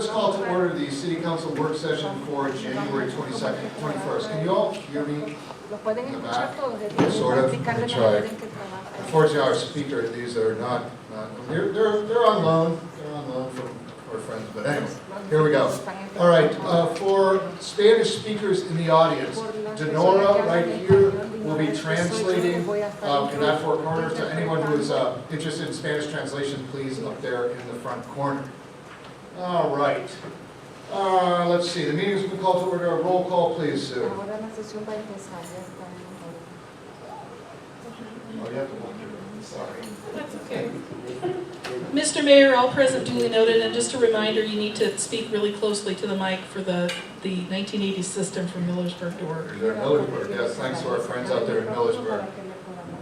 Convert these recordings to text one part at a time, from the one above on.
let's call to order the City Council work session for January 22nd, 21st. Can you all hear me in the back? Sort of. Let me try. Unfortunately, our speaker, these are not they're on loan. They're on loan from our friends, but anyway, here we go. All right, for Spanish speakers in the audience, Denora right here will be translating in that four corners. To anyone who is interested in Spanish translation, please up there in the front corner. All right. Let's see. The meeting has been called to order. A roll call, please, Sue. Oh, you have to walk through. Sorry. That's okay. Mr. Mayor, all present duly noted, and just a reminder, you need to speak really closely to the mic for the 1980s system from Millersburg to work. Millersburg, yes. Thanks to our friends out there in Millersburg.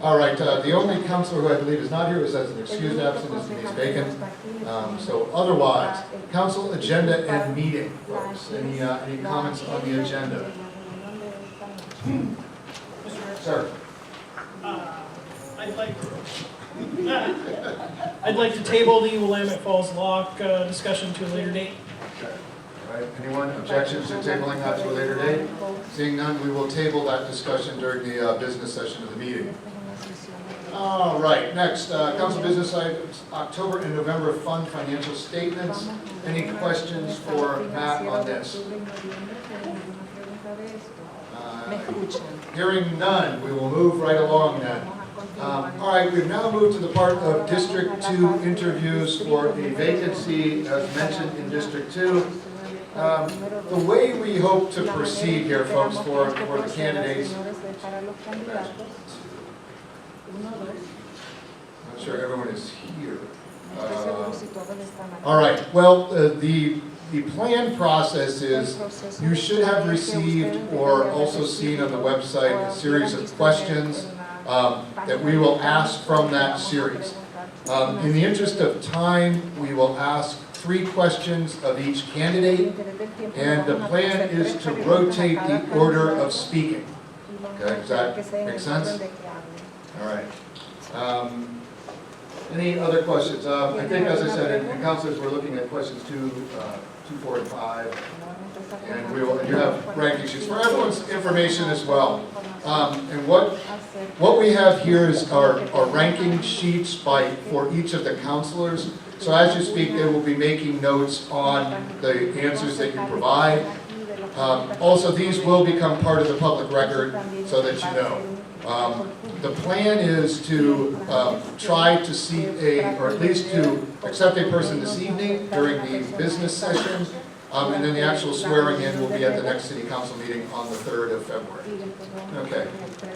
All right, the only councilor who I believe is not here is as an excused absent is Denise Bacon. So otherwise, council agenda and meeting, folks. Any comments on the agenda? Sir. I'd like to table the Willamette Falls Lock discussion to a later date. Okay. All right. Anyone objections to tabling that to a later date? Seeing none, we will table that discussion during the business session of the meeting. All right. Next, council business items, October and November fund financial statements. Any questions for Matt on this? Hearing none, we will move right along then. All right, we've now moved to the part of District 2 interviews for a vacancy as mentioned in District 2. The way we hope to proceed here, folks, for the candidates. I'm not sure everyone is here. All right, well, the plan process is you should have received or also seen on the website a series of questions that we will ask from that series. In the interest of time, we will ask 3 questions of each candidate, and the plan is to rotate the order of speaking. Okay, does that make sense? All right. Any other questions? I think, as I said, in councilors, we're looking at questions 2, 4, and 5. And you have ranking sheets for everyone's information as well. And what we have here is our ranking sheets for each of the counselors. So as you speak, they will be making notes on the answers that you provide. Also, these will become part of the public record so that you know. The plan is to try to seat or at least to accept a person this evening during the business session. And then the actual swearing in will be at the next city council meeting on the 3rd of February. Okay.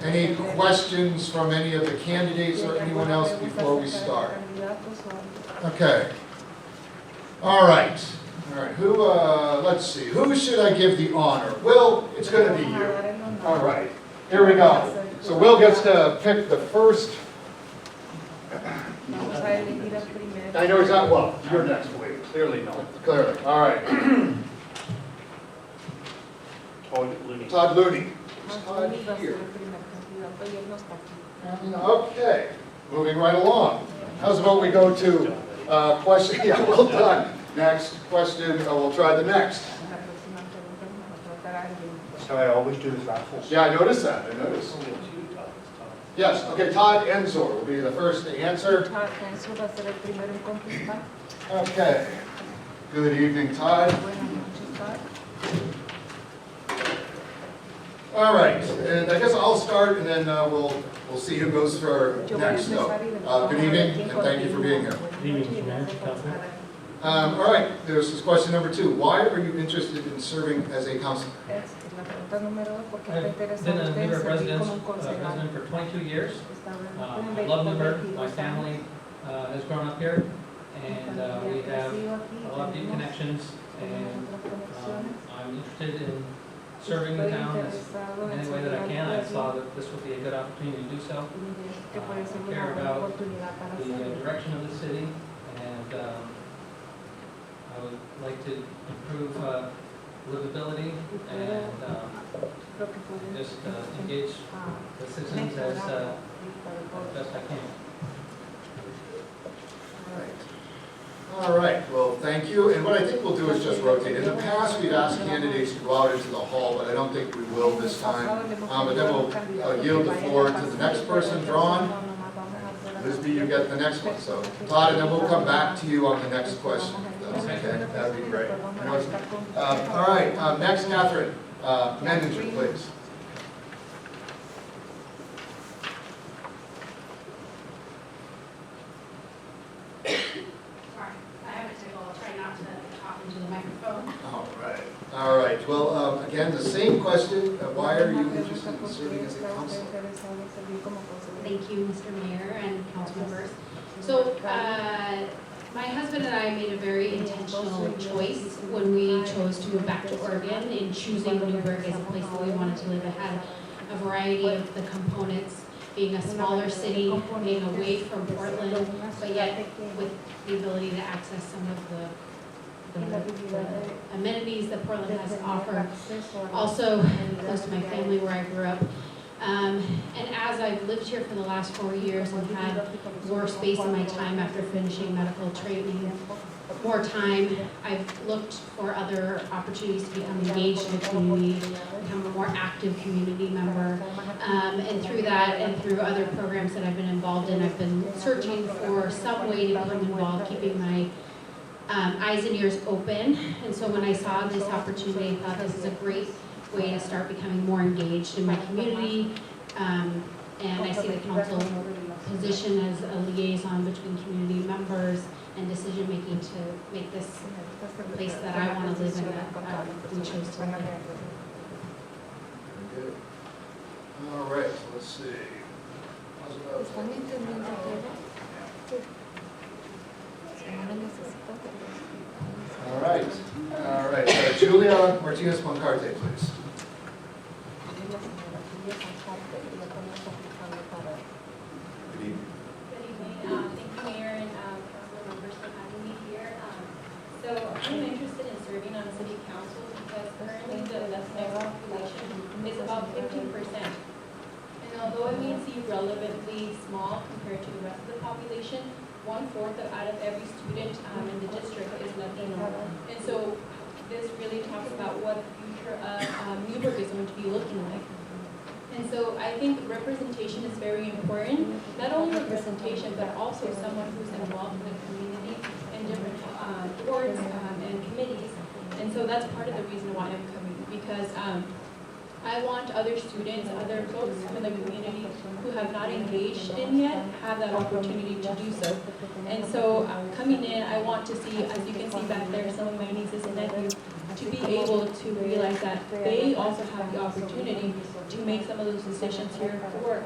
Any questions from any of the candidates or anyone else before we start? Okay. All right. All right. Who? Let's see. Who should I give the honor? Will, it's going to be you. All right. Here we go. So Will gets to pick the first. I know he's not. Well, you're next, Will. Clearly no. Clearly. All right. Todd Looney. Todd Looney. Todd here. Okay. Moving right along. How's about we go to question? Yeah, well done. Next question. We'll try the next. That's how I always do this raffle. Yeah, I noticed that. I noticed. Yes. Okay. Todd Enzor will be the first to answer. Okay. Good evening, Todd. All right, and I guess I'll start, and then we'll see who goes for next. So, good evening, and thank you for being here. Good evening, Mr. Mayor, Councilman. All right, this is question number 2. Why are you interested in serving as a councilor? I've been a Newberg resident for 22 years. I love Newberg. My family has grown up here, and we have a lot of deep connections, and I'm interested in serving the town in any way that I can. I saw that this would be a good opportunity to do so. I care about the direction of the city, and I would like to improve livability and just engage the citizens as best I can. All right, well, thank you. And what I think we'll do is just rotate. In the past, we've asked candidates to go out into the hall, but I don't think we will this time. But then we'll yield the floor to the next person drawn. Lisby, you get the next one. So Todd, and then we'll come back to you on the next question. That's okay. That'd be great. All right, next, Catherine, manager, please. All right. Well, again, the same question. Why are you interested in serving as a counselor? Thank you, Mr. Mayor and council members. So, my husband and I made a very intentional choice when we chose to move back to Oregon in choosing Newberg as a place that we wanted to live. It had a variety of the components, being a smaller city, being away from Portland, but yet with the ability to access some of the amenities that Portland has to offer. Also close to my family where I grew up. And as I've lived here for the last 4 years and had more space in my time after finishing medical training, more time, I've looked for other opportunities to become engaged in the community, become a more active community member. And through that and through other programs that I've been involved in, I've been searching for some way to become involved, keeping my eyes and ears open. And so when I saw this opportunity, I thought this is a great way to start becoming more engaged in my community. And I see the council position as a liaison between community members and decision making to make this a place that I want to live in, that we chose to live in. Very good. All right, so let's see. All right. Julia Martinez Plancarte, please. Good evening. Good evening. Thank you, Mayor and council members for having me here. So I'm interested in serving on city council because currently the Latinx population is about 15%. And although it may seem relevantly small compared to the rest of the population, 1/4 out of every student in the district is Latino. And so this really talks about what the future of Newberg is going to be looking like. And so I think representation is very important. Not only representation, but also someone who's involved in the community in different boards and committees. And so that's part of the reason why I'm coming, because I want other students, other folks in the community who have not engaged in yet, have that opportunity to do so. And so coming in, I want to see, as you can see back there, some of my nieces and nephews, to be able to realize that they also have the opportunity to make some of those decisions here for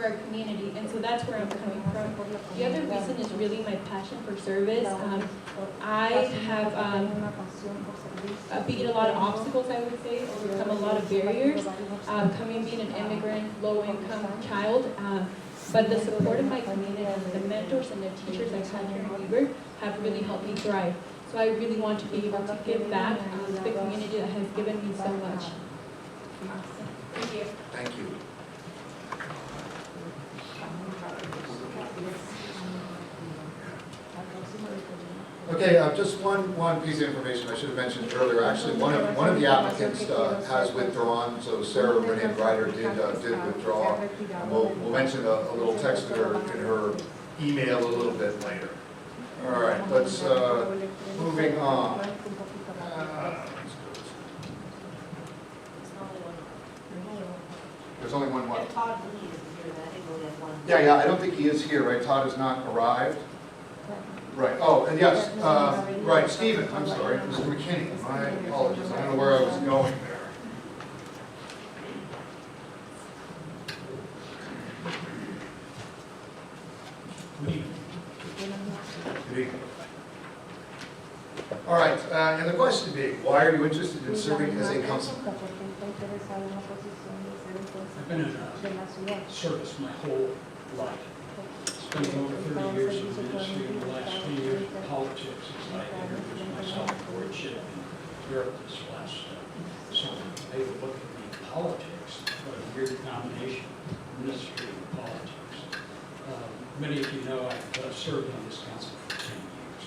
our community. And so that's where I'm coming from. The other reason is really my passion for service. I have beat a lot of obstacles, I would say, overcome a lot of barriers, being an immigrant, low-income child. But the support of my community, the mentors and the teachers I've had here in Newberg have really helped me thrive. So I really want to be able to give back to the community that has given me so much. Thank you. Thank you. Okay, just one piece of information I should have mentioned earlier. Actually, one of the applicants has withdrawn, so Sarah Renee Ryder did withdraw. And we'll mention a little text in her email a little bit later. All right, let's moving on. There's only one. Yeah, I don't think he is here, right? Todd has not arrived. Right, oh, and yes, right, Stephen, I'm sorry, Mr. McKinney, my apologies, I don't know where I was going there. Good evening. All right, and the question being, why are you interested in serving as a councilman? I've been in service my whole life. Spent over 30 years in the industry, in the last 2 years in politics, as I introduced myself for boardship in Europe this last summer. They would look at me politics, what a weird combination, industry and politics. Many of you know I've served on this council for 10 years.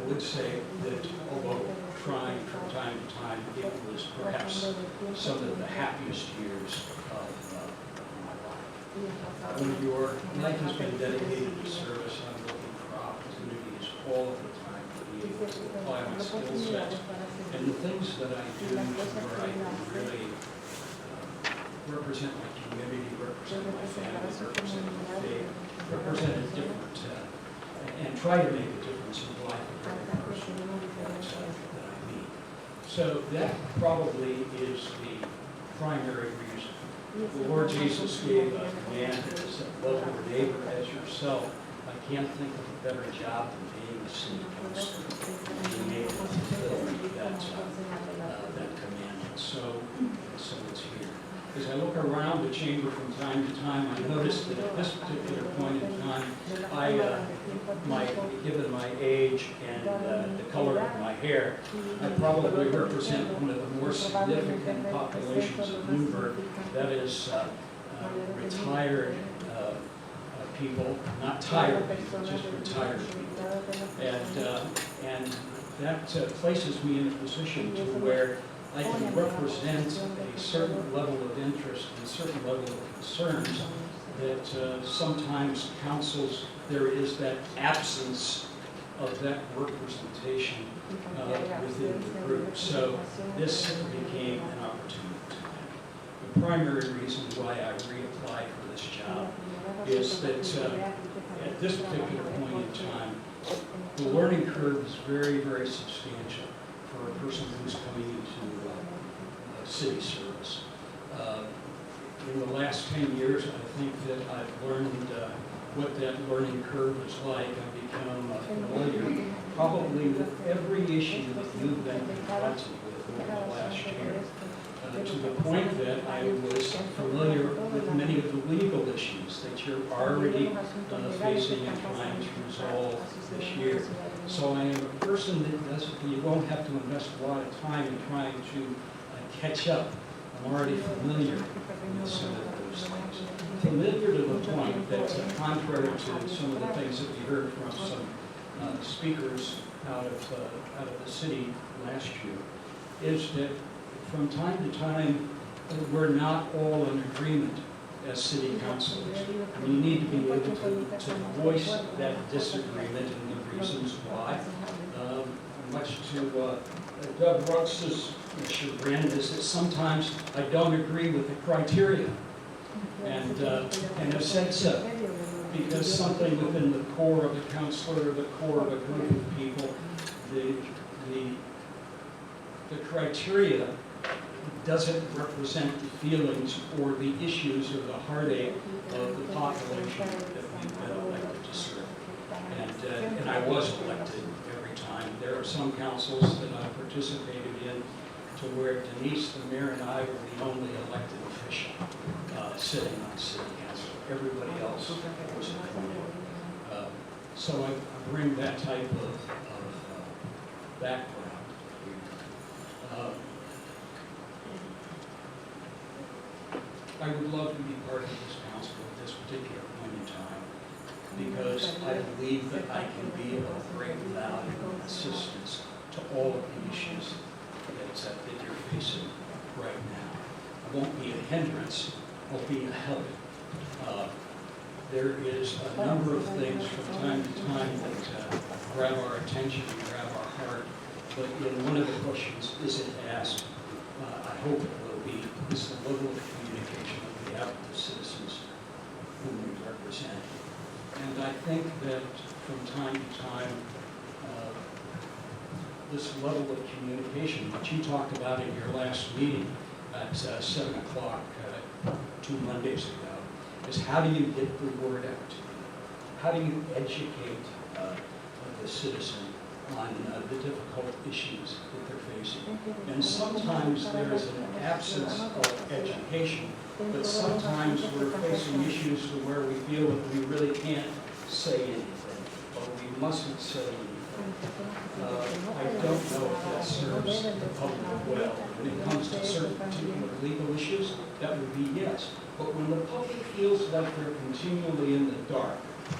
would say that although trying from time to time, it was perhaps some of the happiest years of my life. When your life has been dedicated to service, I'm looking for opportunities all of the time to be able to apply my skill sets and the things that I do to where I can really represent my community, represent my family, represent my faith, represent a different, and try to make a difference in the life of every person that I meet. So that probably is the primary reason. The Lord Jesus gave a command that is love your neighbor as yourself. I can't think of a better job than being a city councilor, being able to fulfill that commandment. So it's here. As I look around the chamber from time to time, I notice that at this particular point in time, given my age and the color of my hair, I probably represent one of the more significant populations of Newberg. That is retired people, not tired people, just retired people. And that places me in a position to where I can represent a certain level of interest and a certain level of concerns that sometimes councils, there is that absence of that representation within the group. So this became an opportunity to that. The primary reason why I reapplied for this job is that at this particular point in time, the learning curve is very, very substantial for a person who's coming into city service. In the last 10 years, I think that I've learned what that learning curve is like. I've become familiar probably with every issue that you've been confronted with over the last year, to the point that I was familiar with many of the legal issues that you're already facing and trying to resolve this year. So I am a person that you won't have to invest a lot of time in trying to catch up. I'm already familiar with some of those things. Familiar to the point that, contrary to some of the things that we heard from some speakers out of the city last year, is that from time to time we're not all in agreement as city councilors. We need to be able to voice that disagreement and the reasons why. Much to Doug Rux's chagrin is that sometimes I don't agree with the criteria, and have said so, because something within the core of the councilor, the core of a group of people, the criteria doesn't represent the feelings or the issues or the heartache of the population that we've been elected to serve. And I was elected every time. There are some councils that I participated in to where Denise, the mayor, and I were the only elected official sitting on city council. Everybody else was appointed. So I bring that type of background here. I would love to be part of this council at this particular point in time, because I believe that I can be of great value and assistance to all of the issues that you're facing right now. I won't be a hindrance, I'll be a help. There is a number of things from time to time that grab our attention and grab our heart, but in one of the questions isn't asked, I hope it will be, is the level of communication that we have with the citizens whom we represent. And I think that from time to time, this level of communication, which you talked about in your last meeting at 7 o'clock 2 Mondays ago, is how do you get the word out to people? How do you educate the citizen on the difficult issues that they're facing? And sometimes there is an absence of education, but sometimes we're facing issues to where we feel that we really can't say anything, or we mustn't say anything. I don't know if that serves the public well. When it comes to certain particular legal issues, that would be yes. But when the public feels like they're continually in the dark,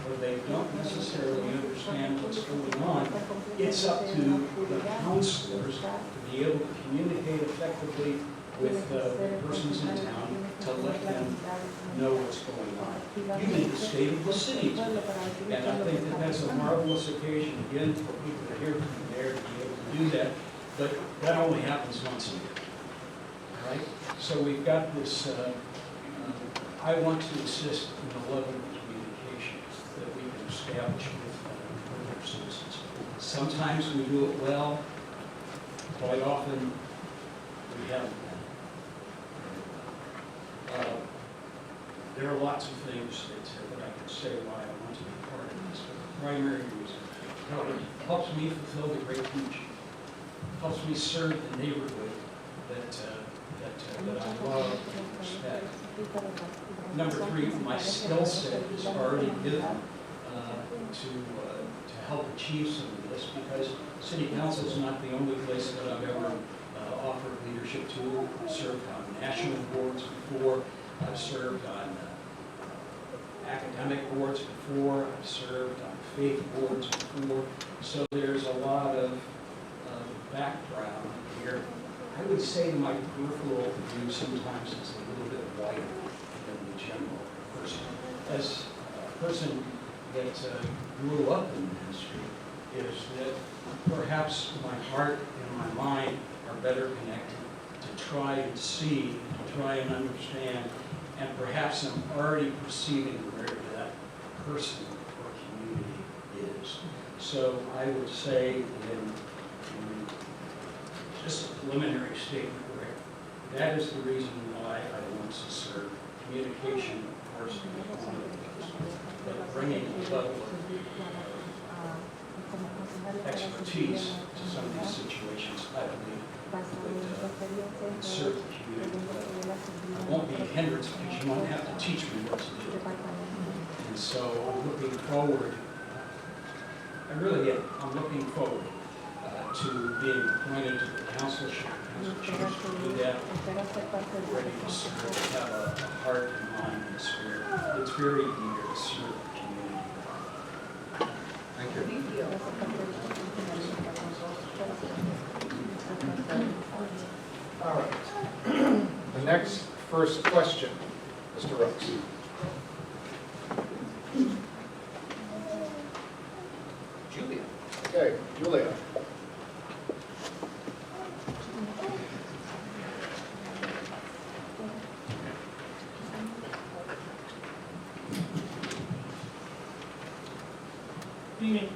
or they don't necessarily understand what's going on, it's up to the counselors to be able to communicate effectively with the persons in town to let them know what's going on. You need the state of the city today. And I think that that's a marvelous occasion, again, for people to hear from there to be able to do that. But that only happens once a year. All right? So we've got this, I want to assist in the level of communication that we can establish with our citizens. Sometimes we do it well, quite often we haven't. There are lots of things that I could say why I want to be part of this, but the primary reason it helps me fulfill the great commission, helps me serve the neighborhood that I love and respect. Number three, my skill set is already given to help achieve some of this, because City Council is not the only place that I've ever offered leadership to. I've served on national boards before. I've served on academic boards before. I've served on faith boards before. So there's a lot of background here. I would say my peripheral view sometimes is a little bit wider than the general person. As a person that grew up in ministry, is that perhaps my heart and my mind are better connected to try and see, to try and understand, and perhaps I'm already perceiving where that person or community is. So I would say in just a preliminary statement where that is the reason why I want to serve. Communication, of course, is one of the things, but bringing a level of expertise to some of these situations, I believe, would serve the community well. I won't be a hindrance because you won't have to teach me what to do. And so I'm looking forward, I really am, I'm looking forward to being appointed to the councilship. Council choose to do that. I'm ready to serve, have a heart and mind and spirit. It's very eager to serve the community. Thank you. All right. The next first question, Mr. Rooks. Julia. Okay, Julia. Evening.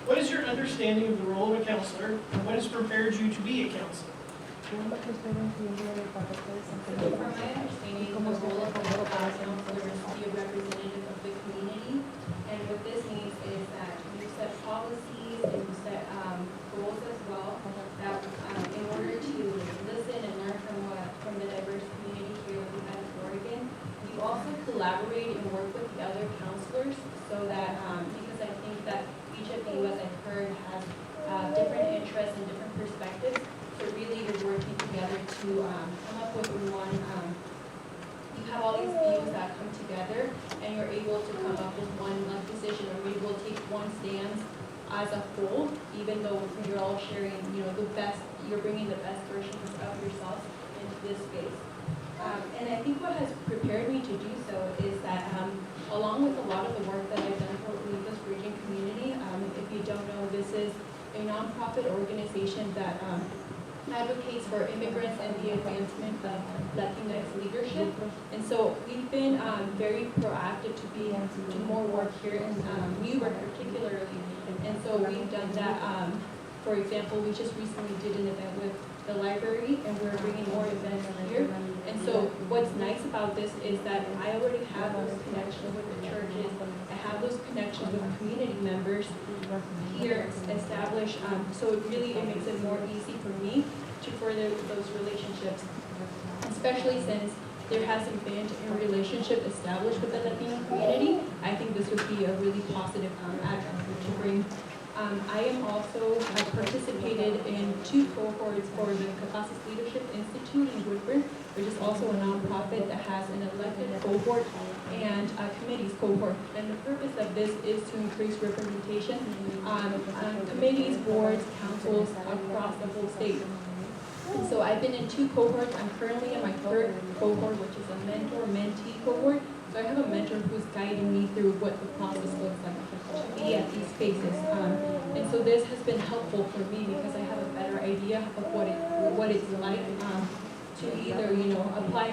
What is your understanding of the role of a counselor, and what has prepared you to be a counselor? From my understanding, the role of a counselor is to be a representative of the community. And what this means is that you set policies and you set goals as well, that in order to listen and learn from the diverse community here that we have in Oregon, you also collaborate and work with the other counselors so that, because I think that each of you, as I've heard, has different interests and different perspectives. So really you're working together to come up with one, you have all these views that come together and you're able to come up with one decision, or maybe we'll take one stance as a whole, even though you're all sharing, the best, you're bringing the best versions of yourselves into this space. And I think what has prepared me to do so is that along with a lot of the work that I've done for the Levis Virgin community, if you don't know, this is a nonprofit organization that advocates for immigrants and the advancement of Latinx leadership. And so we've been very proactive to do more work here in Newberg particularly. And so we've done that. For example, we just recently did an event with the library, and we're bringing more events here. And so what's nice about this is that I already have those connections with the churches. I have those connections with community members here established. So it makes it more easy for me to further those relationships, especially since there hasn't been a relationship established with the Latino community. I think this would be a really positive act to bring I participated in 2 cohorts for the Capacity Leadership Institute in Woodburn, which is also a nonprofit that has an elected cohort and a committees cohort. And the purpose of this is to increase representation on committees, boards, councils across the whole state. So I've been in 2 cohorts. I'm currently in my 3rd cohort, which is a mentor-mentee cohort. So I have a mentor who's guiding me through what the process looks like to be at these spaces. And so this has been helpful for me because I have a better idea of what it's like to either, apply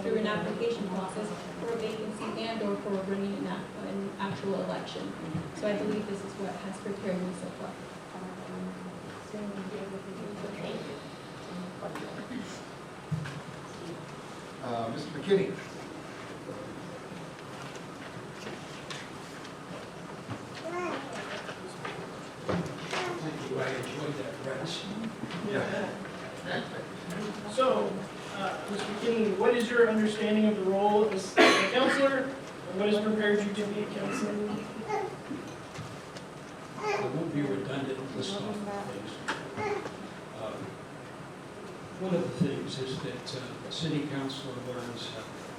through an application process for a vacancy and or for running an actual election. So I believe this is what has prepared me so far. Mr. McKinney. Thank you, I enjoyed that, Rex. So, Mr. McKinney, what is your understanding of the role of a counselor, and what has prepared you to be a counselor? I won't be redundant and list off things. One of the things is that a city councilor learns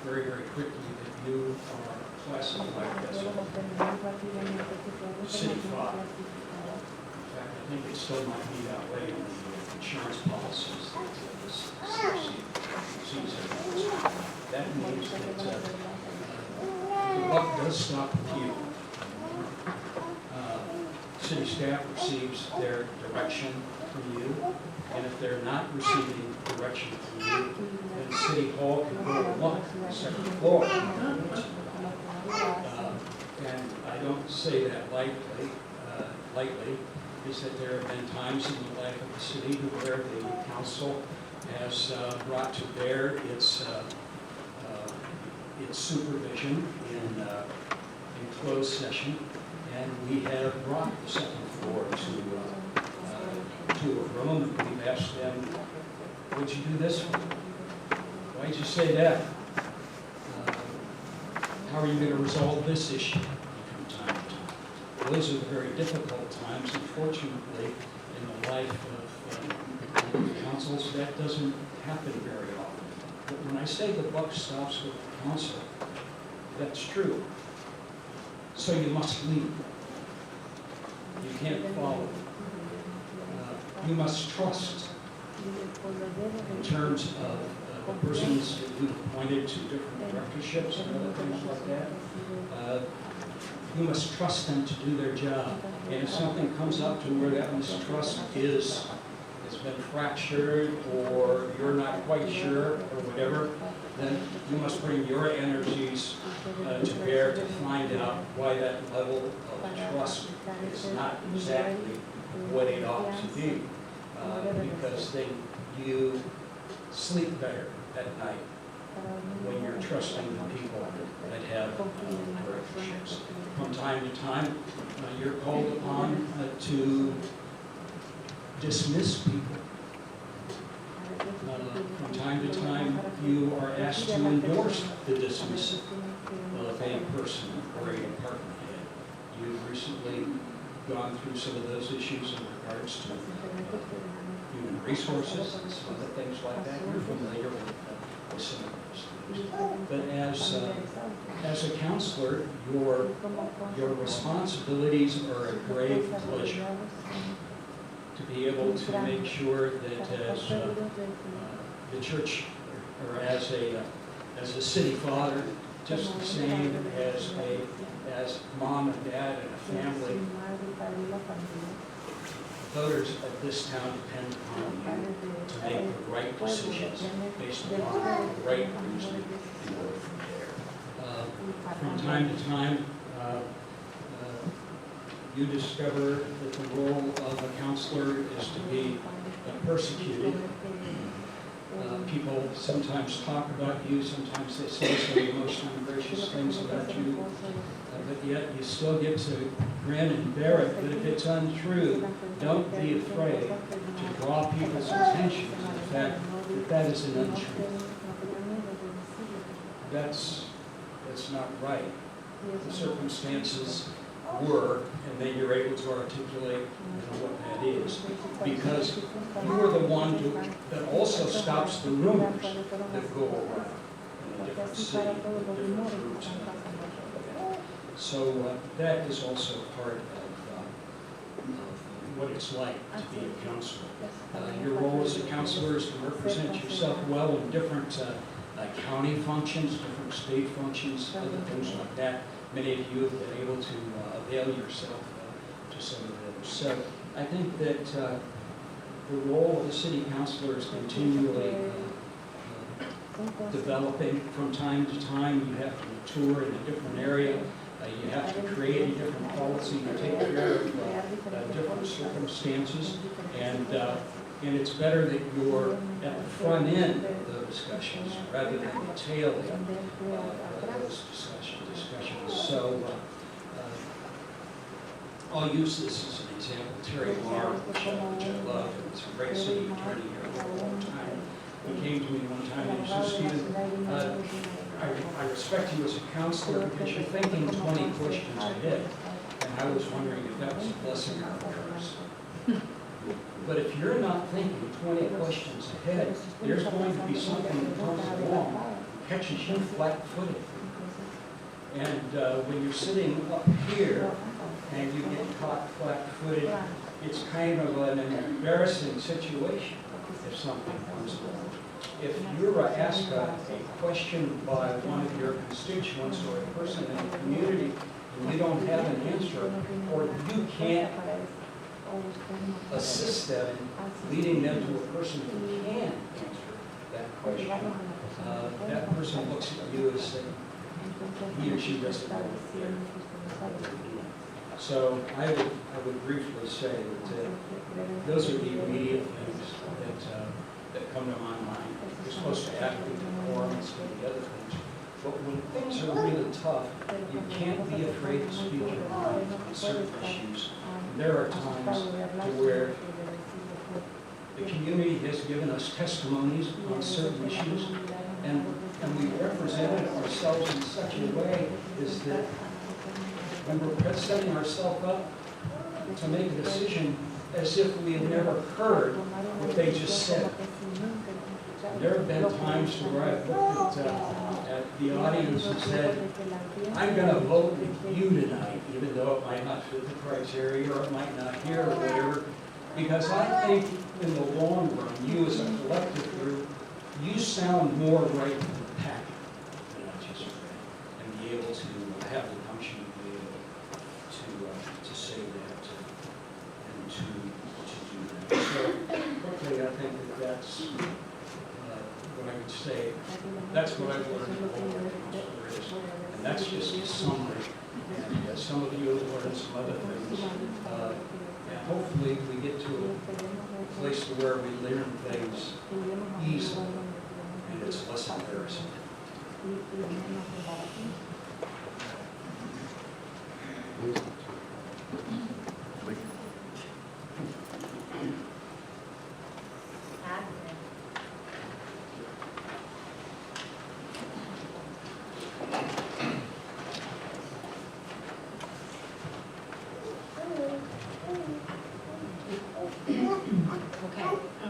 very, very quickly that you are classified as a city father. In fact, I think it still might be that way in the insurance policies that the city sees it. That means that the buck does stop with you. City staff receives their direction from you, and if they're not receiving direction from you, then City Hall can go along the 2nd floor. And I don't say that lightly, is that there have been times in the life of the city where the council has brought to bear its supervision in closed session, and we have brought the 2nd floor to a room, and we've asked them, "Would you do this for me? Why'd you say that? How are you going to resolve this issue?" From time to time. Those are the very difficult times. Unfortunately, in the life of councils, that doesn't happen very often. But when I say the buck stops with the council, that's true. So you must lead. You can't follow. You must trust in terms of the persons that you've appointed to different directorships and other things like that. You must trust them to do their job. And if something comes up to where that mistrust has been fractured, or you're not quite sure, or whatever, then you must bring your energies to bear to find out why that level of trust is not exactly what it ought to be. Because then you sleep better at night when you're trusting the people that have directorships. From time to time, you're called upon to dismiss people. From time to time, you are asked to endorse the dismissal of a person or a department head. You've recently gone through some of those issues in regards to human resources and some other things like that. You're familiar with some of those things. But as a counselor, your responsibilities are a grave pleasure. To be able to make sure that as the church, or as a city father, just the same as mom and dad and a family, voters of this town depend upon you to make the right decisions based upon the right reasoning in order from there. From time to time, you discover that the role of a counselor is to be persecuted. People sometimes talk about you, sometimes they say some most ungracious things about you, but yet you still get to grin and bear it. But if it's untrue, don't be afraid to draw people's attention to the fact that that is an untruth. That's not right. The circumstances were, and then you're able to articulate what that is. Because you are the one that also stops the rumors that go around in a different city, with different groups. So that is also part of what it's like to be a counselor. Your role as a counselor is to represent yourself well in different county functions, different state functions, other things like that. Many of you have been able to avail yourself to some of those. So I think that the role of the city councilor is continually developing from time to time. You have to mature in a different area. You have to create a different policy to take care of different circumstances. And it's better that you're at the front end of the discussions rather than the tail end of those discussions. So I'll use this as an example. Terry Marr, which I love, and it's a great city attorney here for a long time. He came to me one time and he said, Stephen, I respect you as a counselor because you're thinking 20 questions ahead. And I was wondering if that was a blessing or a curse. But if you're not thinking 20 questions ahead, there's going to be something that comes along and catches you flat-footed. And when you're sitting up here and you get caught flat-footed, it's kind of an embarrassing situation if something comes along. If you're asked a question by one of your constituents or a person in the community and you don't have an answer, or you can't assist them in leading them to a person who can answer that question, that person looks at you as saying he or she doesn't know what they're doing. So I would briefly say that those are the immediate things that come to my mind. You're supposed to act with decorum and some of the other things. But when things are really tough, you can't be afraid to speak your mind on certain issues. And there are times to where the community has given us testimonies on certain issues, and we represented ourselves in such a way is that when we're setting ourselves up to make a decision as if we had never heard what they just said. There have been times where I've looked at the audience and said, I'm going to vote with you tonight, even though it might not fit the criteria or it might not hear or whatever, because I think in the long run, you as a collective group, you sound more right than the pack than I just read, and be able to have the gumption to be able to say that and to do that. So quickly, I think that's what I would say. That's what I've learned in all my counselor is, and that's just a summary. And some of you have learned some other things. And hopefully we get to a place where we learn things easily and it's less embarrassing.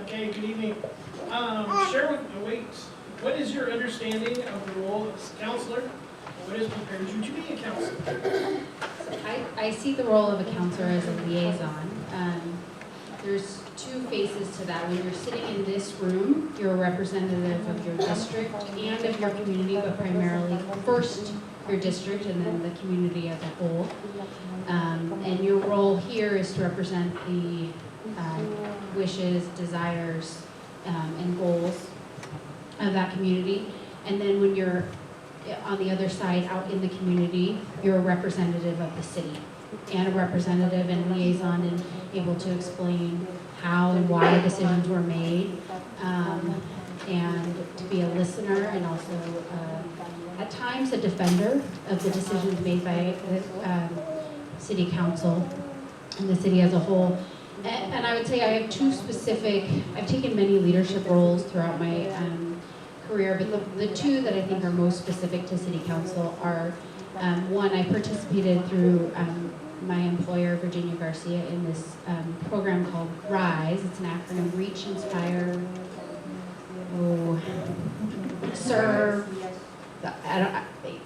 Okay, good evening. Share with me, what is your understanding of the role as a counselor? What has prepared you to be a counselor? I see the role of a counselor as a liaison. There's two phases to that. When you're sitting in this room, you're a representative of your district and of your community, but primarily first your district and then the community as a whole. And your role here is to represent the wishes, desires, and goals of that community. And then when you're on the other side, out in the community, you're a representative of the city and a representative and liaison and able to explain how and why decisions were made, and to be a listener and also at times a defender of the decisions made by the city council and the city as a whole. And I would say I have two specific, I've taken many leadership roles throughout my career, but the two that I think are most specific to city council are, one, I participated through my employer, Virginia Garcia, in this program called RISE. It's an acronym: Reach, Inspire, Serve,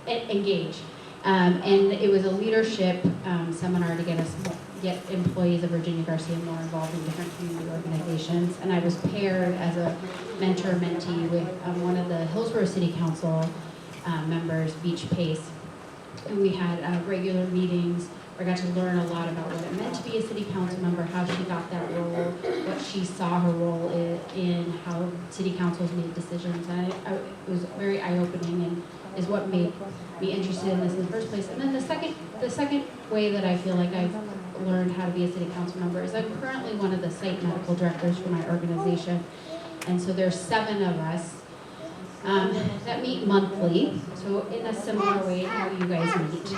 Engage. And it was a leadership seminar to get employees of Virginia Garcia more involved in different community organizations. And I was paired as a mentor-mentee with one of the Hillsborough City Council members, Beach Pace. And we had regular meetings where I got to learn a lot about what it meant to be a city council member, how she got that role, what she saw her role in, how city councils made decisions. And it was very eye-opening and is what made me interested in this in the first place. And then the second way that I feel like I've learned how to be a city council member is I'm currently one of the site medical directors for my organization. And so there's 7 of us that meet monthly, so in a similar way to how you guys meet.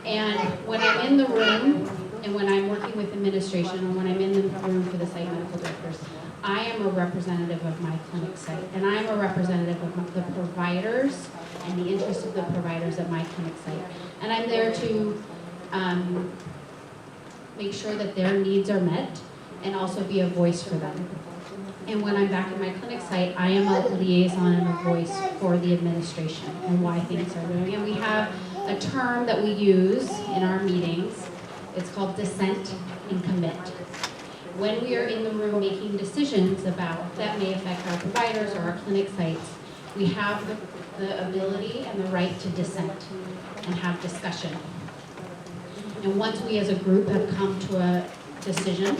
And when I'm in the room, and when I'm working with administration, and when I'm in the room for the site medical directors, I am a representative of my clinic site, and I'm a representative of the providers and the interests of the providers at my clinic site. And I'm there to make sure that their needs are met and also be a voice for them. And when I'm back at my clinic site, I am a liaison and a voice for the administration and why things are doing. And we have a term that we use in our meetings. It's called dissent and commit. When we are in the room making decisions that may affect our providers or our clinic sites, we have the ability and the right to dissent and have discussion. And once we as a group have come to a decision,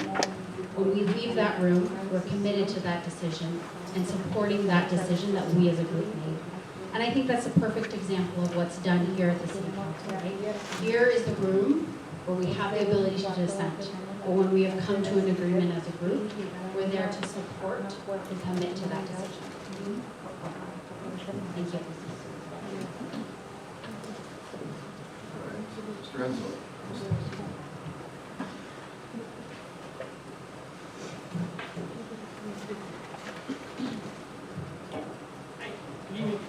when we leave that room, we're committed to that decision and supporting that decision that we as a group made. And I think that's a perfect example of what's done here at the City Council, right? Here is the room where we have the ability to dissent. But when we have come to an agreement as a group, we're there to support and commit to that decision. Thank you. Mr. Renzo. Good evening.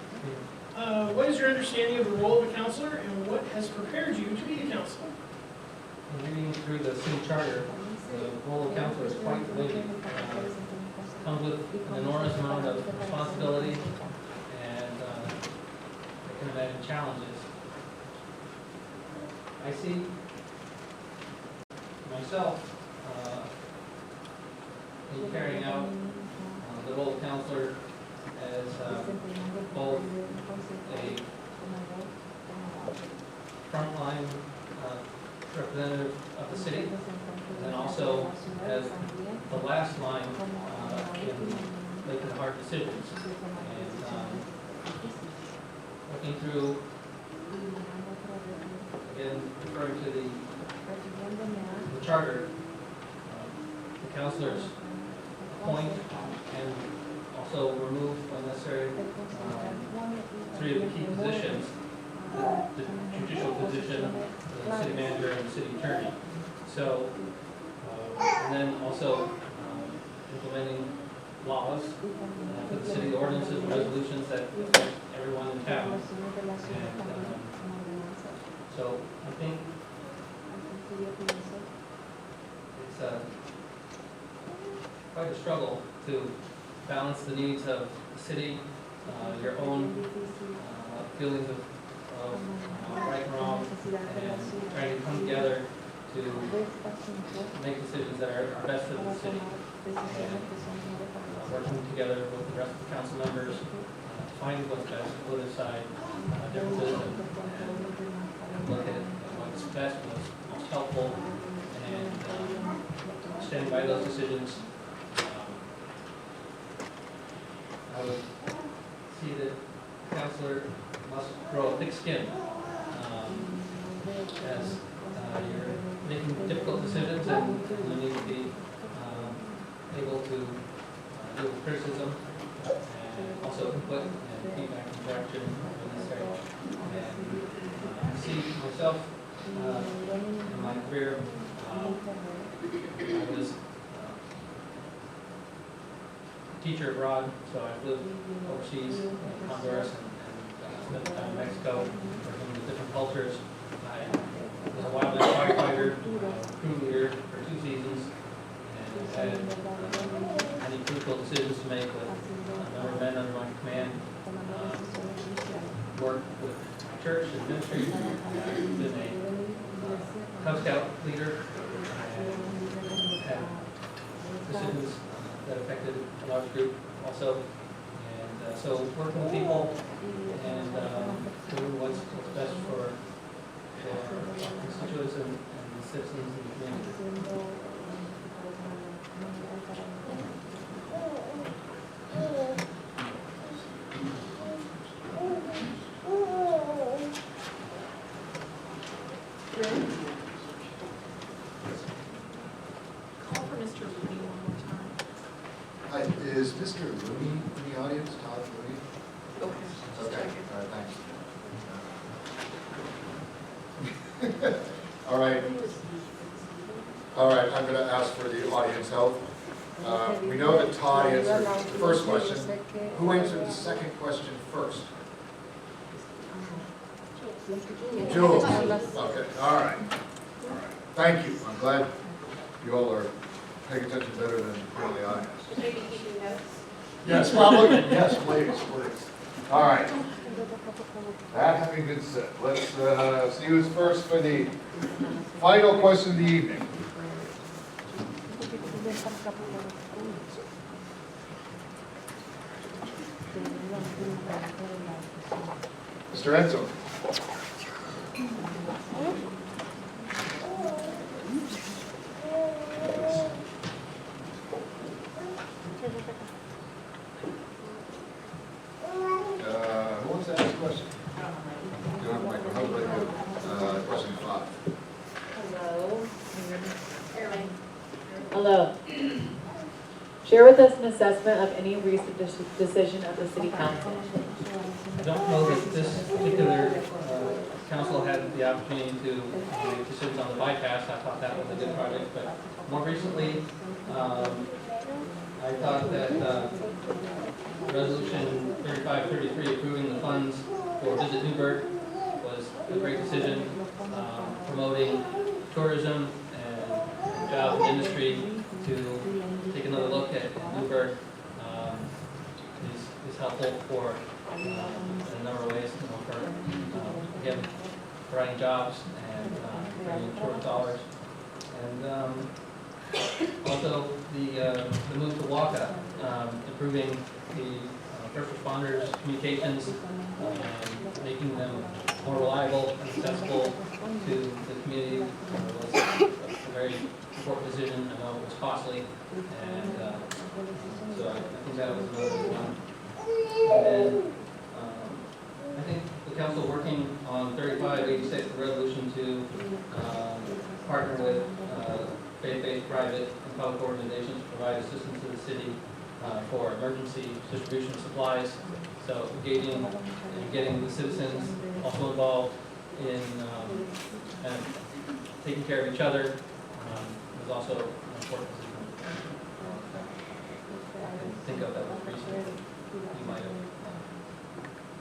What is your understanding of the role of a counselor, and what has prepared you to be a counselor? Reading through the city charter, the role of counselor is quite weighty. Comes with an enormous amount of responsibility, and I can imagine challenges. I see myself in carrying out the role of counselor as both a frontline representative of the city, and also as the last line in making hard decisions. And looking through, again, referring to the charter, the counselors appoint and also remove when necessary 3 of the key positions, the judicial position, the city manager, and the city attorney. So, and then also implementing laws for the city, ordinances and resolutions that affect everyone in town. And so I think it's quite a struggle to balance the needs of the city, your own feelings of right and wrong, and trying to come together to make decisions that are best for the city. And working together with the rest of the council members, finding what's best, put aside differences, and look at what's best, what's most helpful, and stand by those decisions. I would see that the counselor must grow a thick skin as you're making difficult decisions, and you need to be able to deal with criticism and also input and feedback and direction when necessary. And I see myself in my career, I was a teacher abroad, so I've lived overseas in Honduras and spent time in Mexico, working with different cultures. I was a wildlife firefighter leader, crew leader for 2 seasons, and had many crucial decisions to make with a number of men under my command. Worked with church and ministry, been a Cub Scout leader, and had decisions that affected a large group also. And so working with people and doing what's best for our constituents and the citizens in the community. Call for Mr. Looney one more time. Hi, is Mr. Looney in the audience, Todd Looney? Okay. Just Okay, checking. all right, thanks. All right. All right, I'm going to ask for the audience help. We know that Todd answered the first question. Who answered the second question first? Jules. Okay, all right. Thank you. I'm glad you all are paying attention better than really I am. Maybe keeping notes. Yes, probably. Yes, please, please. All right. That having been said, let's see who's first for the final question of the evening. Mr. Enzo. Who wants to ask a question? You don't have a microphone. How about you? Question 5. Hello. Share with us an assessment of any recent decision of the city council. I don't know that this particular council had the opportunity to make decisions on the bypass. I thought that was a good project, but more recently, I thought that Resolution 3533 approving the funds for Visit Newberg was a great decision, promoting tourism and jobs and industry to take another look at Newberg is helpful for in a number of ways, for again, providing jobs and bringing tourist dollars. And also the move to WACA, improving the first responders' communications, making them more reliable and accessible to the community was a very important decision. I know it was costly, and so I think that was another good one. And then I think the council working on 3586, the resolution to partner with faith-based, private, and public organizations to provide assistance to the city for emergency distribution of supplies. So engaging and getting the citizens also involved in and taking care of each other was also an important decision. I didn't think of that was recent. You might have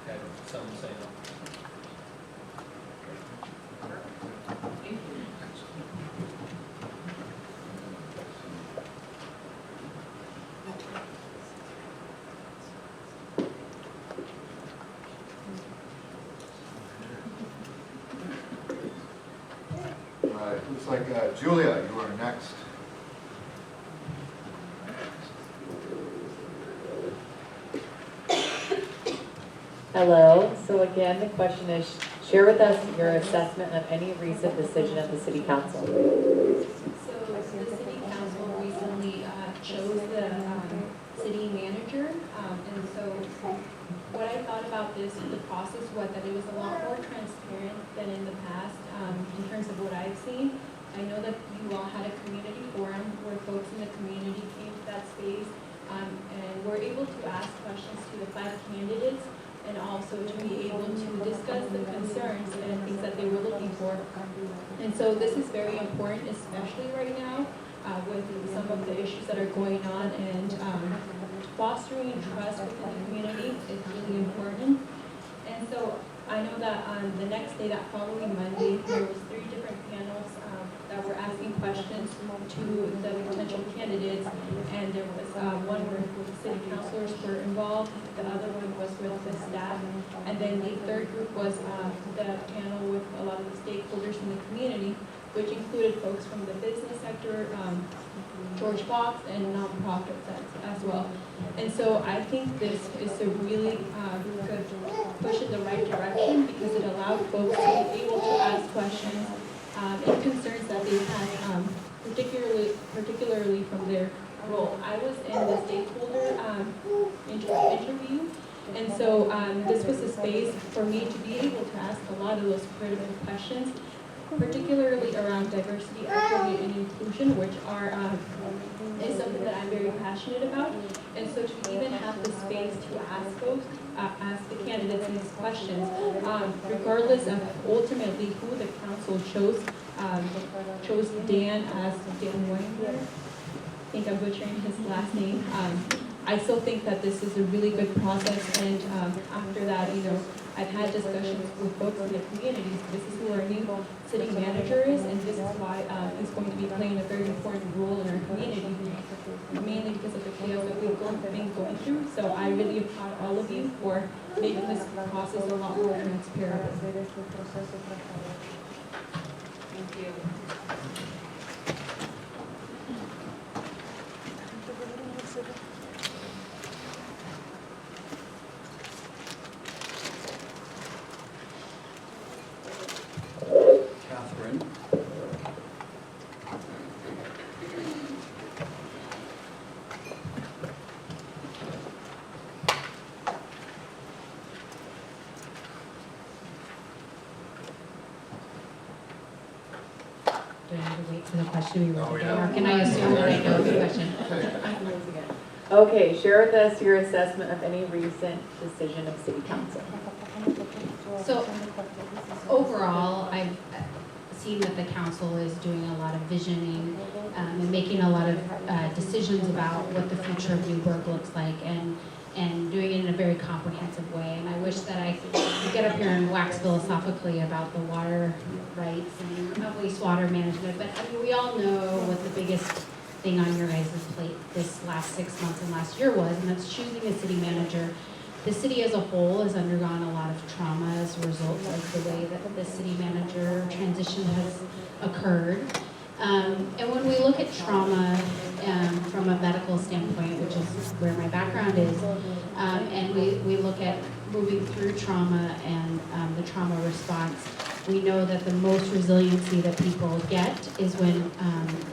had something to say. All right, looks like Julia, you are next. Hello. So again, the question is, share with us your assessment of any recent decision of the city council. So the city council recently chose the city manager, and so what I thought about this in the process was that it was a lot more transparent than in the past in terms of what I've seen. I know that you all had a community forum where folks in the community came to that space and were able to ask questions to the 5 candidates, and also to be able to discuss the concerns and things that they were looking for. And so this is very important, especially right now with some of the issues that are going on, and fostering trust within the community is really important. And so I know that on the next day, that following Monday, there was 3 different panels that were asking questions to the potential candidates, and there was one where the city councilors were involved, the other one was with the staff, and then the third group was the panel with a lot of the stakeholders in the community, which included folks from the business sector, George Fox, and nonprofits as well. And so I think this is a really good push in the right direction because it allowed folks to be able to ask questions and concerns that they had, particularly from their role. I was in the stakeholder interview, and so this was a space for me to be able to ask a lot of those critical questions, particularly around diversity, equity, and inclusion, which is something that I'm very passionate about. And so to even have the space to ask folks, ask the candidates these questions, regardless of ultimately who the council chose Dan as Dan Wayne. I think I'm butchering his last name. I still think that this is a really good process, and after that, I've had discussions with folks in the communities. This is who our new city manager is, and this is why he's going to be playing a very important role in our community, mainly because of the chaos that we've been going through. So I really applaud all of you for making this process a lot more transparent. Thank you. Catherine. Do I have to wait for the question to be read again, or can I assume that I know the question? Okay, share with us your assessment of any recent decision of city council. So overall, I've seen that the council is doing a lot of visioning and making a lot of decisions about what the future of Newberg looks like, and doing it in a very comprehensive way. And I wish that I could get up here and wax philosophically about the water rights and wastewater management, but I mean, we all know what the biggest thing on your guys' plate this last 6 months and last year was, and that's choosing a city manager. The city as a whole has undergone a lot of trauma as a result of the way that the city manager transition has occurred. And when we look at trauma from a medical standpoint, which is where my background is, and we look at moving through trauma and the trauma response, we know that the most resiliency that people get is when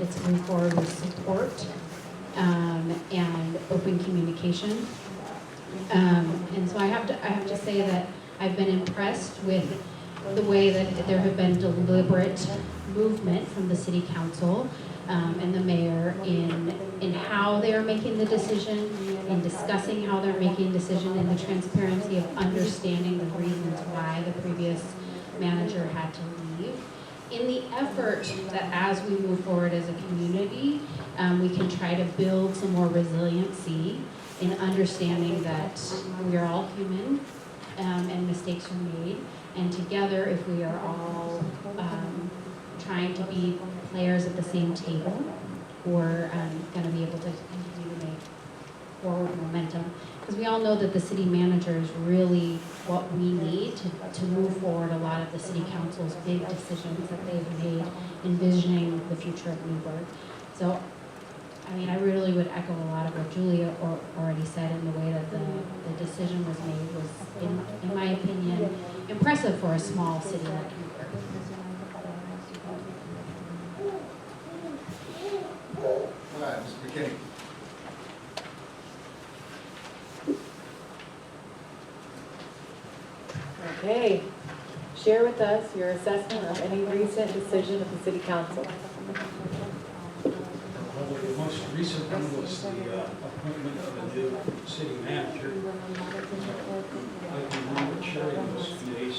it's moved forward with support and open communication. And so I have to say that I've been impressed with the way that there have been deliberate movement from the city council and the mayor in how they're making the decision, in discussing how they're making a decision, and the transparency of understanding the reasons why the previous manager had to leave. In the effort that as we move forward as a community, we can try to build some more resiliency in understanding that we are all human and mistakes are made. And together, if we are all trying to be players at the same table, we're going to be able to continue to make forward momentum. Because we all know that the city manager is really what we need to move forward a lot of the city council's big decisions that they've made envisioning the future of Newberg. So, I mean, I really would echo a lot of what Julia already said in the way that the decision was made was, in my opinion, impressive for a small city like Newberg. All right, Mr. McKinney. Okay, share with us your assessment of any recent decision of the city council. Well, the most recent one was the appointment of a new city manager. I can remember chairing those committees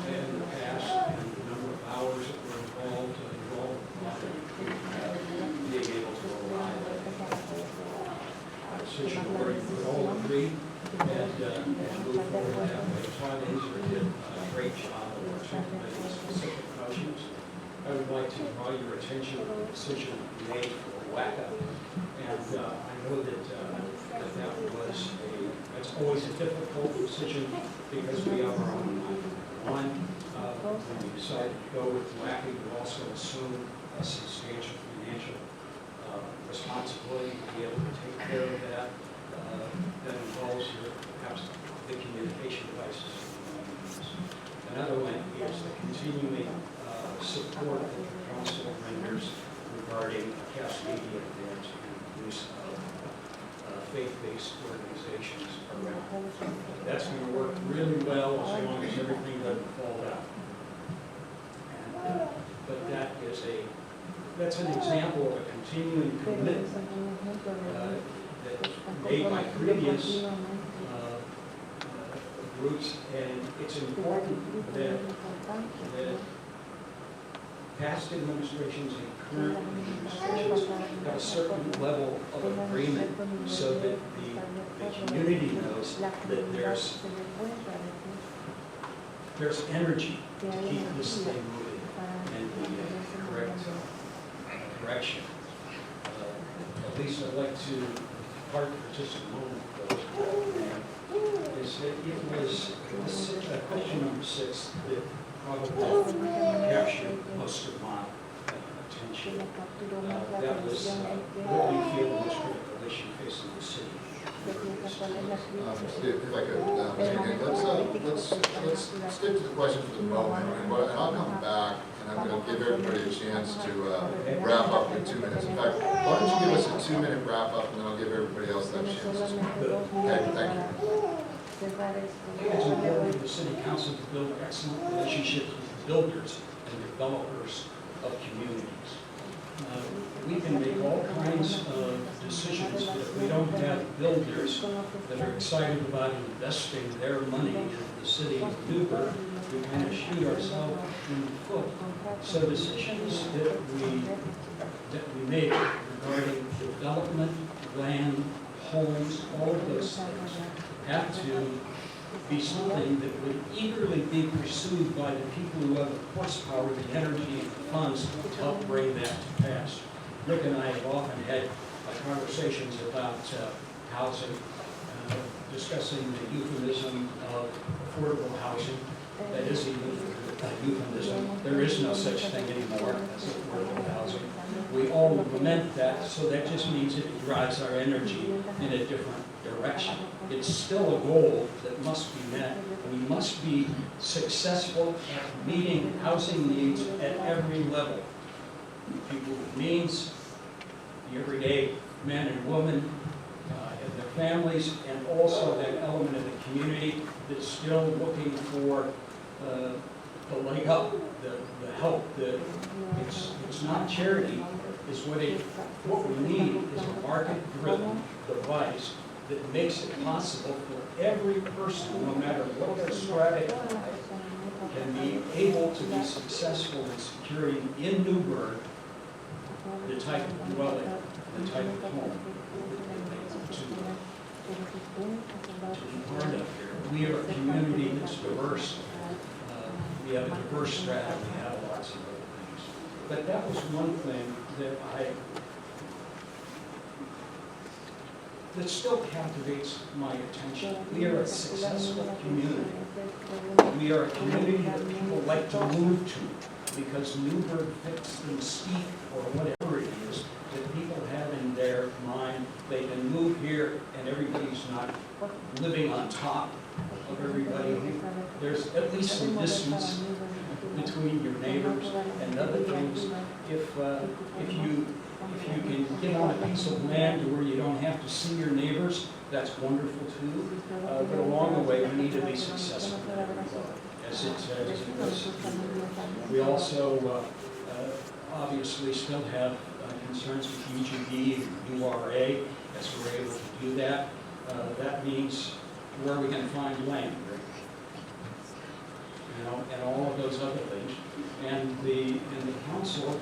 in the past, and the number of hours that were involved being able to arrive at a decision where you could all agree and move forward that way. Todd Ainsworth did a great job of articulating specific motions. I would like to draw your attention to the decision made for WACA. And I know that that's always a difficult decision because we have our own mind. One, when you decide to go with WACA, you also assume a substantial financial responsibility to be able to take care of that. That involves perhaps the communication devices. Another one is the continuing support that the council renders regarding cascading events and use of faith-based organizations around. That's going to work really well as long as everything doesn't fall down. But that's an example of a continuing commitment that made by previous groups, and it's important that past administrations and current administrations have a certain level of agreement so that the community knows that there's energy to keep this thing moving in the correct direction. Elise, I'd like to part for just a moment, though, is that it was question number 6 that probably captured most of my attention. That was what we feel the most critical issue facing the city. If I could, let's stick to the question for the moment, and I'll come back, and I'm going to give everybody a chance to wrap up in 2 minutes. In fact, why don't you give us a 2-minute wrap up, and then I'll give everybody else that chance to speak. Okay, thank you. I think it's important for the city council to build excellent relationships with builders and developers of communities. We can make all kinds of decisions, but if we don't have builders that are excited about investing their money into the city of Newberg, we kind of shoot ourselves in the foot. So decisions that we make regarding development, land, homes, all of those things have to be something that would eagerly be pursued by the people who have the horsepower, the energy, and the funds to help bring that to pass. Rick and I have often had conversations about housing, discussing the euphemism of affordable housing. That is a euphemism. There is no such thing anymore as affordable housing. We all lament that, so that just means it drives our energy in a different direction. It's still a goal that must be met. We must be successful at meeting housing needs at every level. People with means, the everyday men and women, and their families, and also that element of the community that's still looking for the leg up, the help. It's not charity. Is what we need is a market-driven device that makes it possible for every person, no matter what their strata, can be able to be successful in securing in Newberg the type of dwelling, the type of home to be part of here. We are a community that's diverse. We have a diverse strata. We have lots of other things. But that was one thing that still captivates my attention. We are a successful community. We are a community that people like to move to because Newberg fits the mystique or whatever it is that people have in their mind. They can move here and everybody's not living on top of everybody. There's at least some distance between your neighbors and other things. If you can get on a piece of land to where you don't have to see your neighbors, that's wonderful too. But along the way, we need to be successful in every level, as it was. We also obviously still have concerns with UGB and URA, as we're able to do that. That means where are we going to find land? You know, and all of those other things. And the council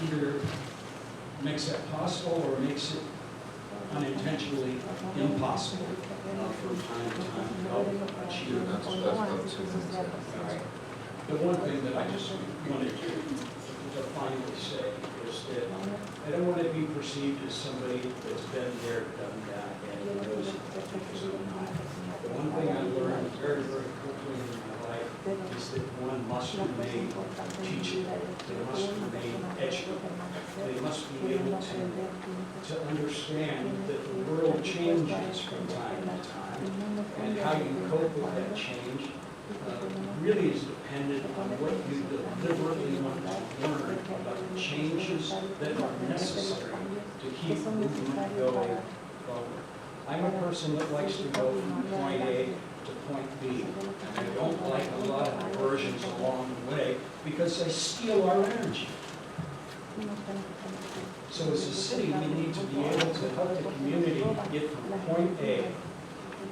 either makes that possible or makes it unintentionally impossible from time to time to help achieve that. That's up to All right. The one thing that I just wanted to to finally say is that I don't want to be perceived as somebody that's been there, done that, and knows it, because I'm not. The one thing I learned very, very quickly in my life is that one must remain teachable. They must remain educated. They must be able to understand that the world changes from time to time, and how you cope with that change really is dependent on what you deliberately want to learn about the changes that are necessary to keep movement going forward. I'm a person that likes to go from point A to point B, and I don't like a lot of diversions along the way because they steal our energy. So as a city, we need to be able to help the community get from point A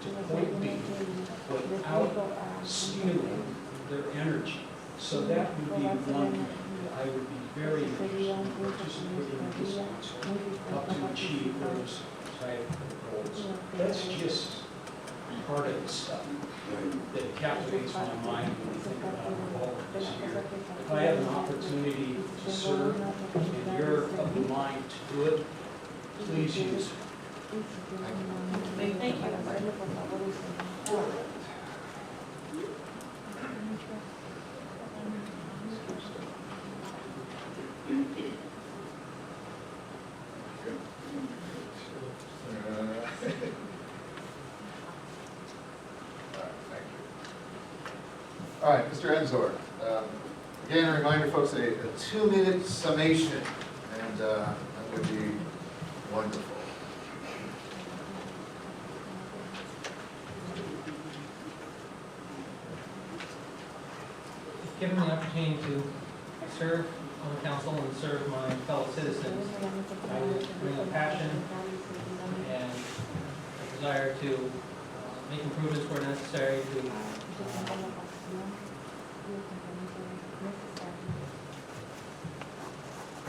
to point B without stealing their energy. So that would be one thing that I would be very interested in participating in this council, help to achieve those type of goals. That's just part of the stuff that captivates my mind when we think about all of this here. If I have an opportunity to serve and you're of the mind to do it, please use it. Thank you. All right, Mr. Enzor. Again, a reminder, folks, a 2-minute summation, and that would be wonderful. Given the opportunity to serve on the council and serve my fellow citizens, I will bring a passion and a desire to make improvements where necessary, to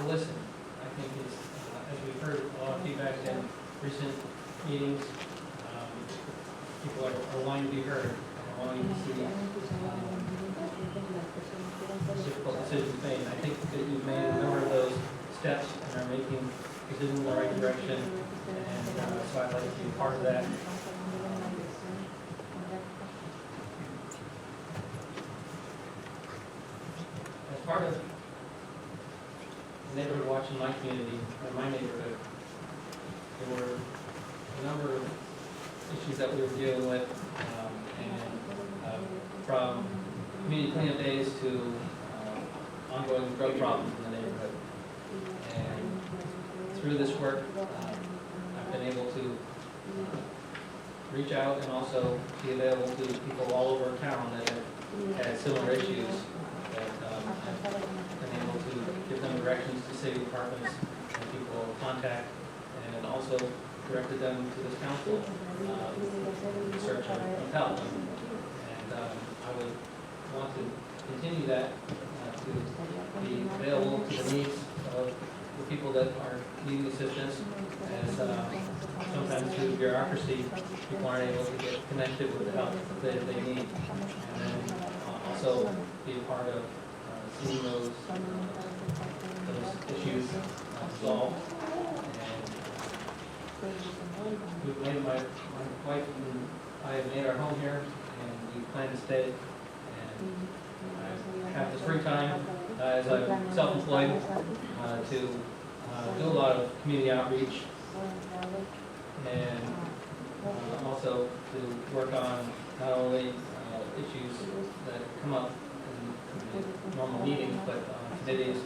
listen. I think is, as we've heard a lot of feedback in recent meetings, people are wanting to be heard, and wanting to see difficult decisions made. I think that you've made a number of those steps and are making decisions in the right direction, and so I'd like to be part of that. As part of the neighborhood watch in my community, or my neighborhood, there were a number of issues that we were dealing with, from community cleanup days to ongoing drug problems in the neighborhood. And through this work, I've been able to reach out and also be available to people all over town that have had similar issues, that I've been able to give them directions to city departments and people contact, and also directed them to this council in search of help. And I would want to continue that to be available to the needs of the people that are needing assistance, as sometimes through bureaucracy, people aren't able to get connected with the help that they need. And then also be a part of seeing those issues resolved. And we've made my wife and I have made our home here, and we plan to stay. I have this free time as I'm self-employed to do a lot of community outreach, and also to work on not only issues that come up in normal meetings, but committees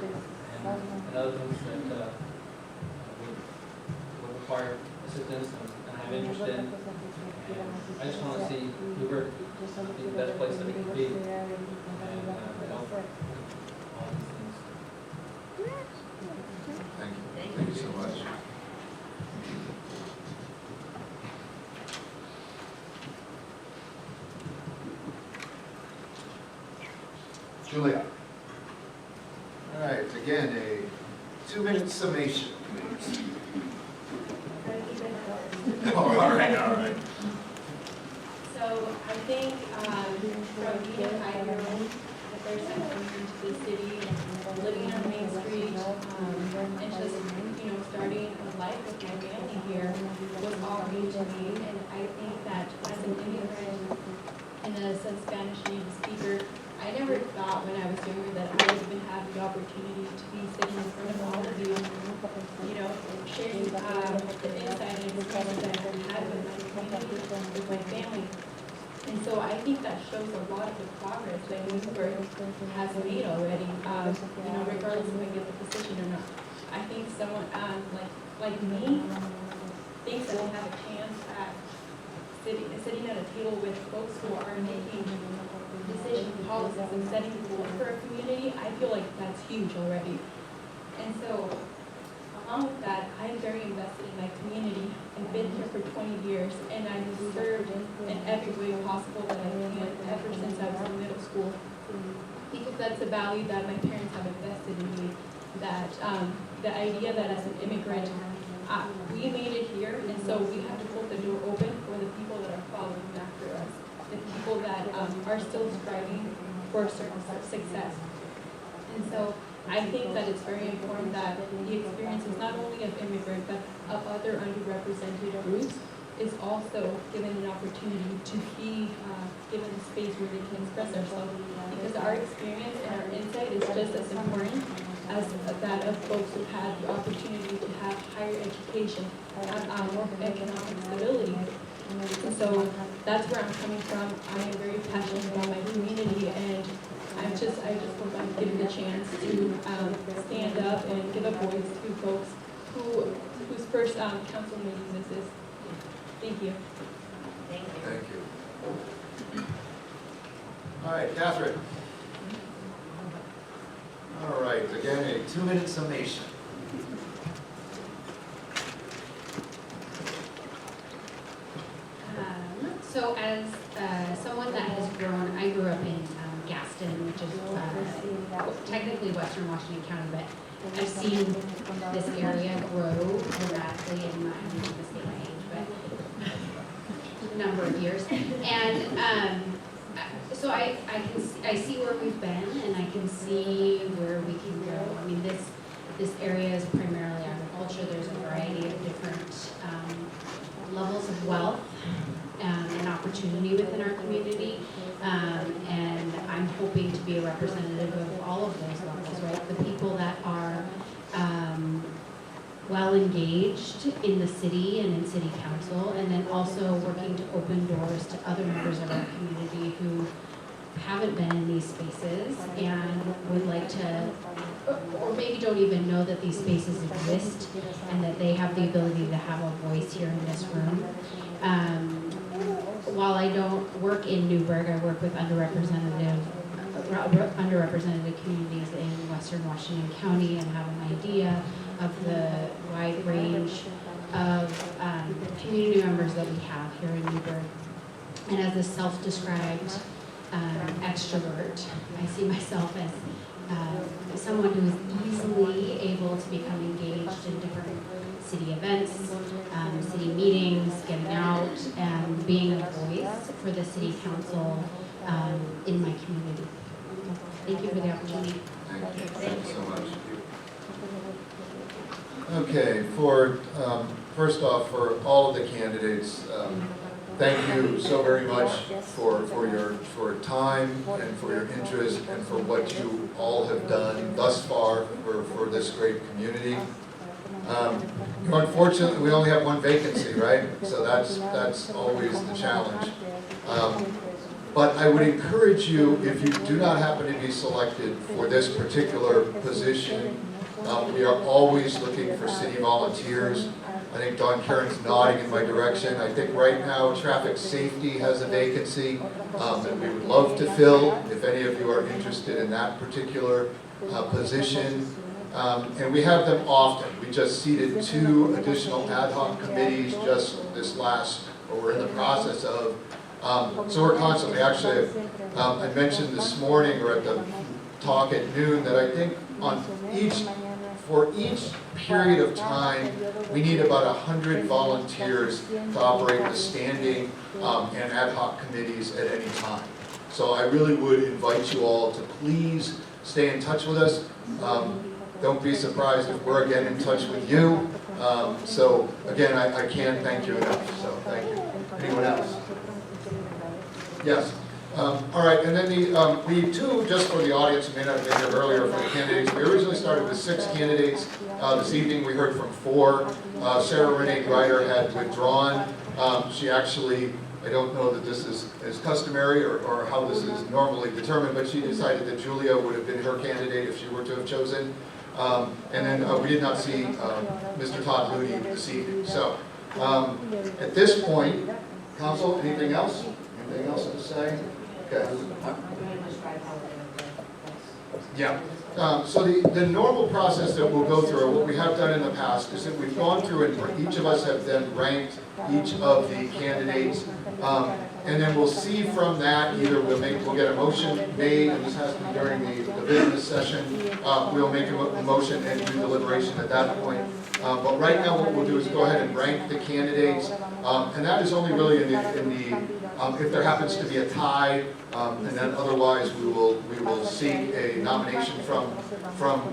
and other things that would require assistance and have interest in. And I just want to see Newberg be the best place that it can be, and help all these things. Thank you. Thank you so much. Julia. All right, again, a 2-minute summation, please. All right. So I think from being a 5-year-old, the first time coming into the city, living on Main Street, and just, starting a life with my family here was all new to me. And I think that as an immigrant and as a Spanish native speaker, I never thought when I was younger that I would even have the opportunity to be sitting in front of all of you, sharing the insight and experience that I've had with my community, with my family. And so I think that shows a lot of the progress that Newberg has made already, regardless if I get the position or not. I think someone like me thinks that I have a chance at sitting at a table with folks who are making decisions, policies, and setting goals for a community. I feel like that's huge already. And so, along with that, I'm very invested in my community. I've been here for 20 years, and I've served in every way possible that I can ever since I was in middle school. Because that's a value that my parents have invested in me. That the idea that as an immigrant, we made it here, and so we have to hold the door open for the people that are following after us, the people that are still striving for a certain success. And so I think that it's very important that the experiences not only of immigrant but of other underrepresented groups is also given an opportunity to be given a space where they can express themselves, because our experience and our insight is just as important as that of folks who had the opportunity to have higher education, have more economic stability. And so that's where I'm coming from. I am very passionate about my community, and I just hope I'm given the chance to stand up and give a voice to folks whose first council meeting this is. Thank you. Thank you. All right, Catherine. All right, again, a 2-minute summation. So as someone that has grown, I grew up in Gaston, which is technically Western Washington County, but I've seen this area grow dramatically in my, I'm not going to say my age, but a number of years. And so I see where we've been, and I can see where we can go. I mean, this area is primarily agriculture. There's a variety of different levels of wealth and opportunity within our community, and I'm hoping to be a representative of all of those levels, right? The people that are well engaged in the city and in city council, and then also working to open doors to other members of our community who haven't been in these spaces and would like to, or maybe don't even know that these spaces exist and that they have the ability to have a voice here in this room. While I don't work in Newberg, I work with underrepresented communities in Western Washington County, and have an idea of the wide range of community members that we have here in Newberg. And as a self-described extrovert, I see myself as someone who is easily able to become engaged in different city events, city meetings, getting out, and being a voice for the city council in my community. Thank you for the opportunity. Thank you so much. Okay, first off, for all of the candidates, thank you so very much for your time and for your interest and for what you all have done thus far for this great community. Unfortunately, we only have one vacancy, right? So that's always the challenge. But I would encourage you, if you do not happen to be selected for this particular position, we are always looking for city volunteers. I think Don Karen's nodding in my direction. I think right now traffic safety has a vacancy that we would love to fill if any of you are interested in that particular position. And we have them often. We just seated 2 additional ad hoc committees just this last, or we're in the process of. So we're constantly, actually, I mentioned this morning or at the talk at noon that I think for each period of time, we need about 100 volunteers to operate the standing and ad hoc committees at any time. So I really would invite you all to please stay in touch with us. Don't be surprised if we're again in touch with you. So again, I can't thank you enough, so thank you. Anyone else? Yes. All right, and then we too, just for the audience who may not have been here earlier for the candidates, we originally started with 6 candidates. This evening we heard from 4. Sarah Renee Grider had withdrawn. She actually, I don't know that this is customary or how this is normally determined, but she decided that Julia would have been her candidate if she were to have chosen. And then we did not see Mr. Todd Moody this evening. So at this point, Council, anything else? Anything else to say? Okay. Yeah. So the normal process that we'll go through, or what we have done in the past, is that we've gone through and each of us have then ranked each of the candidates. And then we'll see from that, either we'll get a motion made, and this has to be during the business session. We'll make a motion and do deliberation at that point. But right now what we'll do is go ahead and rank the candidates. And that is only really in the if there happens to be a tie, and then otherwise we will seek a nomination from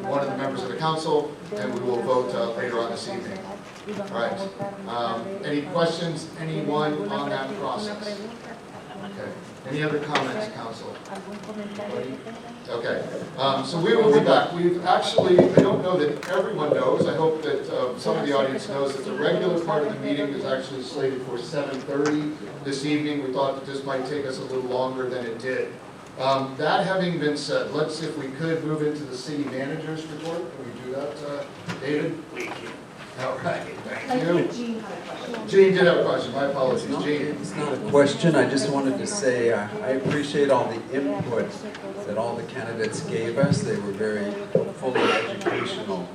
one of the members of the council, and we will vote later on this evening. All right. Any questions, anyone on that process? Okay. Any other comments, council? Anybody? Okay. So we will be back. We've actually, I don't know that everyone knows, I hope that some of the audience knows that the regular part of the meeting is actually slated for 7:30 this evening. We thought that this might take us a little longer than it did. That having been said, let's, if we could, move into the city manager's report. Can we do that, David? All right, thank you. Gene did have a question. My apologies, Gene. It's not a question. I just wanted to say I appreciate all the input that all the candidates gave us. They were very fully educational,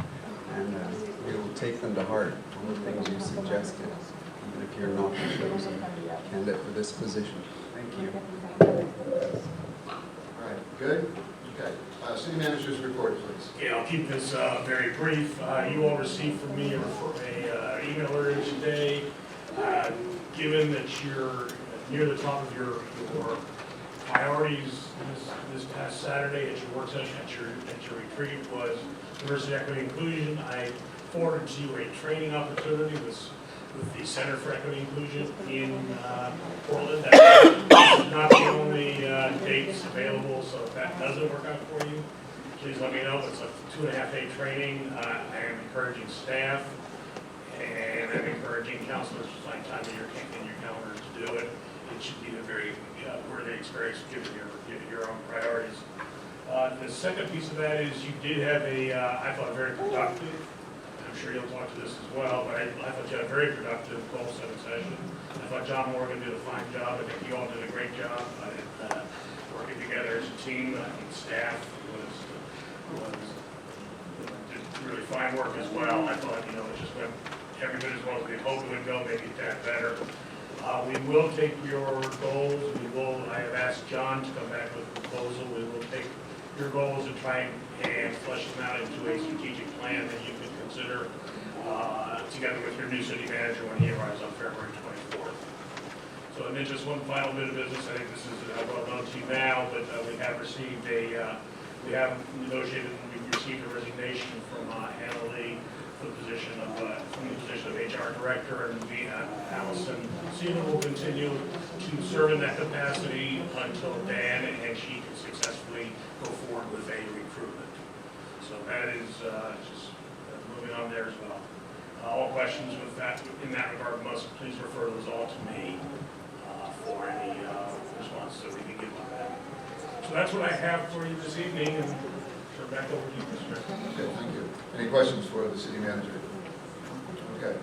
and we will take them to heart, all the things you suggested, even if you're not the chosen candidate for this position. Thank you. All right, good. Okay. City manager's report, please. Okay, I'll keep this very brief. You all received from me a email earlier today. Given that you're near the top of your priorities this past Saturday at your work session at your retreat was diversity, equity, inclusion, I forwarded to you a training opportunity with the Center for Equity Inclusion in Portland. That's not the only dates available, so if that doesn't work out for you, please let me know. It's a 2.5-day training. I am encouraging staff and I'm encouraging counselors to find time in your calendar to do it. It should be a very worthy experience given your own priorities. The second piece of that is you did have I thought, very productive, I'm sure you'll talk to this as well, but I thought you had a very productive goal-setting session. I thought John Morgan did a fine job. I think you all did a great job working together as a team. I think staff did really fine work as well. I thought, it just went every bit as well as we hoped it would go, maybe a tad better. We will take your goals. I have asked John to come back with a proposal. We will take your goals and try and flesh them out into a strategic plan that you can consider together with your new city manager when he arrives on February 24th. So, and then just one final bit of business. I think this is well known to you now, but we have received we have negotiated and we've received a resignation from Anna Lee from the position of HR director, and Allison Seaman will continue to serve in that capacity until Dan and she can successfully go forward with a recruitment. So that is just moving on there as well. All questions in that regard must please refer those all to me for any response that we can give on that. So that's what I have for you this evening, and turn back over to you, Mr. Mayor. Okay, thank you. Any questions for the city manager? Okay.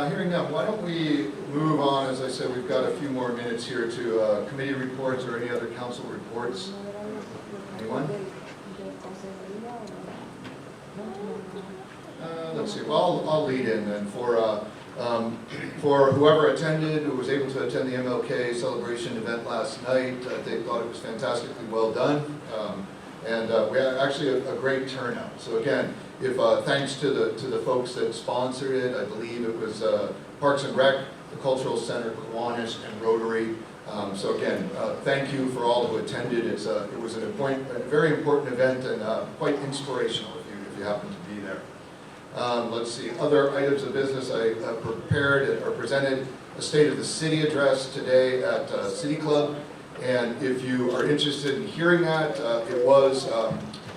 Hearing none, why don't we move on? As I said, we've got a few more minutes here to committee reports or any other council reports. Anyone? Let's see. Well, I'll lead in then for whoever attended, who was able to attend the MLK celebration event last night. They thought it was fantastically well done, and we had actually a great turnout. So again, if thanks to the folks that sponsored it, I believe it was Parks and Rec, the Cultural Center, Kiwanis, and Rotary. So again, thank you for all who attended. It was a very important event and quite inspirational if you happen to be there. Let's see, other items of business. I prepared or presented a State of the City address today at City Club. And if you are interested in hearing that,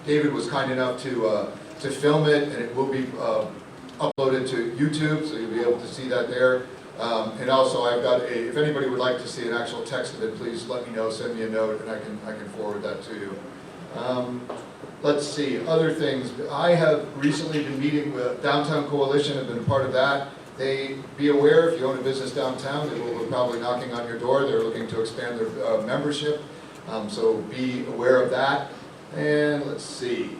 David was kind enough to film it, and it will be uploaded to YouTube, so you'll be able to see that there. And also, I've got if anybody would like to see an actual text of it, please let me know, send me a note, and I can forward that to you. Let's see, other things. I have recently been meeting with Downtown Coalition, have been a part of that. Be aware, if you own a business downtown, they will be probably knocking on your door. They're looking to expand their membership, so be aware of that. And let's see,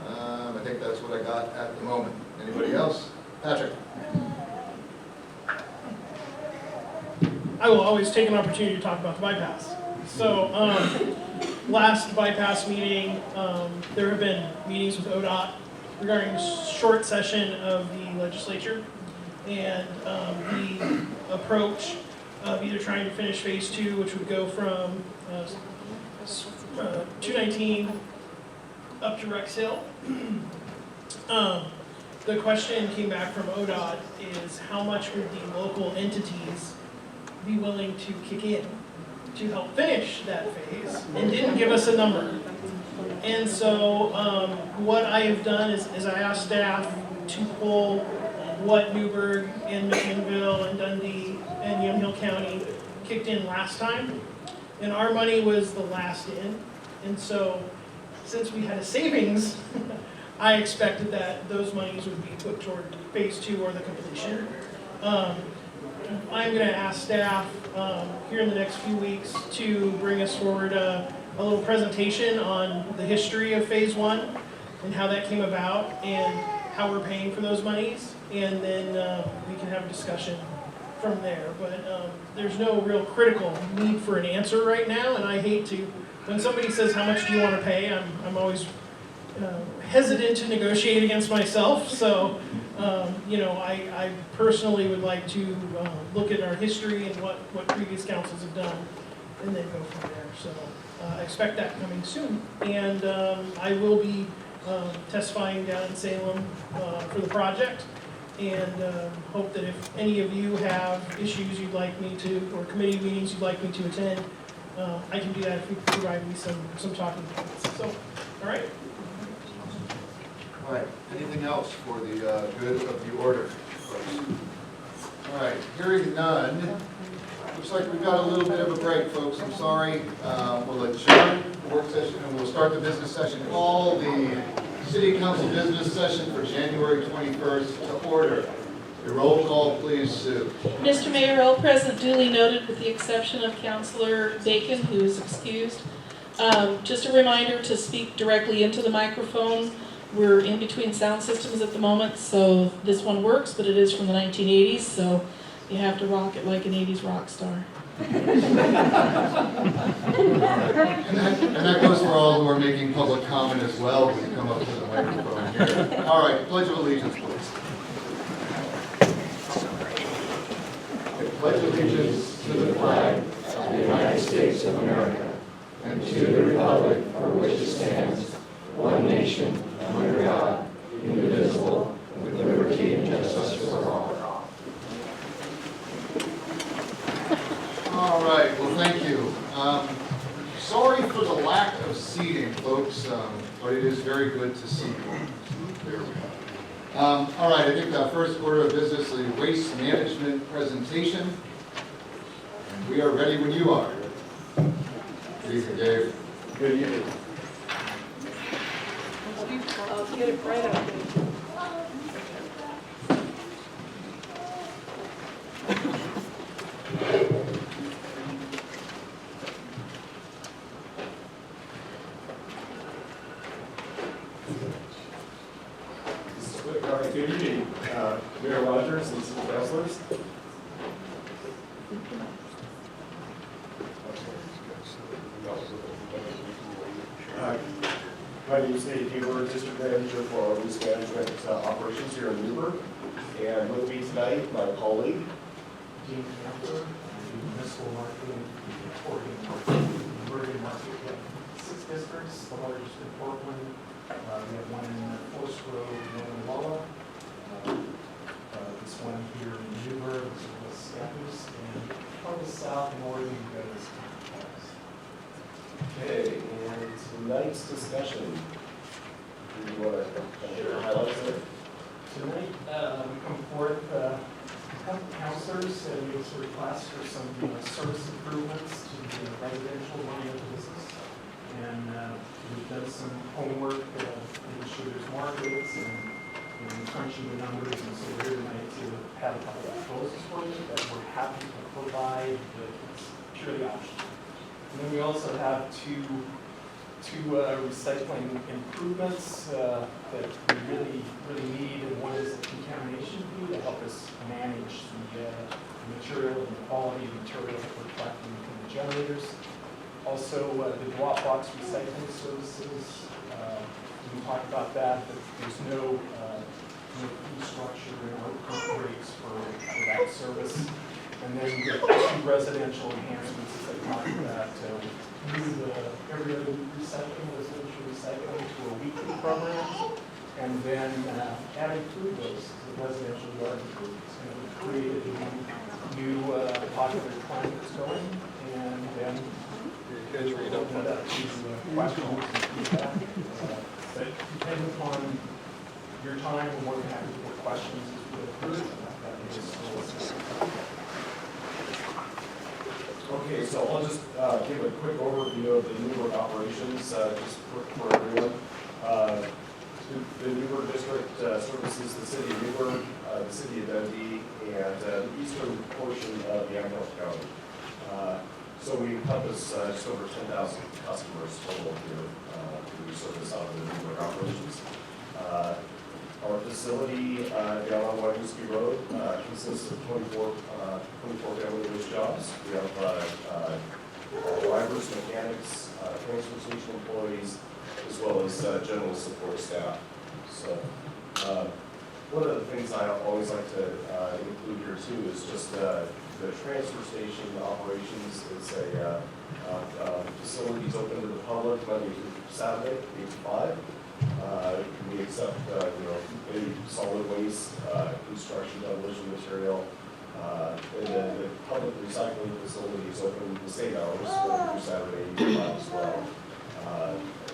I think that's what I got at the moment. Anybody else? Patrick? I will always take an opportunity to talk about the bypass. So, last bypass meeting, there have been meetings with ODOT regarding the short session of the legislature and the approach of either trying to finish phase 2, which would go from 219 up to Rex Hill. The question came back from ODOT is how much would the local entities be willing to kick in to help finish that phase, and didn't give us a number. And so what I have done is I asked staff to pull what Newberg and McMinnville and Dundee and Yamhill County kicked in last time, and our money was the last in. And so since we had a savings, I expected that those monies would be put toward phase 2 or the completion. I'm going to ask staff here in the next few weeks to bring us forward a little presentation on the history of phase 1 and how that came about and how we're paying for those monies, and then we can have a discussion from there. But there's no real critical need for an answer right now, and I hate to, when somebody says how much do you want to pay, I'm always hesitant to negotiate against myself. So I personally would like to look at our history and what previous councils have done, and then go from there. So expect that coming soon. And I will be testifying down in Salem for the project, and hope that if any of you have issues you'd like me to, or committee meetings you'd like me to attend, I can do that if you provide me some talking points. So, all right. All right, anything else for the good of the order? All right, hearing none, looks like we've got a little bit of a break, folks. I'm sorry. We'll adjourn the work session and we'll start the business session. Call the City Council business session for January 21st to order. A roll call, please, Sue. Mr. Mayor, all present duly noted with the exception of Councilor Bacon, who is excused. Just a reminder to speak directly into the microphone. We're in between sound systems at the moment, so this one works, but it is from the 1980s, so you have to rock it like an 80s rock star. And that goes for all who are making public comment as well, when you come up to the microphone here. All right, Pledge of Allegiance, please. I pledge allegiance to the flag of the United States of America and to the republic for which it stands, one nation, under God, indivisible, with liberty and justice for all. All right, well, thank you. Sorry for the lack of seating, folks, but it is very good to see you. There we go. All right, I think the first order of business is the waste management presentation. And we are ready when you are. Good evening, Dave. Good evening. I'll get it right up. Good evening, Mayor Rogers and city councilors. My name is Dave Haber, District Manager for our waste management operations here in Newberg. And with me tonight, my colleague, Dean Camper. I do municipal marketing, reporting, Newberg market. We have 6 districts, the largest in Portland. We have one in Forest Grove, one in Walla. This one here in Newberg, as well as Scappoose, and probably south and northern you go is Okay, and tonight's discussion. Do you want to share your highlights there? Tonight, we come forth, counselors, and we also request for some service improvements to the residential line of business. And we've done some homework, making sure there's markets and crunching the numbers. And so we're here tonight to have a couple of proposals for you that we're happy to provide, but it's purely optional. And then we also have two recycling improvements that we really need, and one is a contamination fee to help us manage the material and the quality of material that we're collecting from the generators. Also, the drop box recycling services, we can talk about that, but there's no fee structure or rates for that service. And then we have 2 residential enhancements that I talked about. Move every other week recycling, residential recycling to a weekly program, and then adding food waste to the residential yard improvements. And we created a new popular plan that's going, and then we'll open it up to questions and feedback. But depending upon your time, we're more than happy to take questions as we go through it. Okay, so I'll just give a quick overview of the Newberg operations, just for everyone. The Newberg District services the city of Newberg, the city of Dundee, and the eastern portion of Yarnell County. So we encompass just over 10,000 customers total here who service out of the Newberg operations. Our facility down on Wayuski Road consists of 24 family wage jobs. We have drivers, mechanics, transportation employees, as well as general support staff. So one of the things I always like to include here too is just the transfer station operations. It's a facilities open to the public Monday through Saturday, 8 to 5. We accept any solid waste, construction, demolition material, and then the public recycling facility is open the same hours, Monday through Saturday, 8 to 5 as well.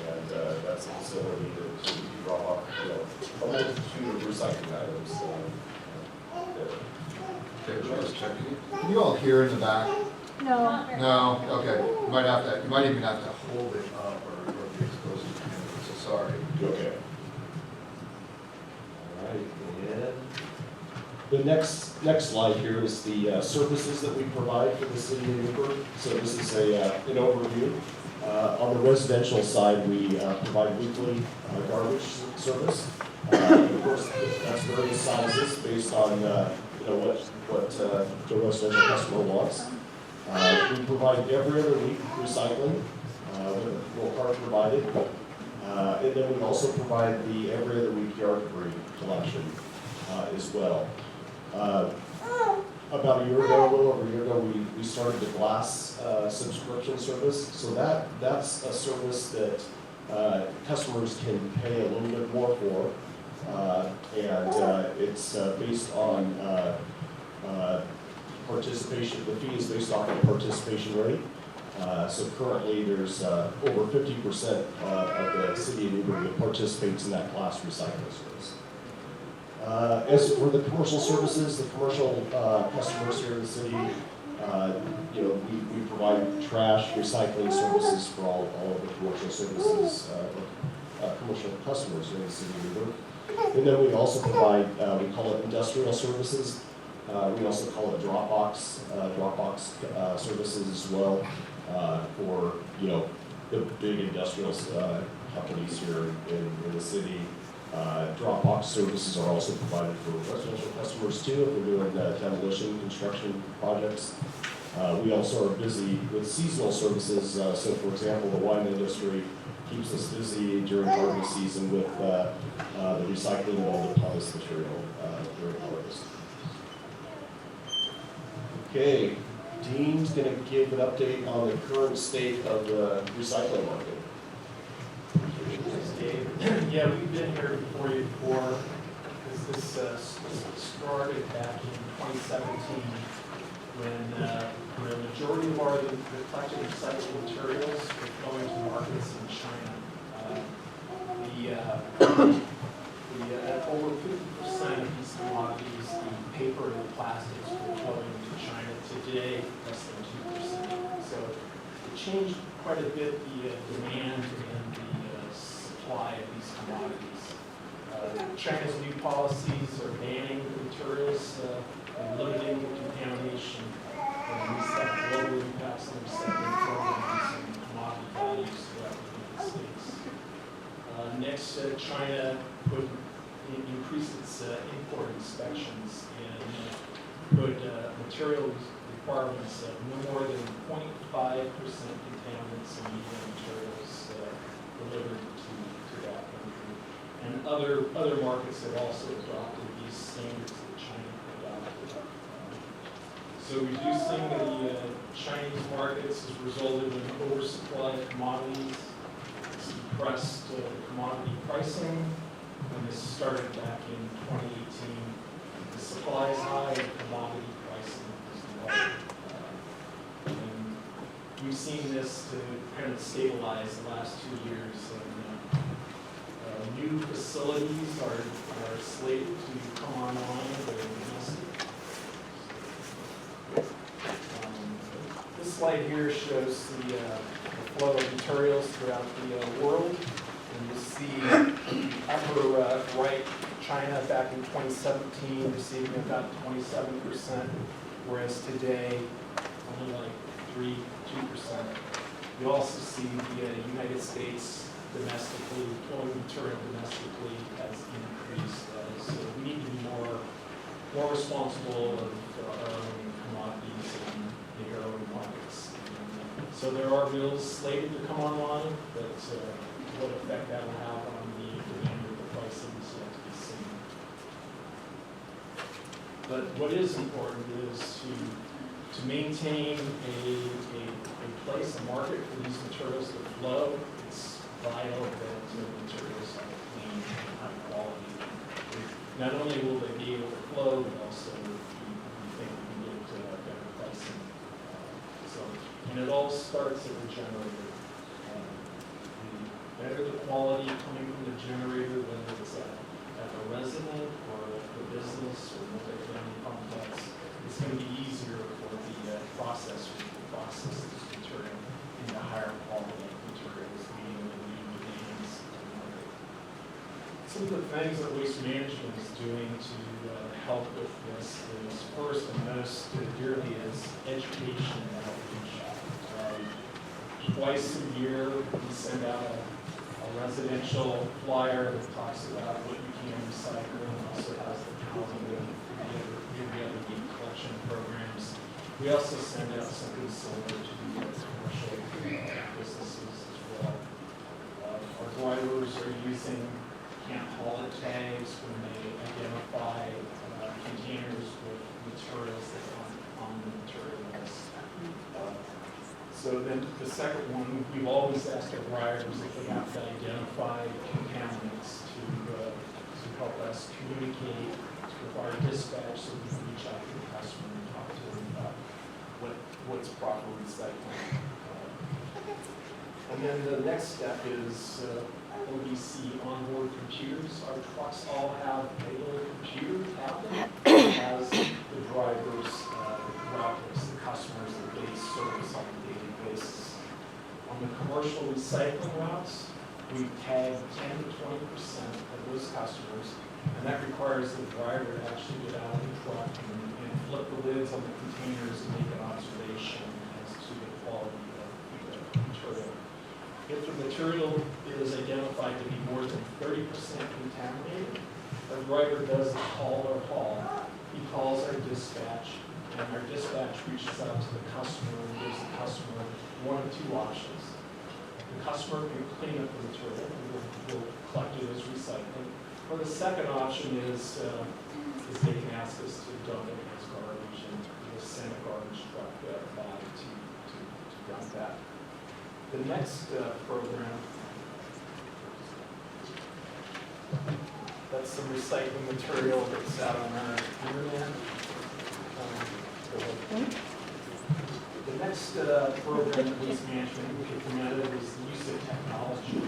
And that's a facility that we can drop off a multitude of recycling items. Okay, just checking. Can you all hear in the back? No. No? Okay. You might even have to hold it up or be exposed to the camera, so sorry. Okay. All right, and the next slide here is the services that we provide for the city of Newberg. So this is an overview. On the residential side, we provide weekly garbage service. Of course, that's various sizes based on what the residential customer wants. We provide every other week recycling with a little cart provided. And then we also provide the every other week yard debris collection as well. About a year ago, a little over a year ago, we started the glass subscription service. So that's a service that customers can pay a little bit more for. And it's based on participation. The fee is based off of participation rate. So currently there's over 50% of the city of Newberg that participates in that glass recycling service. As for the commercial services, the commercial customers here in the city, we provide trash recycling services for all of the commercial services, commercial customers here in the city of Newberg. And then we also provide, we call it industrial services. We also call it Dropbox services as well for the big industrial companies here in the city. Dropbox services are also provided for residential customers too if we're doing demolition construction projects. We also are busy with seasonal services. So for example, the wine industry keeps us busy during harvest season with the recycling of all the harvest material during harvest. Okay, Dean's gonna give an update on the current state of the recycling market. Thanks, Dave. Yeah, we've been here before you before, because this started back in 2017 when the majority of our collected recycled materials were going to markets in China. Over 50% of these commodities, the paper and the plastics, were going to China. Today, less than 2%. So it changed quite a bit the demand and the supply of these commodities. China's new policies are banning the materials and limiting contamination and reset global impacts on recycling programs and commodity values throughout the United States. Next, China increased its import inspections and put material requirements of no more than 0.5% contaminants in media materials delivered to that country. And other markets have also adopted these standards that China adopted. So reducing the Chinese markets has resulted in an oversupply of commodities. It's depressed commodity pricing. When this started back in 2018, the supply is high and commodity pricing is low. And we've seen this to kind of stabilize the last 2 years. And new facilities are slated to come online that are domestic. This slide here shows the flow of materials throughout the world. And you see upper right, China back in 2017 receiving about 27%, whereas today only like 2%. You also see the United States domestically, flowing material domestically has increased. So we need to be more responsible of our own commodities and make our own markets. So there are mills slated to come online, but what effect that will have on the demand or the pricing is yet to be seen. But what is important is to maintain a place, a market for these materials to flow. It's vital that materials are clean and high quality. Not only will they be able to flow, but also we think we can get better pricing. And it all starts at the generator. Better the quality coming from the generator, whether it's at a resident or the business or multi-family complex, it's going to be easier for the processor to process this material into higher quality materials, meeting the new demands of the market. Some of the things that waste management is doing to help with this is, first and most dearly, is education and outreach. Twice a year, we send out a residential flyer that talks about what you can recycle and also has the housing and the other gate collection programs. We also send out something similar to the commercial businesses as well. Our drivers are using can't haul it tags when they identify containers with materials that aren't on the material list. So then the second one, we've always asked our riders if they have to identify contaminants to help us communicate with our dispatch so we can reach out to the customer and talk to them about what's proper recycling. And then the next step is OBC onboard computers. Our trucks all have a little computer tablet that has the drivers, routers, the customers that they service on a daily basis. On the commercial recycling routes, we tag 10 to 20% of those customers, and that requires the driver to actually get out of the truck and flip the lids on the containers and make an observation as to the quality of the material. If the material is identified to be more than 30% contaminated, the driver doesn't call or haul. He calls our dispatch, and our dispatch reaches out to the customer and gives the customer one of two options. The customer can clean up the material and we'll collect it as recycling. Or the second option is they can ask us to donate it as garbage, and we'll send a garbage that. The next program, that's some recycling material that's out on our internet. The next program that Waste Management implemented is the use of technology.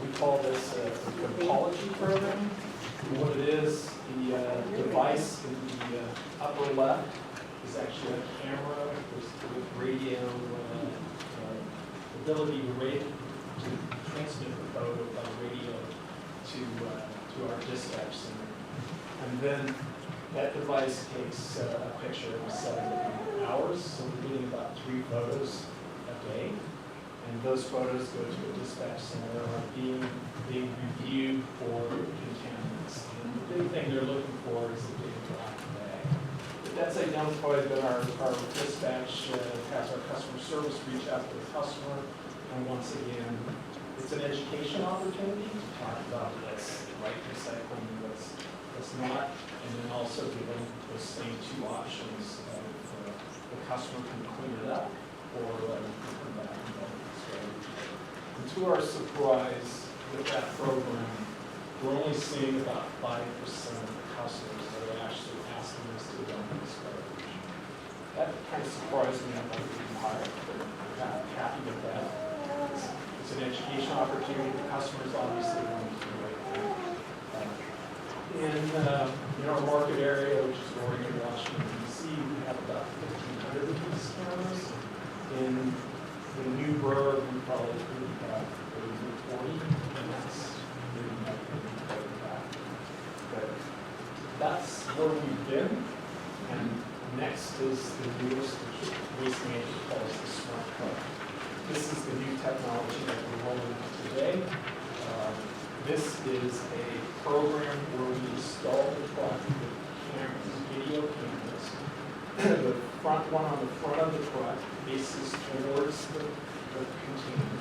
We call this a topology program. And what it is, the device in the upper left is actually a camera with radio ability to transmit the photo by radio to our dispatch center. And then that device takes a picture every 7 hours, so we're getting about 3 photos a day. And those photos go to a dispatch center are being reviewed for contaminants. And the big thing they're looking for is the big black bag. But that's identified that our dispatch has our customer service reach out to the customer. And once again, it's an education opportunity to talk about what's right recycling and what's not. And then also give them those same 2 options of the customer can clean it up or come back and and to our surprise, with that program, we're only seeing about 5% of the customers that are actually asking us to donate this garbage. That kind of surprised me. I'd like to be higher, but I'm happy with that. It's an education opportunity. The customers obviously want to do the right thing. In our market area, which is Oregon, Washington, D.C., we have about 1,500 of these cameras. In Newberg, we probably have 30 or 40, and that's really nothing to that. But that's where we've been. And next is the newest, which Waste Management calls the Smart Truck. This is the new technology that we're rolling out today. This is a program where we install the truck with cameras, video cameras. The front one on the front of the truck faces towards the container.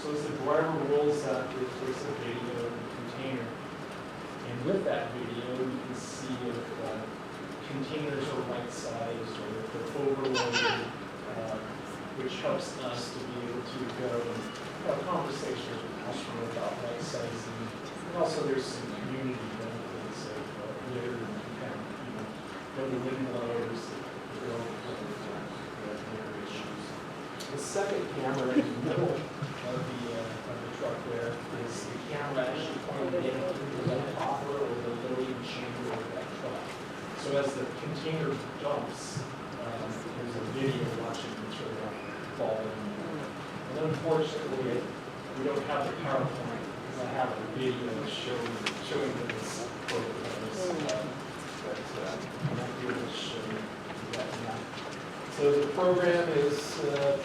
So as the driver rolls up, it takes a video of the container. And with that video, you can see if containers are right-sized or if they're overloaded, which helps us to be able to go and have conversations with the customer about right-sizing. And also there's some community benefits of litter and contaminant, no wind blowers, issues. The second camera in the middle of the truck there is the camera actually pointing into the hopper or the loading chamber of that truck. So as the container dumps, there's a video watching material fall in there. And unfortunately, we don't have the PowerPoint because I have a video showing this program. I'm not able to show you that now. So the program is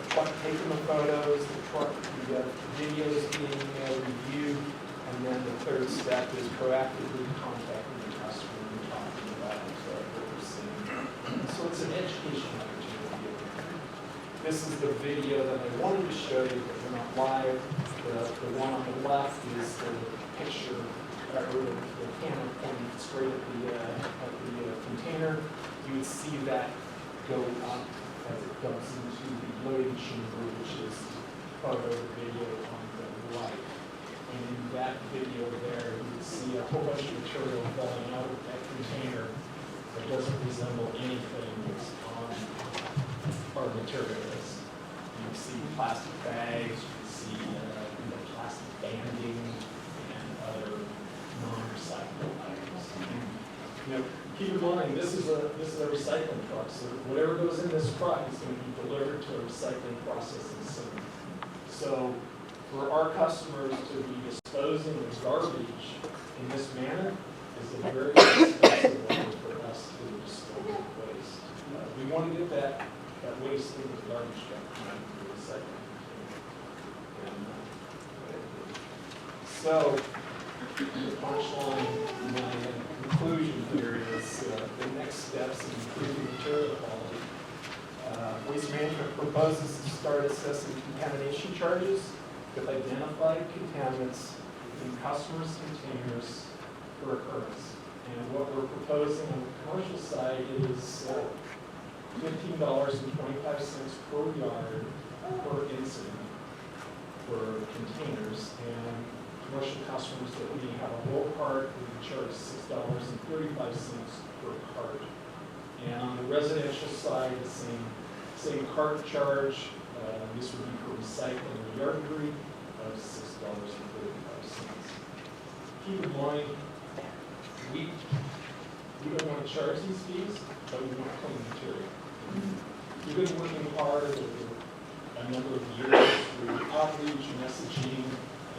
truck taking the photos, the videos being reviewed, and then the third step is proactively contacting the customer and talking about what we're seeing. So it's an education opportunity. This is the video that I wanted to show you, but we're not live. The one on the left is the picture, or the camera pointing straight at the container. You would see that go up as it dumps into the loading chamber, which is photo or video on the right. And in that video there, you would see a whole bunch of material falling out of that container that doesn't resemble anything that's on our material list. You can see plastic bags, you can see plastic banding, and other non-recyclable items. Keep in mind, this is a recycling truck, so whatever goes in this truck is going to be delivered to a recycling processing center. So for our customers to be disposing of garbage in this manner is a very expensive way for us to dispose of waste. We want to get that waste into the garbage truck and the recycling. So the punchline, my conclusion here is the next steps in improving material quality. Waste Management proposes to start assessing contamination charges with identified contaminants in customers' containers for occurrence. And what we're proposing on the commercial side is $15.25 per yard per incident for containers, and commercial customers that we have a low cart, we charge $6.35 per cart. And on the residential side, the same cart charge, this would be for recycling and yard debris of $6.35. Keep in mind, we don't want to charge these fees, but we want clean material. We've been working hard over a number of years through outreach, messaging,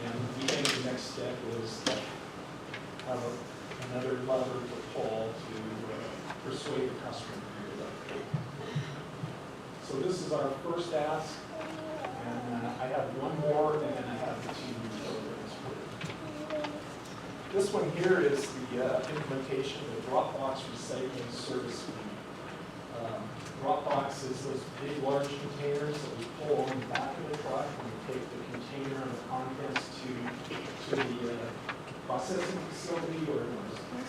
and we think the next step is to have another lever to pull to persuade the customer to do that. So this is our first ask, and I have one more, and then I have the two new programs for you. This one here is the implementation of the Dropbox recycling service fee. Dropbox is those big, large containers that we pull on the back of the truck, and we take the container and the contents to the processing facility or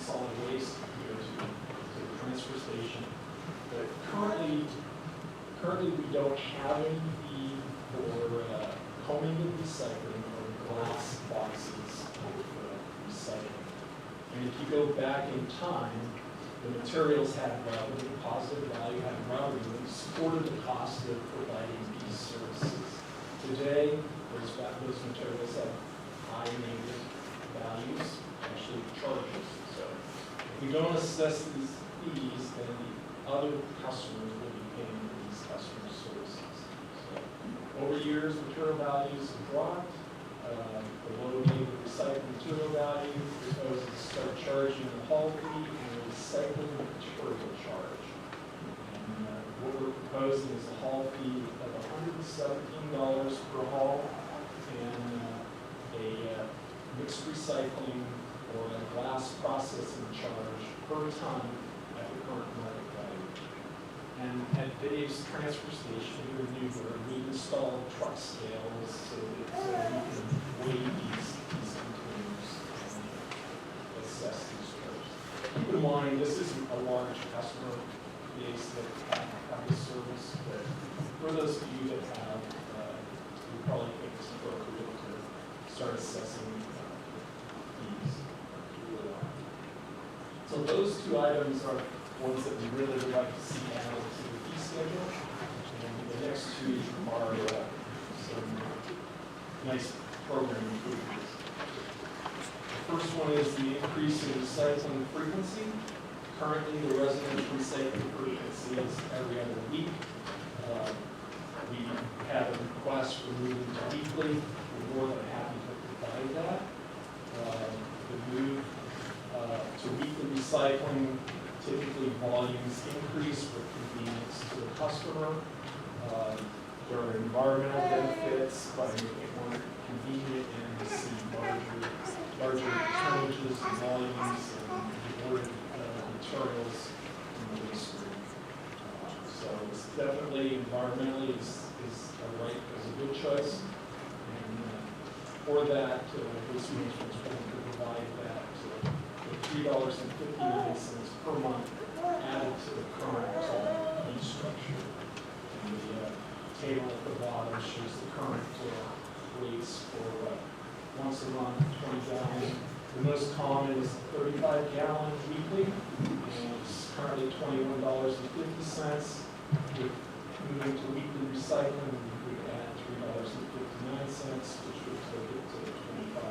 solid waste, to the transfer station. But currently we don't have any fee for combing and recycling or glass boxes of recycling. And if you go back in time, the materials had routing, positive value had routing, and supported the cost of providing these services. Today, those materials have high negative values, actually charges. So if we don't assess these fees, then the other customers will be paying for these customer services. So over years, material values have dropped. The low negative recycling material value proposes to start charging the haul fee and a recycling material charge. And what we're proposing is a haul fee of $117 per haul and a mixed recycling or a glass processing charge per ton at the current market value. And at Dave's transfer station here in Newberg, we installed truck scales so that we can weigh these containers and assess these charges. Keep in mind, this isn't a large customer base that have this service, but for those of you that have, we probably think it's appropriate to start assessing fees. So those two items are ones that we really would like to see added to the fee schedule. And the next two are some nice program improvements. The first one is the increase in recycling frequency. Currently, the residential recycling frequency is every other week. We have a request for moving to weekly. We're more than happy to provide that. The move to weekly recycling, typically volumes increase for convenience to the customer. There are environmental benefits by making it more convenient and receive larger tonnages and volumes and diverted materials in the waste stream. So it's definitely environmentally is a good choice. And for that, waste management is going to provide that $3.59 per month added to the current fee structure. And the table at the bottom shows the current rates for once a month, 20 gallon. The most common is 35 gallon weekly, and it's currently $21.50. With moving to weekly recycling, we would add $3.59, which would take it to $25.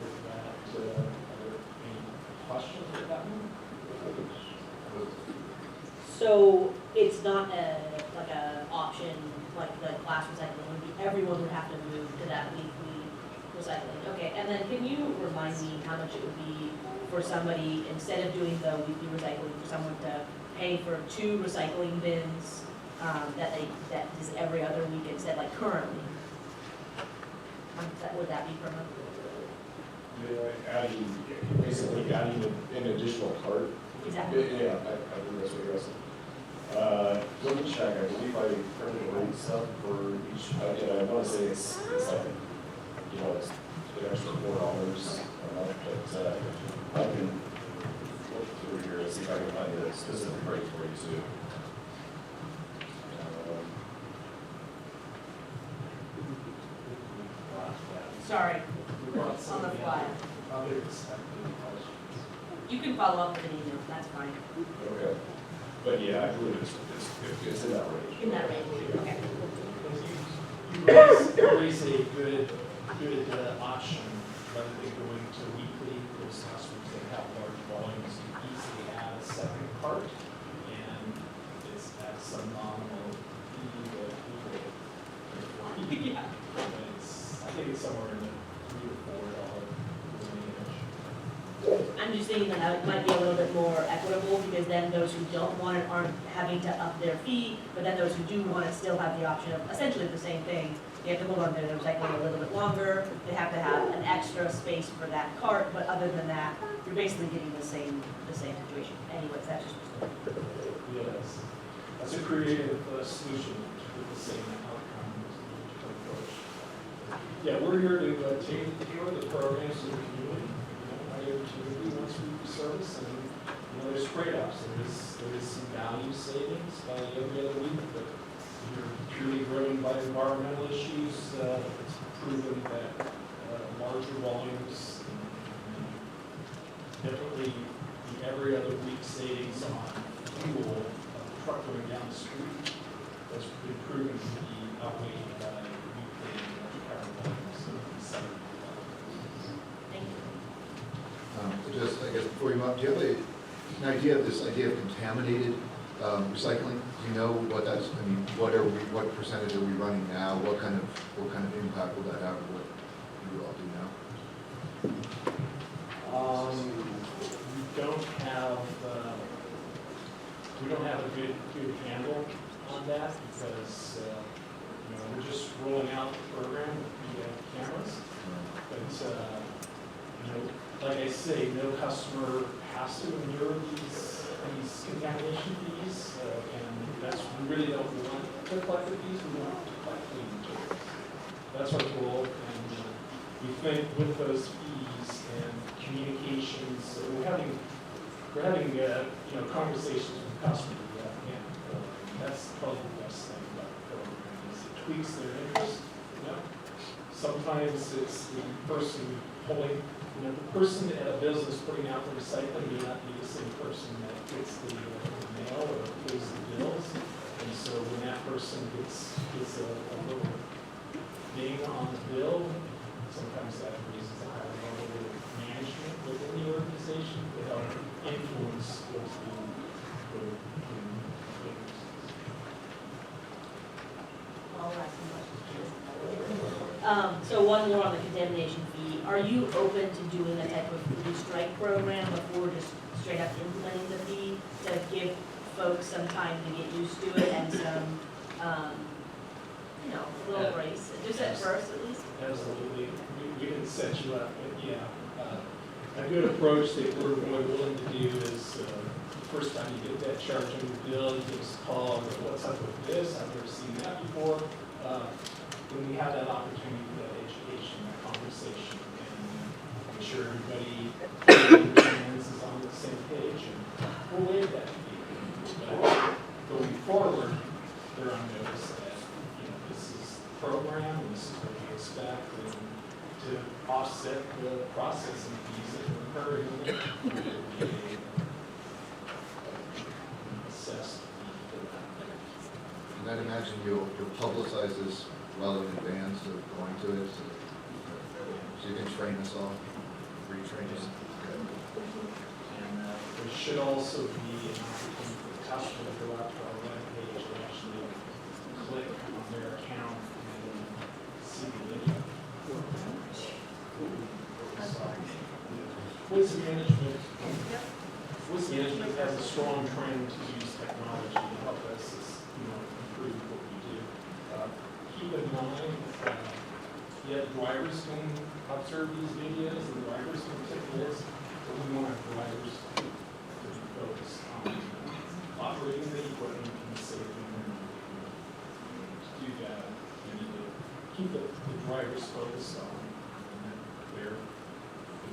With that, are there any questions with that one? So it's not like a option, like the glass recycling would be, everyone would have to move to that weekly recycling. Okay, and then can you remind me how much it would be for somebody, instead of doing the weekly recycling, for someone to pay for 2 recycling bins that is every other week instead, like currently? Would that be per month? Basically adding an additional cart. Exactly. Yeah, I think that's what you're asking. Let me check, I believe I printed the rate stuff for each, I want to say it's like, it's an extra $4 a month, but I can look through here and see if I can find a specific rate for you too. follow up with an email, that's fine. Okay. But yeah, I believe it's in that range. In that range, okay. You raise a good option rather than going to weekly. Those customers that have large volumes, you easily add a second cart, and it's at some nominal fee that people. Yeah. I think it's somewhere in the $3 to $4 range. I'm just thinking that it might be a little bit more equitable, because then those who don't want it aren't having to up their fee, but then those who do want it still have the option of essentially the same thing. They have to hold on to their recycling a little bit longer, they have to have an extra space for that cart, but other than that, you're basically getting the same situation. Anyways, that's just. Yes, that's a creative solution with the same outcome approach. Yeah, we're here to tailor the programs to the community. Opportunity once we service, and there's trade-offs. There is some value savings by every other week, but you're purely driven by environmental issues. It's proven that larger volumes, definitely the every other week savings on fuel of the truck going down the street has been proven to be outweighed by weekly power volumes of 70. Just, I guess, before you move up, do you have an idea of this idea of contaminated recycling? Do you know what that's, I mean, what percentage are we running now? What kind of impact will that have? What you all do now? We don't have a good handle on that, because we're just rolling out the program with cameras. But like I say, no customer has to endure these contamination fees, and we really don't want to collect the fees. We want to collect the materials. That's our goal, and we think with those fees and communications, we're having conversations with customers. That's probably the best thing about the program is it tweaks their interest. Sometimes it's the person pulling. The person at a business putting out the recycling may not be the same person that gets the mail or pays the bills. And so when that person gets a little ding on the bill, sometimes that raises a higher level of management within the organization to help influence those people. I'll ask some questions. So one more on the contamination fee. Are you open to doing a type of food strike program before just straight up implementing the fee to give folks some time to get used to it and some, little grace, just at first at least? Absolutely. We can set you up, but yeah. A good approach that we're really willing to do is the first time you get that charge on your bill, you give us a call, what's up with this? I've never seen that before. When we have that opportunity, that education, that conversation, and make sure everybody is on the same page, and we'll waive that fee. But going forward, they're on notice that this is the program, and this is what we expect, and to offset the processing fees that are incurring, assessed fee for that. And I'd imagine you'll publicize this well in advance of going to it, so you can train us all, retrain us. And there should also be an opportunity for the customer to go out to our webpage and actually click on their account and see the video. Waste management has a strong trend to use technology to help us improve what we do. Keep in mind, drivers can observe these videos and drivers can take this, but we want our drivers to be focused on operating the equipment and safety. To do that, we need to keep the drivers focused on their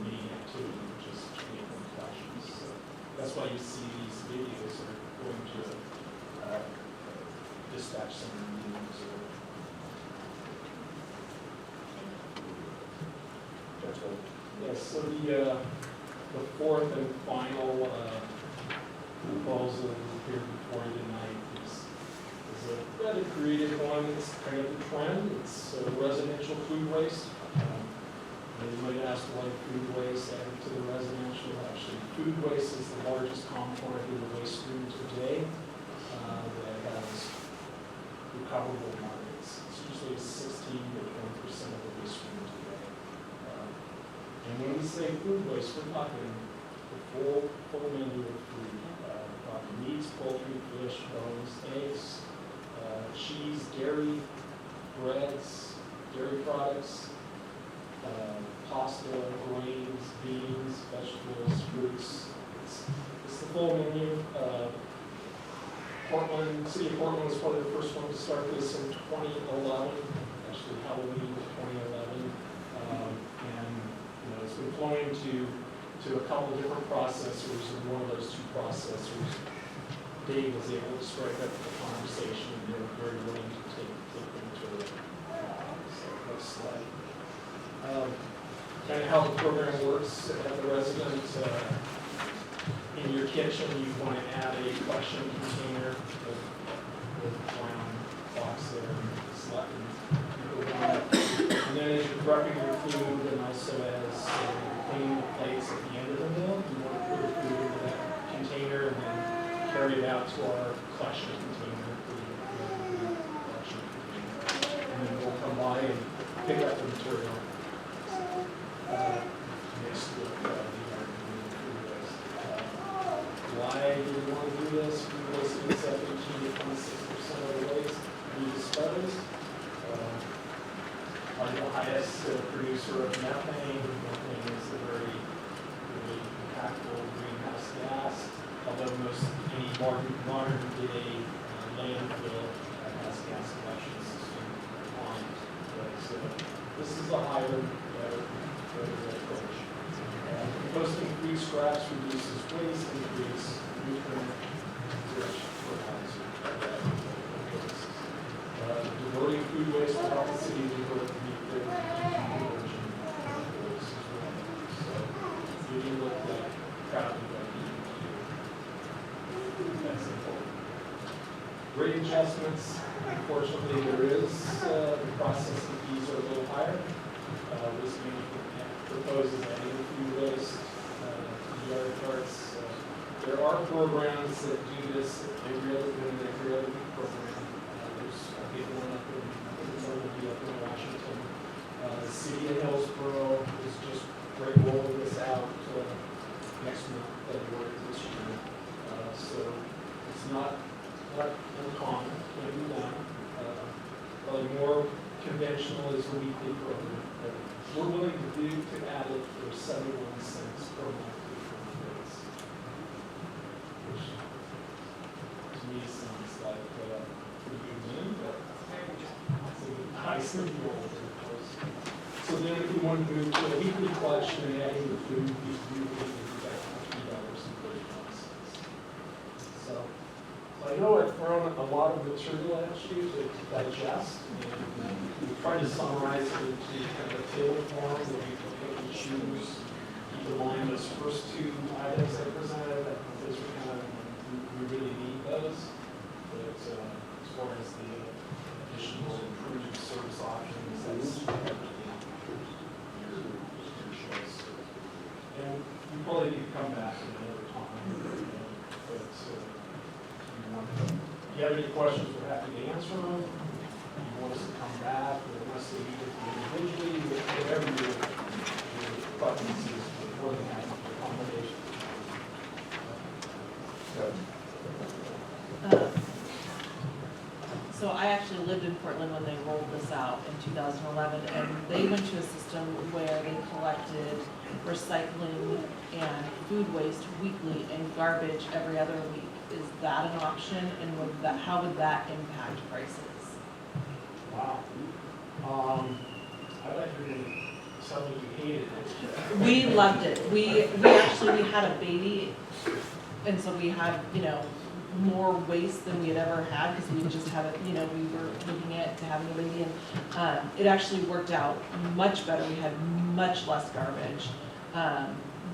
main activity, which is vehicle collections. So that's why you see these videos are going to dispatch center meetings or yes, so The fourth and final proposal here before you tonight is a rather creative one. It's kind of a trend. It's residential food waste. You might ask why food waste added to the residential. Actually, food waste is the largest component of the waste stream today that has recoverable markets. It's usually 16 to 20% of the waste stream today. And when we say food waste, we're talking the full menu of food. We're talking meats, poultry, fish, bones, eggs, cheese, dairy, breads, dairy products, pasta, grains, beans, vegetables, fruits. It's the full menu. City of Portland was probably the first one to start this in 2011, actually Halloween of 2011. And it's been flowing to a couple of different processors, and one of those two processors, Dave was able to strike up the conversation, and they were very willing to take them to it. So next slide. Kind of how the program works at the resident. In your kitchen, you want to add a collection container with a brown box there, select and then as you're prepping your food, and also as you're cleaning the plates at the end of the meal, you want to put your food into that container and then carry it out to our collection container, and then we'll come by and pick up the material. Mixed with the food waste. Why do we want to do this? Food waste is 17 to 26% of the waste we dispose. Are the highest producer of methane. Methane is a very impactful greenhouse gas. Although any modern day landfill has gas collection system on it. So this is a higher approach. Composting food scraps reduces waste and creates nutrient-rich fertilizer. Diverting food waste will help the city divert the conversion of waste as well. So you can look at proudly by that's important. Rate adjustments, unfortunately, there is the processing fees are a little higher. Waste management proposes adding food waste to yard carts. There are programs that do this every other week program. There's a big one up in Washington. The city of Hillsborough is just rolling this out next month, February this year. So it's not uncommon, it can be done. Probably more conventional is a weekly program. We're willing to add it for 71 cents per month for days, which to me sounds like a pretty good win, but it's a high reward, of course. So then if we want to move to a weekly collection and adding the food, we would do that for $3.31. So I know I've thrown a lot of material at you to digest, and we've tried to summarize it into kind of a table form that we can pick and choose. Keep in mind those first two items I presented, I think those are kind of, we really need those. But as far as the additional improved service options, that's your choice. And you probably need to come back another time. But if you have any questions, we're happy to answer them. If you want us to come back, or want us to meet with you individually, whatever your preferences, we're more than happy to accommodate. So I actually lived in Portland when they rolled this out in 2011, and they went to a system where they collected recycling and food waste weekly and garbage every other week. Is that an option, and how would that impact prices? Wow. I like you to tell me you hated it. We loved it. We had a baby, and so we had, more waste than we had ever had because we just had we were looking at having a baby, and it actually worked out much better. We had much less garbage.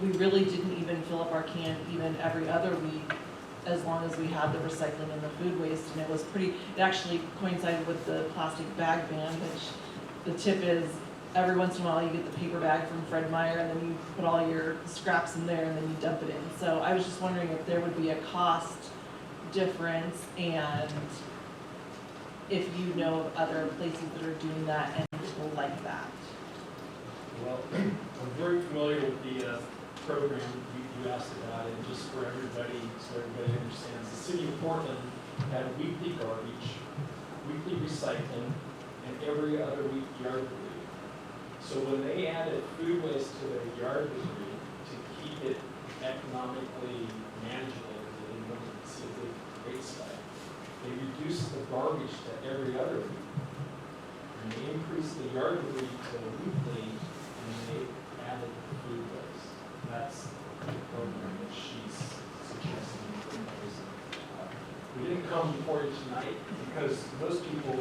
we really didn't even fill up our can even every other week, as long as we had the recycling and the food waste, and it was pretty, it actually coincided with the plastic bag ban, which the tip is, every once in a while you get the paper bag from Fred Meyer, and then you put all your scraps in there, and then you dump it in. So I was just wondering if there would be a cost difference, and if you know of other places that are doing that and people like that. Well, I'm very familiar with the program you asked about, and just for everybody, so everybody understands, the city of Portland had weekly garbage, weekly recycling, and every other week yard debris. So when they added food waste to their yard debris to keep it economically manageable, they didn't want to see a big rate spike, they reduced the garbage to every other week. And they increased the yard debris to weekly, and they added food waste. That's the program that she's suggesting. We didn't come before you tonight because most people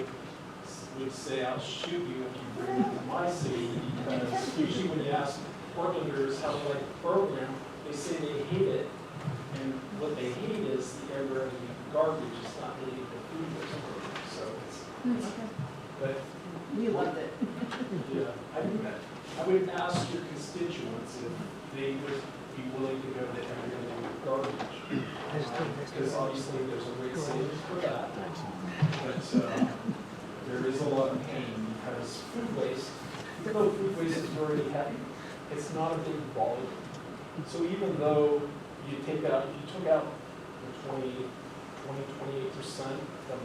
would say, I'll shoot you if you bring it to my city, because usually when you ask Portlanders how they like the program, they say they hate it. And what they hate is the every garbage is not really the food waste program. So it's but We loved it. yeah, I would ask your constituents if they would be willing to go to every other garbage. Because obviously there's a rate savings for that. But there is a lot of pain because food waste, even though food waste is already heavy, it's not a big volume. So even though you took out the 28% of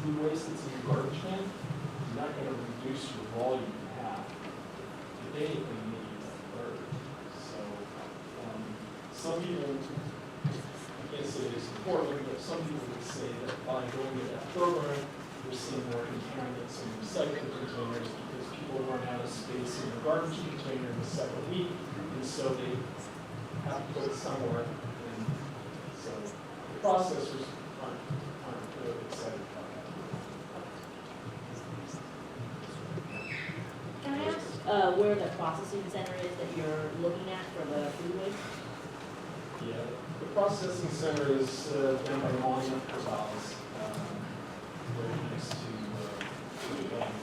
food waste that's in your garbage can, you're not going to reduce your volume in half. If anything, maybe a third. So some people, I can't say it's important, but some people would say that by going to that program, we're seeing more contaminants in recycling containers because people run out of space in the garbage container in the second week, and so they have to put it somewhere. And so the processors aren't really excited about that. Can I ask where the processing center is that you're looking at for the food waste? Yeah, the processing center is down by Monument Corvallis, very next to the building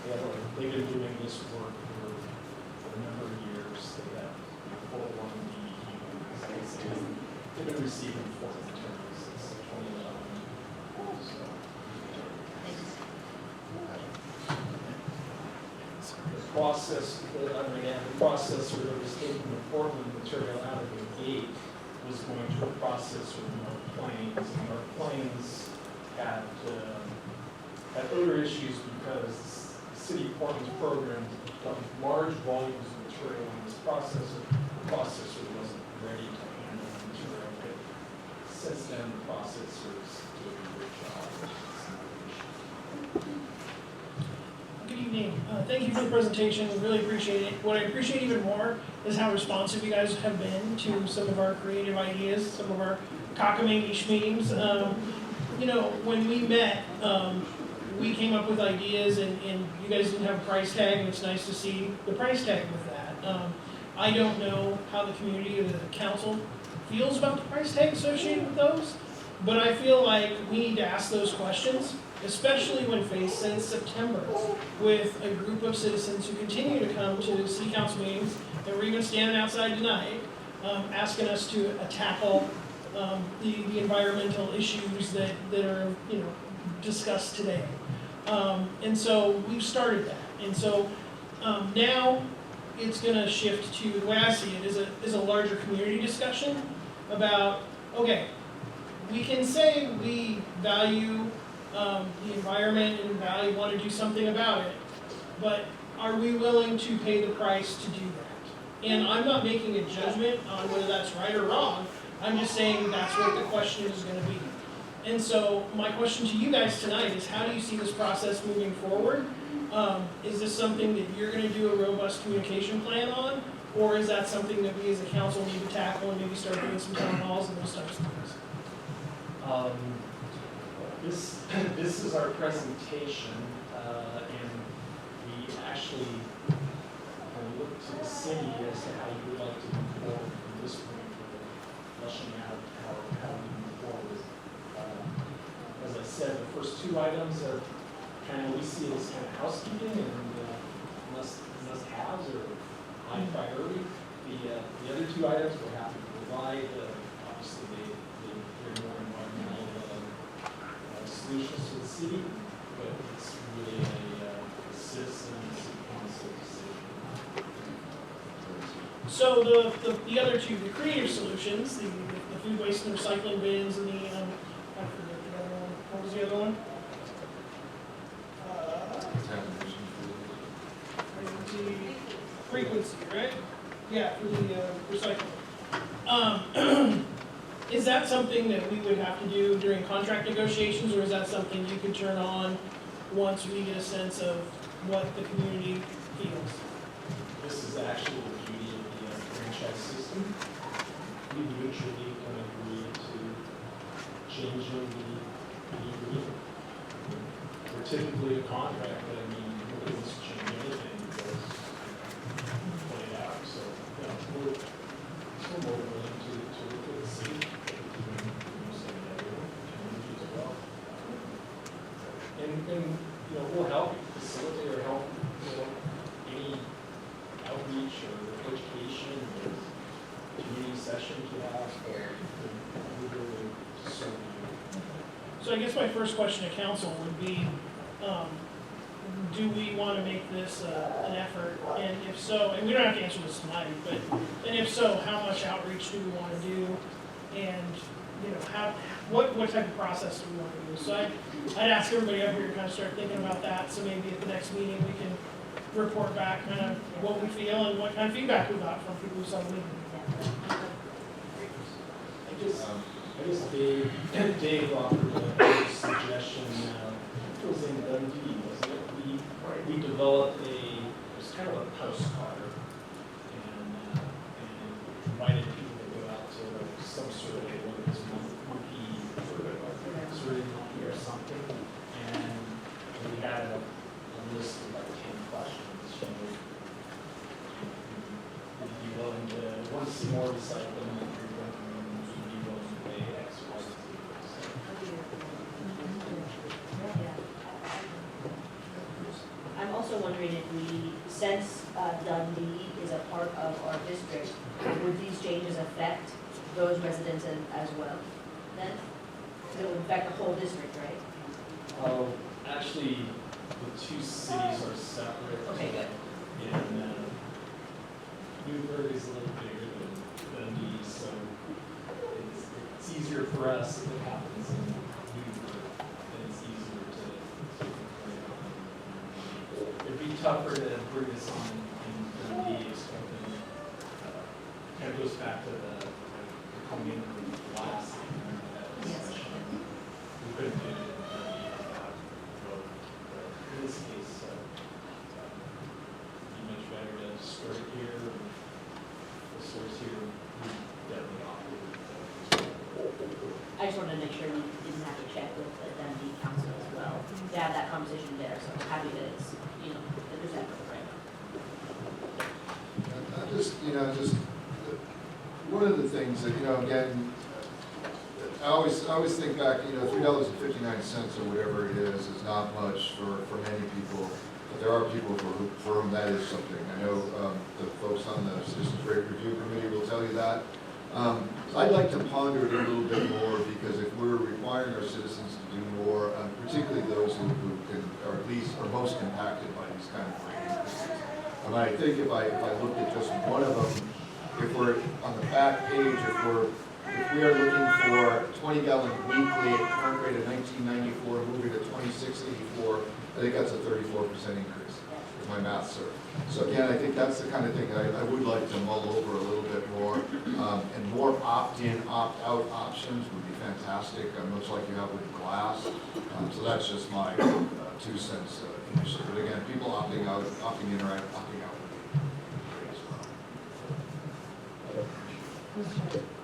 there. They've been doing this work for a number of years. They have full on they've been receiving foreign attorneys since 2011. So. The processor that was taking the Portland material out of the gate was going to a processor in North Plains, and North Plains had odor issues because the city of Portland's program dumped large volumes of material on this processor. The processor wasn't ready to handle the material, but since then the processor's doing a great job. Good evening. Thank you for the presentation. We really appreciate it. What I appreciate even more is how responsive you guys have been to some of our creative ideas, some of our cockamamie meetings. When we met, we came up with ideas, and you guys didn't have a price tag, and it's nice to see the price tag with that. I don't know how the community or the council feels about the price tag associated with those, but I feel like we need to ask those questions, especially when faced since September with a group of citizens who continue to come to city council meetings, and we're even standing outside tonight, asking us to tackle the environmental issues that are discussed today. And so we've started that. And so now it's going to shift to, the way I see it, is a larger community discussion about, okay, we can say we value the environment and want to do something about it, but are we willing to pay the price to do that? And I'm not making a judgment on whether that's right or wrong. I'm just saying that's what the question is going to be. And so my question to you guys tonight is, how do you see this process moving forward? Is this something that you're going to do a robust communication plan on? Or is that something that we as a council need to tackle and maybe start doing some town halls and those types of things? This is our presentation, and we actually looked to the city as to how you would like to move forward from this point forward, fleshing out how we move forward. As I said, the first two items are kind of, we see it as kind of housekeeping and must-haves or high priority. The other two items we're happy to provide, obviously they're more environmental solutions to the city, but it's really a citizen council decision. So the other two, the creative solutions, the food waste and recycling bins and the, I forget the other one, what was the other one? Frequency, right? Yeah, for the recycling. Is that something that we would have to do during contract negotiations, or is that something you could turn on once we get a sense of what the community feels? This is actually the beauty of the franchise system. We mutually can agree to changing the agreement. We're typically a contract, but I mean, we don't change anything because put it out. So, you know, we're still more willing to look at the city. And you know, we'll help facilitate or help, you know, any outreach or education or community sessions you have, we're really serve you. So I guess my first question to council would be, do we want to make this an effort? And if so, and we don't have to answer this tonight, but, and if so, how much outreach do we want to do? And, you know, what type of process do we want to use? So I'd ask everybody up here to kind of start thinking about that, so maybe at the next meeting we can report back kind of what we feel and what kind of feedback we got from people who saw the meeting. I guess Dave offered a suggestion, it was in Dundee, wasn't it? We developed it was kind of a postcard, and invited people to go out to some survey, whether it was monkey or something, and we had a list of like 10 questions. You know, would you be willing to want to see more recycling? Would you be willing to pay X, Y, Z? I'm also wondering if we, since Dundee is a part of our district, would these changes affect those residents as well then? It would affect the whole district, right? Oh, actually, the two cities are separate. Okay, good. And Newberg is a little bigger than Dundee, so it's easier for us if it happens in Newberg, and it's easier to it'd be tougher to bring this on in Dundee, something kind of goes back to the community last discussion. We couldn't do it in Dundee without vote, but in this case, it'd be much better to start here, and the source here, we definitely offer I just wanted to make sure we didn't have to check with the Dundee Council as well to have that conversation there, so I'm happy that it's, you know, that there's that right now. Just one of the things that, again, I always think back, $3.59 or whatever it is not much for many people, but there are people for whom that is something. I know the folks on the Citizens Rate Review Committee will tell you that. I'd like to ponder it a little bit more, because if we're requiring our citizens to do more, particularly those who can, or at least are most impacted by these kind of rate increases. And I think if I looked at just one of them, if we're on the back page, if we are looking for 20 gallon weekly at current rate of 1994, moving to 2684, I think that's a 34% increase, if my math serves. So again, I think that's the kind of thing that I would like to mull over a little bit more, and more opt-in, opt-out options would be fantastic, much like you have with glass. So that's just my 2 cents initially. But again, people opting out, opting in, or opting out would be great as well.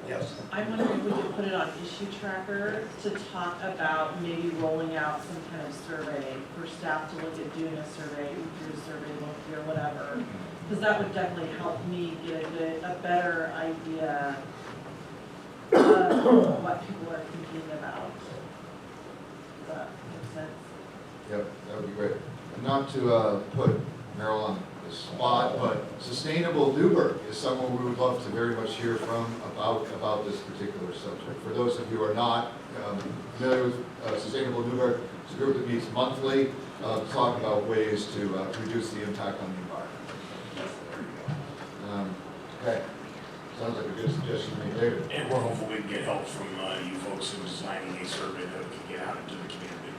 Yes. I'm wondering if we could put it on Issue Tracker to talk about maybe rolling out some kind of survey for staff to look at doing a survey, do a survey, or whatever. because that would definitely help me get a better idea of what people are thinking about. Does that make sense? Yep, that would be great. Not to put Merrill on the spot, but Sustainable Newberg is someone we would love to very much hear from about this particular subject. For those of you who are not familiar with Sustainable Newberg, it's a group that meets monthly to talk about ways to reduce the impact on the environment. Okay, sounds like a good suggestion to me, David. And we're hopeful we can get help from you folks in designing a survey that we can get out into the community.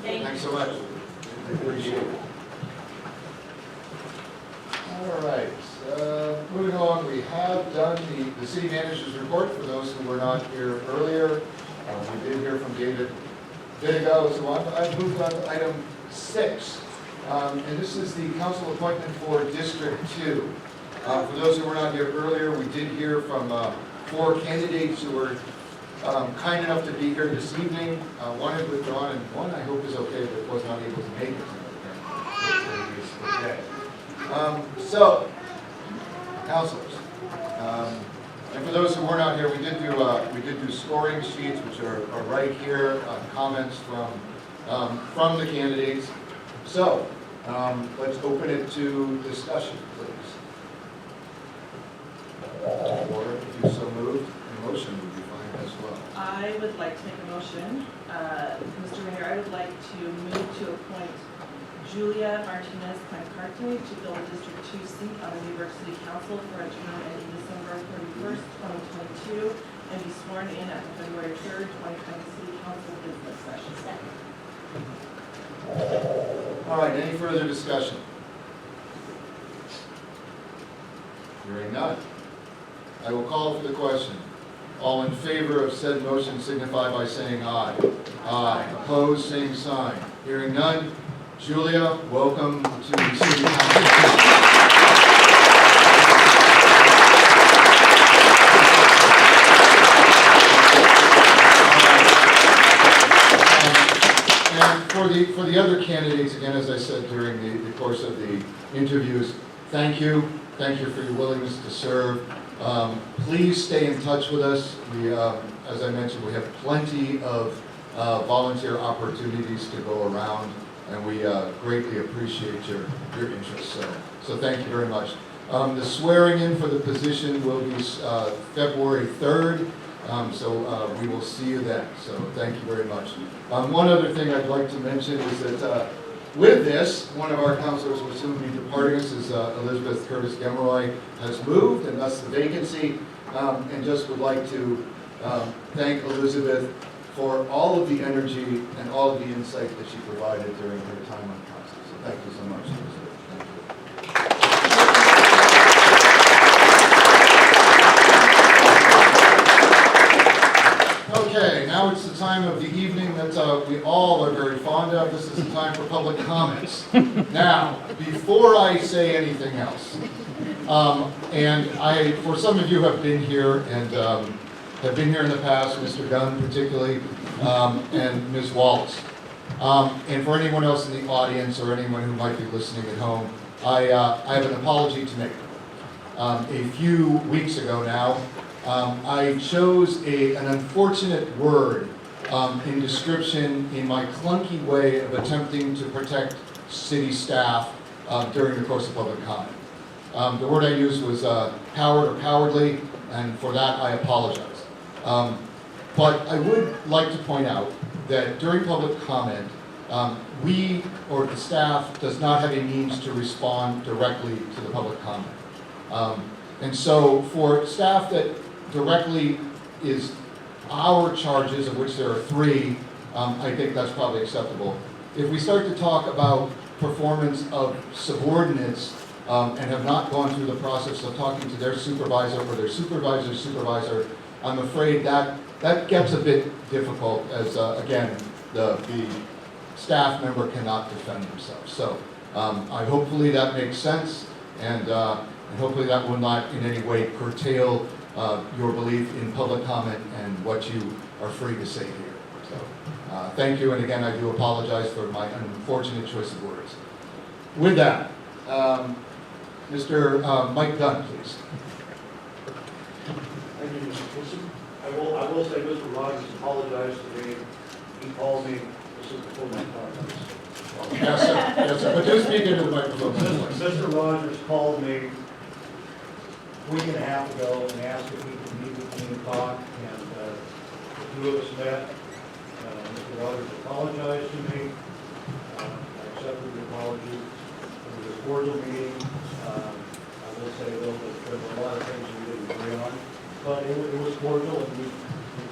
Thanks so much. I appreciate it. All right, moving on, we have done the city manager's report for those who were not here earlier. We did hear from David Vidigo, so I've moved on to item 6. And this is the council appointment for District 2. For those who were not here earlier, we did hear from 4 candidates who were kind enough to be here this evening. One had withdrawn, and one I hope is okay, but was not able to make it tonight. So, councilors, and for those who were not here, we did do scoring sheets, which are right here, comments from the candidates. So, let's open it to discussion, please. Or if you so moved, a motion would be fine as well. I would like to make a motion, Mr. Mayor, I would like to move to appoint Julia Martinez Plancarte to fill the District 2 seat on the Newberg City Council for a term ending December 31st, 2022, and be sworn in at the February 3rd, 2020 City Council business session. All right, any further discussion? Hearing none. I will call for the question. All in favor of said motion signify by saying aye. Aye. Opposed, same sign. Hearing none. Julia, welcome to the City Council. And for the other candidates, again, as I said during the course of the interviews, thank you. Thank you for your willingness to serve. Please stay in touch with us. We, as I mentioned, we have plenty of volunteer opportunities to go around, and we greatly appreciate your interest. So thank you very much. The swearing in for the position will be February 3rd, so we will see you then. So thank you very much. One other thing I'd like to mention is that with this, one of our councilors will soon be departing us, as Elizabeth Curtis Gemeroy has moved, and thus the vacancy. And just would like to thank Elizabeth for all of the energy and all of the insight that she provided during her time on council. So thank you so much, Elizabeth. Thank you. Okay, now it's the time of the evening that we all are very fond of. This is the time for public comments. Now, before I say anything else, and for some of you who have been here and have been here in the past, Mr. Gunn particularly, and Ms. Wallace, and for anyone else in the audience or anyone who might be listening at home, I have an apology to make. A few weeks ago now, I chose an unfortunate word in description in my clunky way of attempting to protect city staff during the course of public comment. The word I used was coward or cowardly, and for that I apologize. But I would like to point out that during public comment, we, or the staff, does not have a means to respond directly to the public comment. And so for staff that directly is our charges, of which there are 3, I think that's probably acceptable. If we start to talk about performance of subordinates and have not gone through the process of talking to their supervisor or their supervisor's supervisor, I'm afraid that gets a bit difficult as, again, the staff member cannot defend themselves. So hopefully that makes sense, and hopefully that will not in any way curtail your belief in public comment and what you are free to say here. So Thank you, and again, I do apologize for my unfortunate choice of words. With that, Mr. Mike Dunn, please. Thank you, Mr. Wilson. I will say Mr. Rogers apologized to me. He called me, this is before my time. Yes, sir. Yes, sir. But do speak into the microphone. Mr. Rogers called me a week and a half ago and asked if he could meet with me and talk, and the two of us met. Mr. Rogers apologized to me. I accepted the apology. It was a cordial meeting. I will say though that there were a lot of things we didn't agree on, but it was cordial and we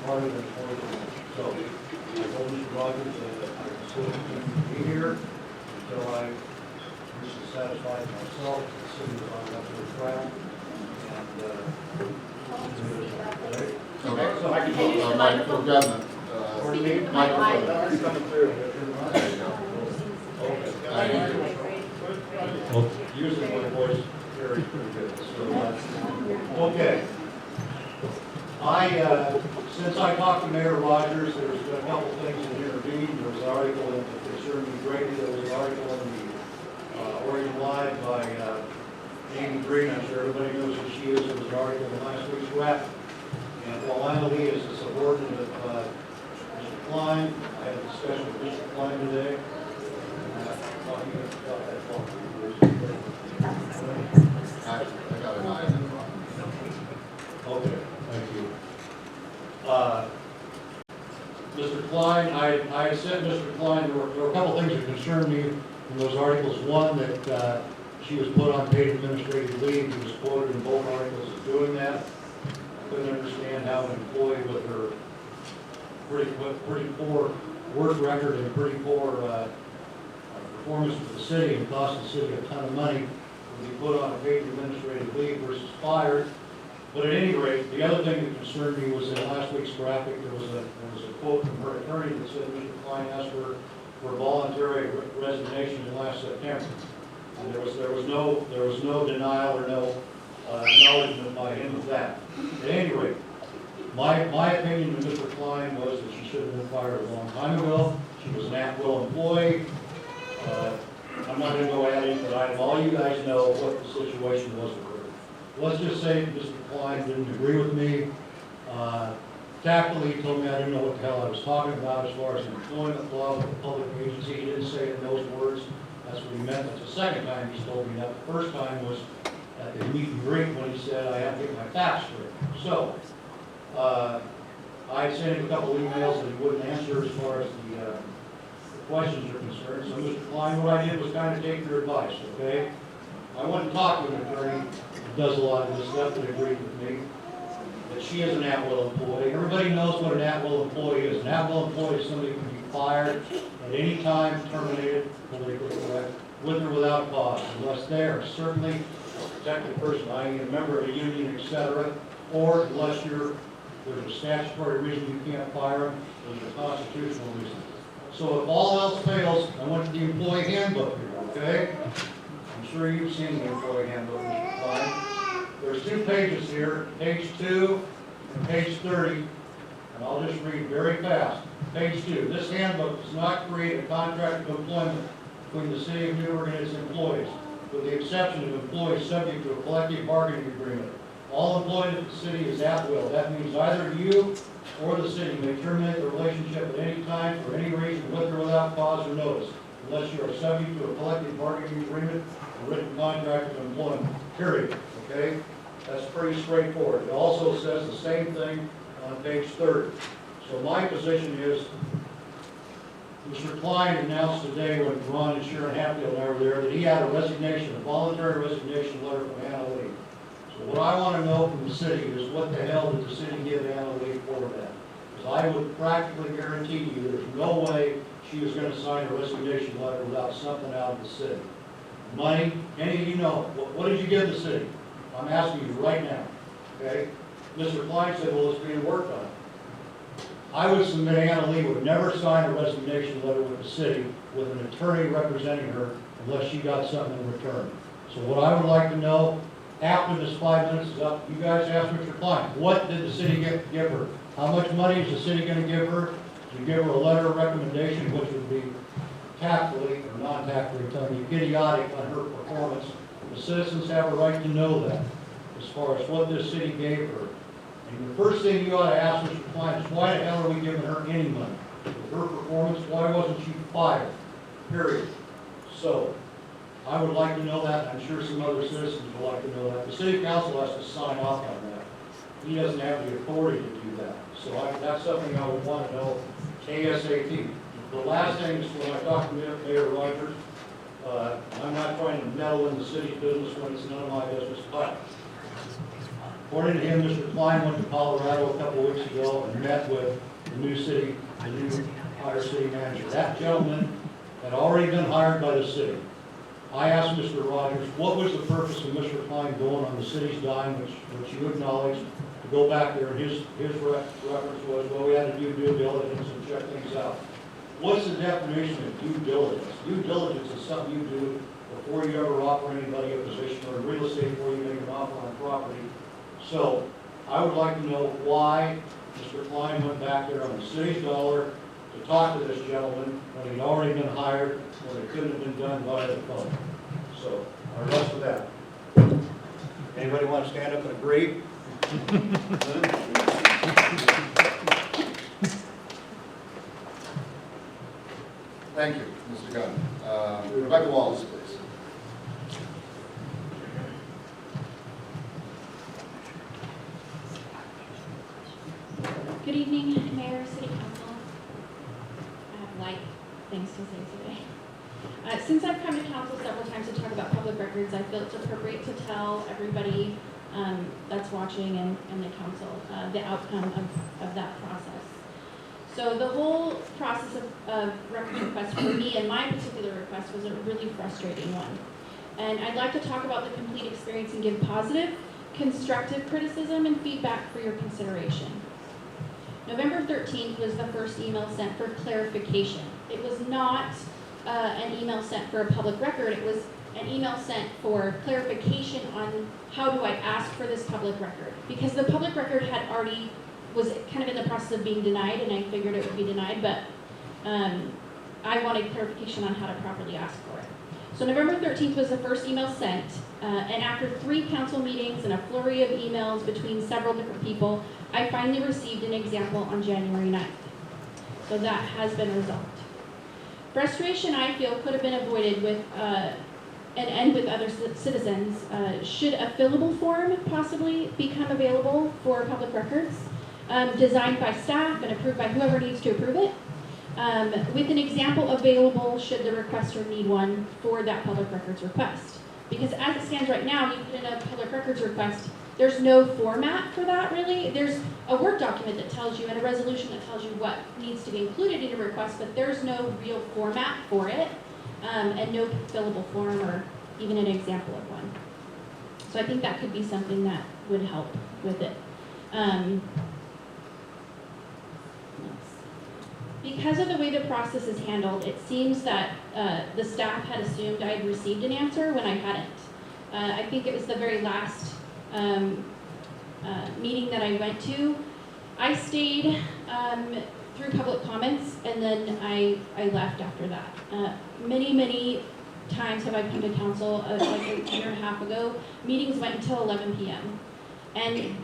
parted in a cordial manner. So I told Mr. Rogers that I was still going to be here until I was satisfied myself. The city was on an upward track. Okay, so I can go, microphone, government. Microphone. There you go. Well, usually my voice carries pretty good, so okay. Since I talked to Mayor Rogers, there's been a couple things that intervened. There was an article that concerned me greatly. There was an article in the Oregon Live by Amy Green. I'm sure everybody knows who she is. There was an article in last week's rep. And while Lee is the subordinate of Mr. Klein, I had a discussion with Mr. Klein today. Talking about that talk. I got an eye. Okay, thank you. Mr. Klein, I sent Mr. Klein, there were a couple things that concerned me in those articles. One, that she was put on paid administrative leave. He was quoted in both articles as doing that. I couldn't understand how an employee with her pretty poor work record and pretty poor performance for the city and cost the city a ton of money would be put on a paid administrative leave versus fired. But at any rate, the other thing that concerned me was in last week's graphic, there was a quote from her attorney that said Mr. Klein asked for voluntary resignation in last September. And there was no denial or no acknowledgement by him of that. At any rate, my opinion of Mr. Klein was that she should have been fired a long time ago. She was an at-will employee. I'm not going to go at it, but all you guys know what the situation was with her. Let's just say Mr. Klein didn't agree with me. Tactfully, he told me I didn't know what the hell I was talking about as far as employment law with a public agency. He didn't say it in those words. That's what he meant. That's the second time he's told me that. The first time was at the meet and greet when he said I have to get my facts straight. So, I sent him a couple emails that he wouldn't answer as far as the questions are concerned. So, Mr. Klein, what I did was kind of take your advice, okay? I went and talked to an attorney who does a lot of this stuff that agreed with me that she is an at-will employee. Everybody knows what an at-will employee is. An at-will employee is somebody who can be fired at any time, terminated, politically correct, with or without cause, unless they are certainly a protected person, i.e. a member of a union, etc., or unless there's a statutory reason you can't fire them, there's a constitutional reason. So if all else fails, I went to the employee handbook here, okay? I'm sure you've seen the employee handbook, Mr. Klein. There's 2 pages here, page 2 and page 30, and I'll just read very fast. Page 2, this handbook does not create a contract of employment between the city of Newberg and its employees, with the exception of employees subject to a collective bargaining agreement. All employees of the city is at will. That means either you or the city may terminate the relationship at any time for any reason, with or without cause or notice, unless you are subject to a collective bargaining agreement or written contract of employment, period. Okay? That's pretty straightforward. It also says the same thing on page 30. So my position is, Mr. Klein announced today when Ron and Sharon Hatfield and I were there that he had a voluntary resignation letter from Anna Lee. So what I want to know from the city is what the hell did the city give Anna Lee for that? Because I would practically guarantee you there's no way she was going to sign a resignation letter without something out of the city. Money, any of you know, what did you give the city? I'm asking you right now, okay? Mr. Klein said, well, it's being worked on. I would submit Anna Lee would never sign a resignation letter with the city with an attorney representing her unless she got something in return. So what I would like to know, after this 5 minutes is up, you guys ask Mr. Klein, what did the city give her? How much money is the city going to give her You give her a letter of recommendation, which would be tactfully or non-tactfully telling you idiotic on her performance. The citizens have a right to know that as far as what this city gave her. And the first thing you ought to ask Mr. Klein is why the hell are we giving her any money? With her performance, why wasn't she fired? Period. So, I would like to know that, and I'm sure some other citizens would like to know that. The city council has to sign off on that. He doesn't have the authority to do that. So that's something I would want to know ASAP. The last thing is when I talked to Mayor Rogers, I'm not trying to meddle in the city's business when it's none of my business, but according to him, Mr. Klein went to Colorado a couple weeks ago and met with the new hire city manager. That gentleman had already been hired by the city. I asked Mr. Rogers, what was the purpose of Mr. Klein going on the city's dime, which you acknowledged, to go back there, and his reference was, well, we had to do due diligence and check things out. What's the definition of due diligence? Due diligence is something you do before you ever offer anybody a position, or in real estate before you make an offer on property. So, I would like to know why Mr. Klein went back there on the city's dollar to talk to this gentleman when he'd already been hired, when it couldn't have been done via the phone. So, I rest with that. Anybody want to stand up and agree? Thank you, Mr. Gunn. Rebecca Wallace, please. Good evening, Mayor, City Council. I have light things to say today. Since I've come to council several times to talk about public records, I feel it's appropriate to tell everybody that's watching and the council the outcome of that process. So the whole process of record request for me and my particular request was a really frustrating one. And I'd like to talk about the complete experience and give positive, constructive criticism and feedback for your consideration. November 13th was the first email sent for clarification. It was not an email sent for a public record. It was an email sent for clarification on how do I ask for this public record. Because the public record was kind of in the process of being denied, and I figured it would be denied, but I wanted clarification on how to properly ask for it. So November 13th was the first email sent, and after 3 council meetings and a flurry of emails between several different people, I finally received an example on January 9th. So that has been resolved. Frustration, I feel, could have been avoided with and with other citizens. Should a fillable form possibly become available for public records, designed by staff and approved by whoever needs to approve it, with an example available should the requester need one for that public records request. Because as it stands right now, you put in a public records request, there's no format for that really. There's a Word document that tells you and a resolution that tells you what needs to be included in your request, but there's no real format for it, and no fillable form or even an example of one. So I think that could be something that would help with it. Because of the way the process is handled, it seems that the staff had assumed I had received an answer when I hadn't. I think it was the very last meeting that I went to. I stayed through public comments, and then I left after that. Many times have I come to council, like a year and a half ago, meetings went until 11 p.m. And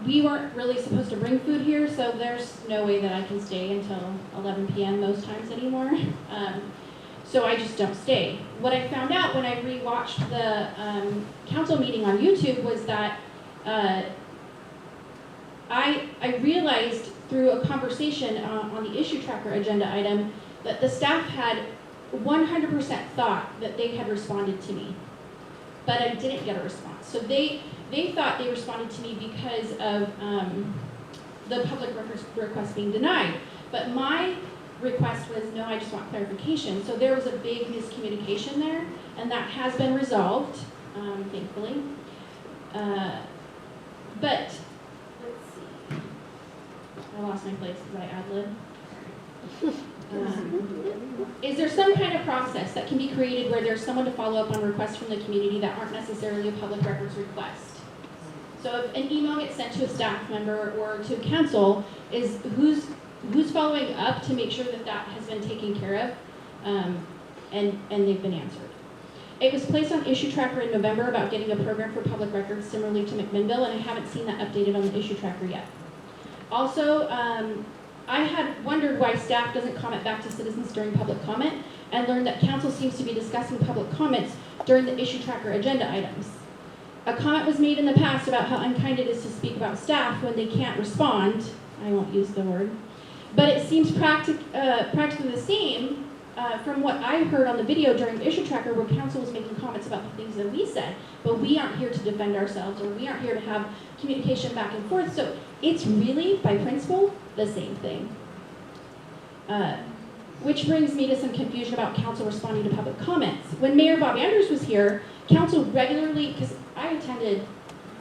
we weren't really supposed to bring food here, so there's no way that I can stay until 11 p.m. most times anymore. So I just don't stay. What I found out when I rewatched the council meeting on YouTube was that I realized through a conversation on the issue tracker agenda item that the staff had 100% thought that they had responded to me, but I didn't get a response. So they thought they responded to me because of the public records request being denied. But my request was, no, I just want clarification. So there was a big miscommunication there, and that has been resolved, thankfully. But, let's see. I lost my place because I ad-lib. Is there some kind of process that can be created where there's someone to follow up on requests from the community that aren't necessarily a public records request? So if an email gets sent to a staff member or to council, who's who's following up to make sure that that has been taken care of, and they've been answered. It was placed on issue tracker in November about getting a program for public records similarly to McMinnville, and I haven't seen that updated on the issue tracker yet. Also, I had wondered why staff doesn't comment back to citizens during public comment, and learned that council seems to be discussing public comments during the issue tracker agenda items. A comment was made in the past about how unkind it is to speak about staff when they can't respond. I won't use the word. But it seems practically the same from what I heard on the video during the issue tracker, where council was making comments about the things that we said, but we aren't here to defend ourselves, or we aren't here to have communication back and forth. So it's really, by principle, the same thing. Which brings me to some confusion about council responding to public comments. When Mayor Bob Anders was here, council regularly, because I attended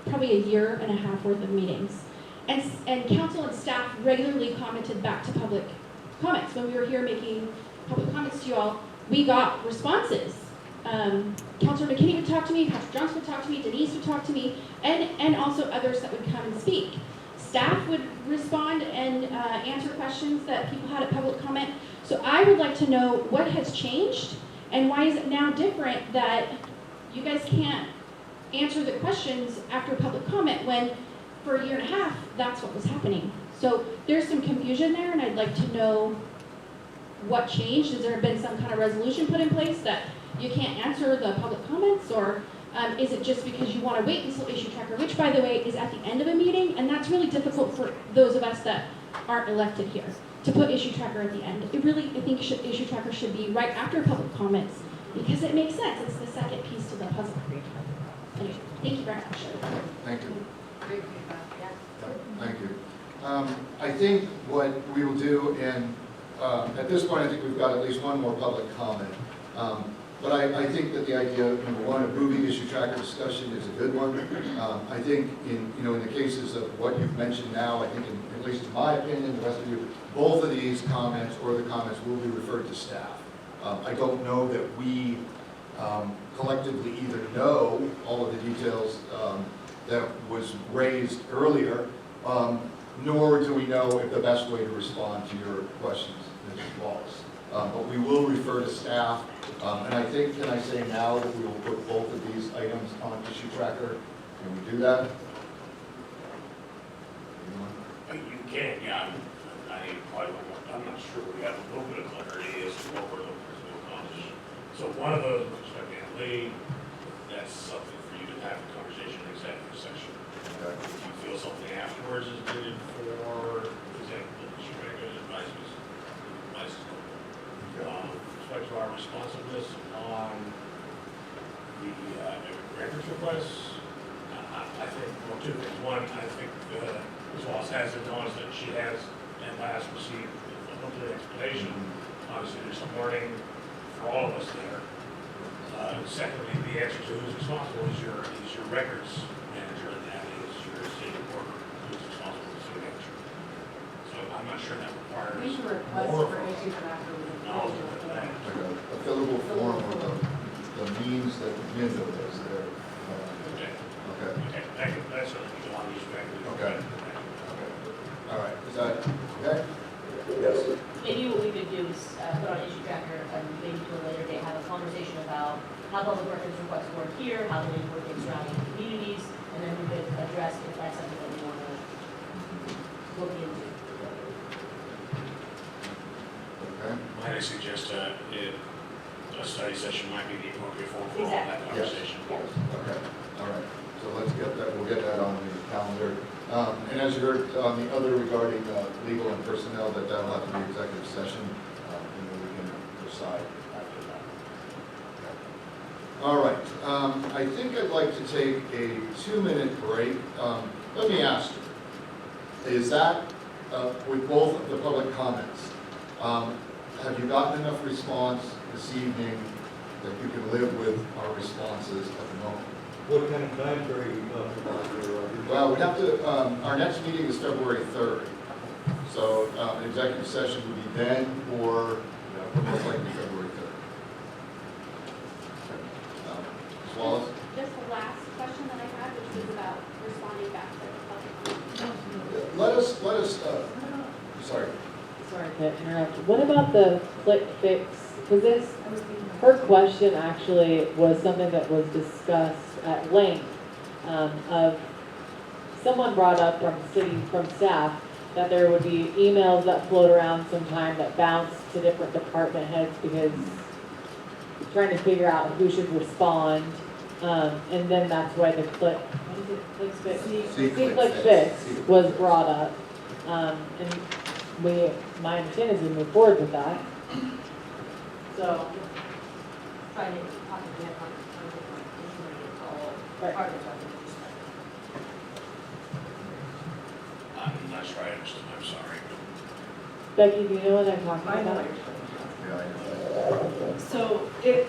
probably a year and a half worth of meetings, and council and staff regularly commented back to public comments. When we were here making public comments to you all, we got responses. Councilor McKinney would talk to me, Patrick Johnson would talk to me, Denise would talk to me, and also others that would come and speak. Staff would respond and answer questions that people had at public comment. So I would like to know what has changed, and why is it now different that you guys can't answer the questions after public comment when for a year and a half that's what was happening. So there's some confusion there, and I'd like to know what changed. Has there been some kind of resolution put in place that you can't answer the public comments, or is it just because you want to wait until issue tracker, which by the way is at the end of a meeting, and that's really difficult for those of us that aren't elected here to put issue tracker at the end. It really, I think issue tracker should be right after public comments, because it makes sense. It's the second piece to the puzzle. Anyway, thank you very much. Thank you. Great feedback, yeah. Thank you. I think what we will do, and at this point, I think we've got at least one more public comment. But I think that the idea, number one, of moving issue tracker discussion is a good one. I think in the cases of what you've mentioned now, I think at least in my opinion, the rest of you, both of these comments or the comments will be referred to staff. I don't know that we collectively either know all of the details that was raised earlier, nor do we know if the best way to respond to your questions is Wallace. But we will refer to staff, and I think, can I say now that we will put both of these items on issue tracker? Can we do that? You can, yeah. I'm not sure we have a little bit of clarity as to what we're looking to accomplish. So one of those, Lee, that's something for you to have a conversation in executive session. Okay. If you feel something afterwards is needed for executive, you should make advice. With respect to our responsiveness on the records requests, I think, well, two things. One, I think Ms. Wallace has acknowledged that she has and has received a complete explanation. Obviously, there's some learning for all of us there. Secondly, the answer to who's responsible is your records manager, and that is your city reporter who's responsible for the city manager. So I'm not sure that requires more for issue tracker knowledge of that. Like a fillable form or the means that Minville is there. Okay. Thank you. That's what you want to use records. Okay. All right. Is that okay? Yes. Maybe what we could do is put on issue tracker and maybe to a later date have a conversation about how public records requests work here, how they work in surrounding communities, and then we could address if that's something that we want to look into. Okay. Might I suggest a study session might be the appropriate form for all that conversation? Yes. Okay. All right. So let's get that. We'll get that on the calendar. And as you heard on the other regarding legal and personnel, that'll have to be executive session, and then we can decide after that. Okay. All right. I think I'd like to take a 2-minute break. Let me ask you, is that with both of the public comments, have you gotten enough response this evening that you can live with our responses at the moment? What kind of time frame are you talking about? Well, we have to, our next meeting is February 3rd. So executive session would be then, or most likely February 3rd. Ms. Wallace? Just the last question that I had, which was about responding back to the public. Let us, sorry. to interrupt. What about the click fix? Because her question actually was something that was discussed at length. Of someone brought up from staff that there would be emails that float around sometime that bounce to different department heads because trying to figure out who should respond. And then that's why the click fix was brought up. And my intent is to move forward with that. So. Trying to talk to them on different it's all part of the I'm not sure I understand, I'm sorry. Becky, do you know what I'm talking I know about? what you're talking about. So it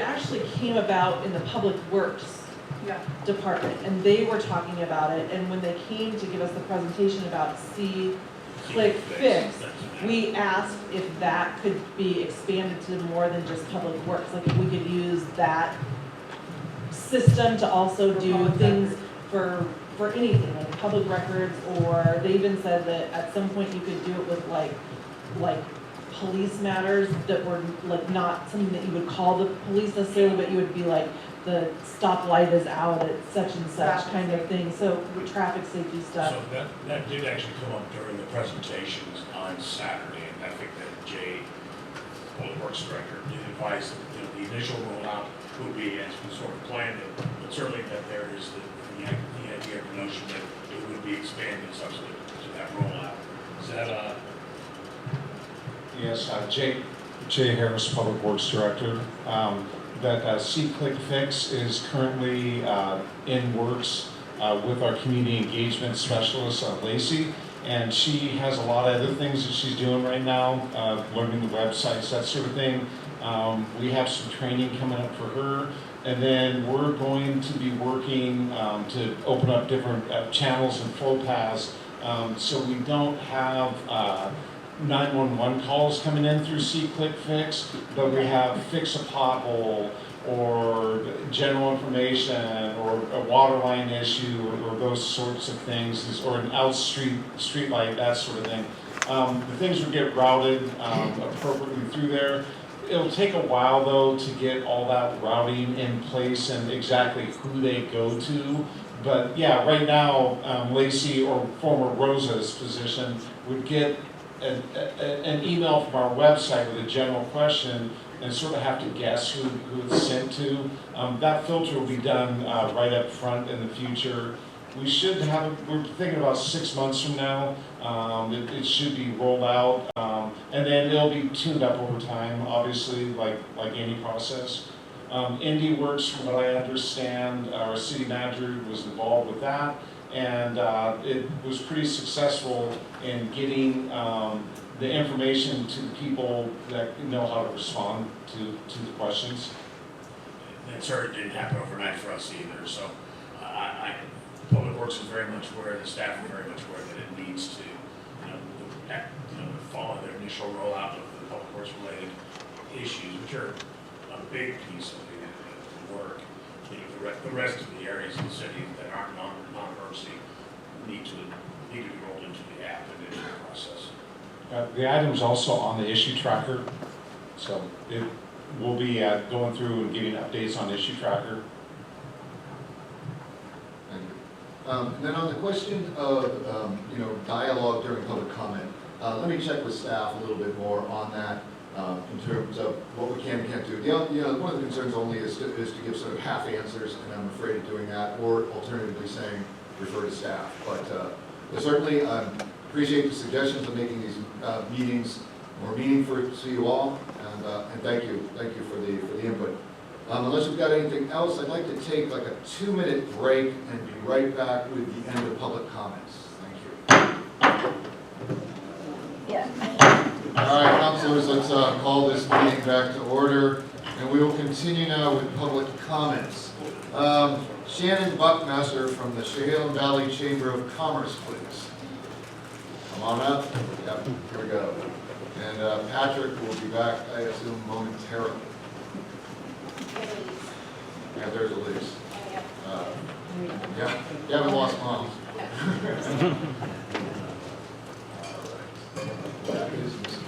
actually came about in the Public Works department, and they were talking about it, and when they came to give us the presentation about click fix, we asked if that could be expanded to more than just Public Works, like if we could use that system to also do things for anything, like public records, or they even said that at some point you could do it with like police matters that were like not something that you would call the police necessarily, but you would be like, the stoplight is out at such and such kind of thing, so traffic safety stuff. So that did actually come up during the presentations on Saturday, and I think that Jay, Public Works Director, did advise that the initial rollout would be as we sort of planned it, but certainly that there is the idea of the notion that it would be expanded subsequent to that rollout. Is that Yes, Jay Harris, Public Works Director. That C-Click Fix is currently in works with our community engagement specialist, Lacey, and she has a lot of other things that she's doing right now, learning the websites, that sort of thing. We have some training coming up for her, and then we're going to be working to open up different channels and flow paths so we don't have 911 calls coming in through C-Click Fix, but we have fix a pothole or general information or a water line issue or those sorts of things, or an out street light, that sort of thing. The things will get routed appropriately through there. It'll take a while though to get all that routing in place and exactly who they go to. But yeah, right now, Lacey or former Rosa's position would get an email from our website with a general question and sort of have to guess who it's sent to. That filter will be done right up front in the future. We should have, we're thinking about 6 months from now, it should be rolled out, and then it'll be tuned up over time, obviously, like any process. Indy Works, from what I understand, our city manager was involved with that, and it was pretty successful in getting the information to the people that know how to respond to the questions. That certainly didn't happen overnight for us either, so Public Works is very much aware, the staff are very much aware that it needs to, follow their initial rollout of the Public Works related issues, which are a big piece of the work. The rest of the areas in the city that aren't non-emergency need to be rolled into the app and into the process. The item's also on the issue tracker, so it will be going through and giving updates on issue tracker. Thank you. And then on the question of dialogue during public comment, let me check with staff a little bit more on that in terms of what we can and can't do. One of the concerns only is to give sort of half answers, and I'm afraid of doing that, or alternatively saying refer to staff. But certainly appreciate the suggestions of making these meetings more meaningful to you all, and thank you for the input. Unless we've got anything else, I'd like to take like a 2-minute break and be right back with the end of public comments. Thank you. Yeah. All right, councilors, let's call this meeting back to order, and we will continue now with public comments. Shannon Buckmaster from the Chehalem Valley Chamber of Commerce, please. Come on up. Yep, here we go. And Patrick will be back, I assume, momentarily. Yeah, there's Elise. Yeah, you haven't lost moms. All right. That is Mr.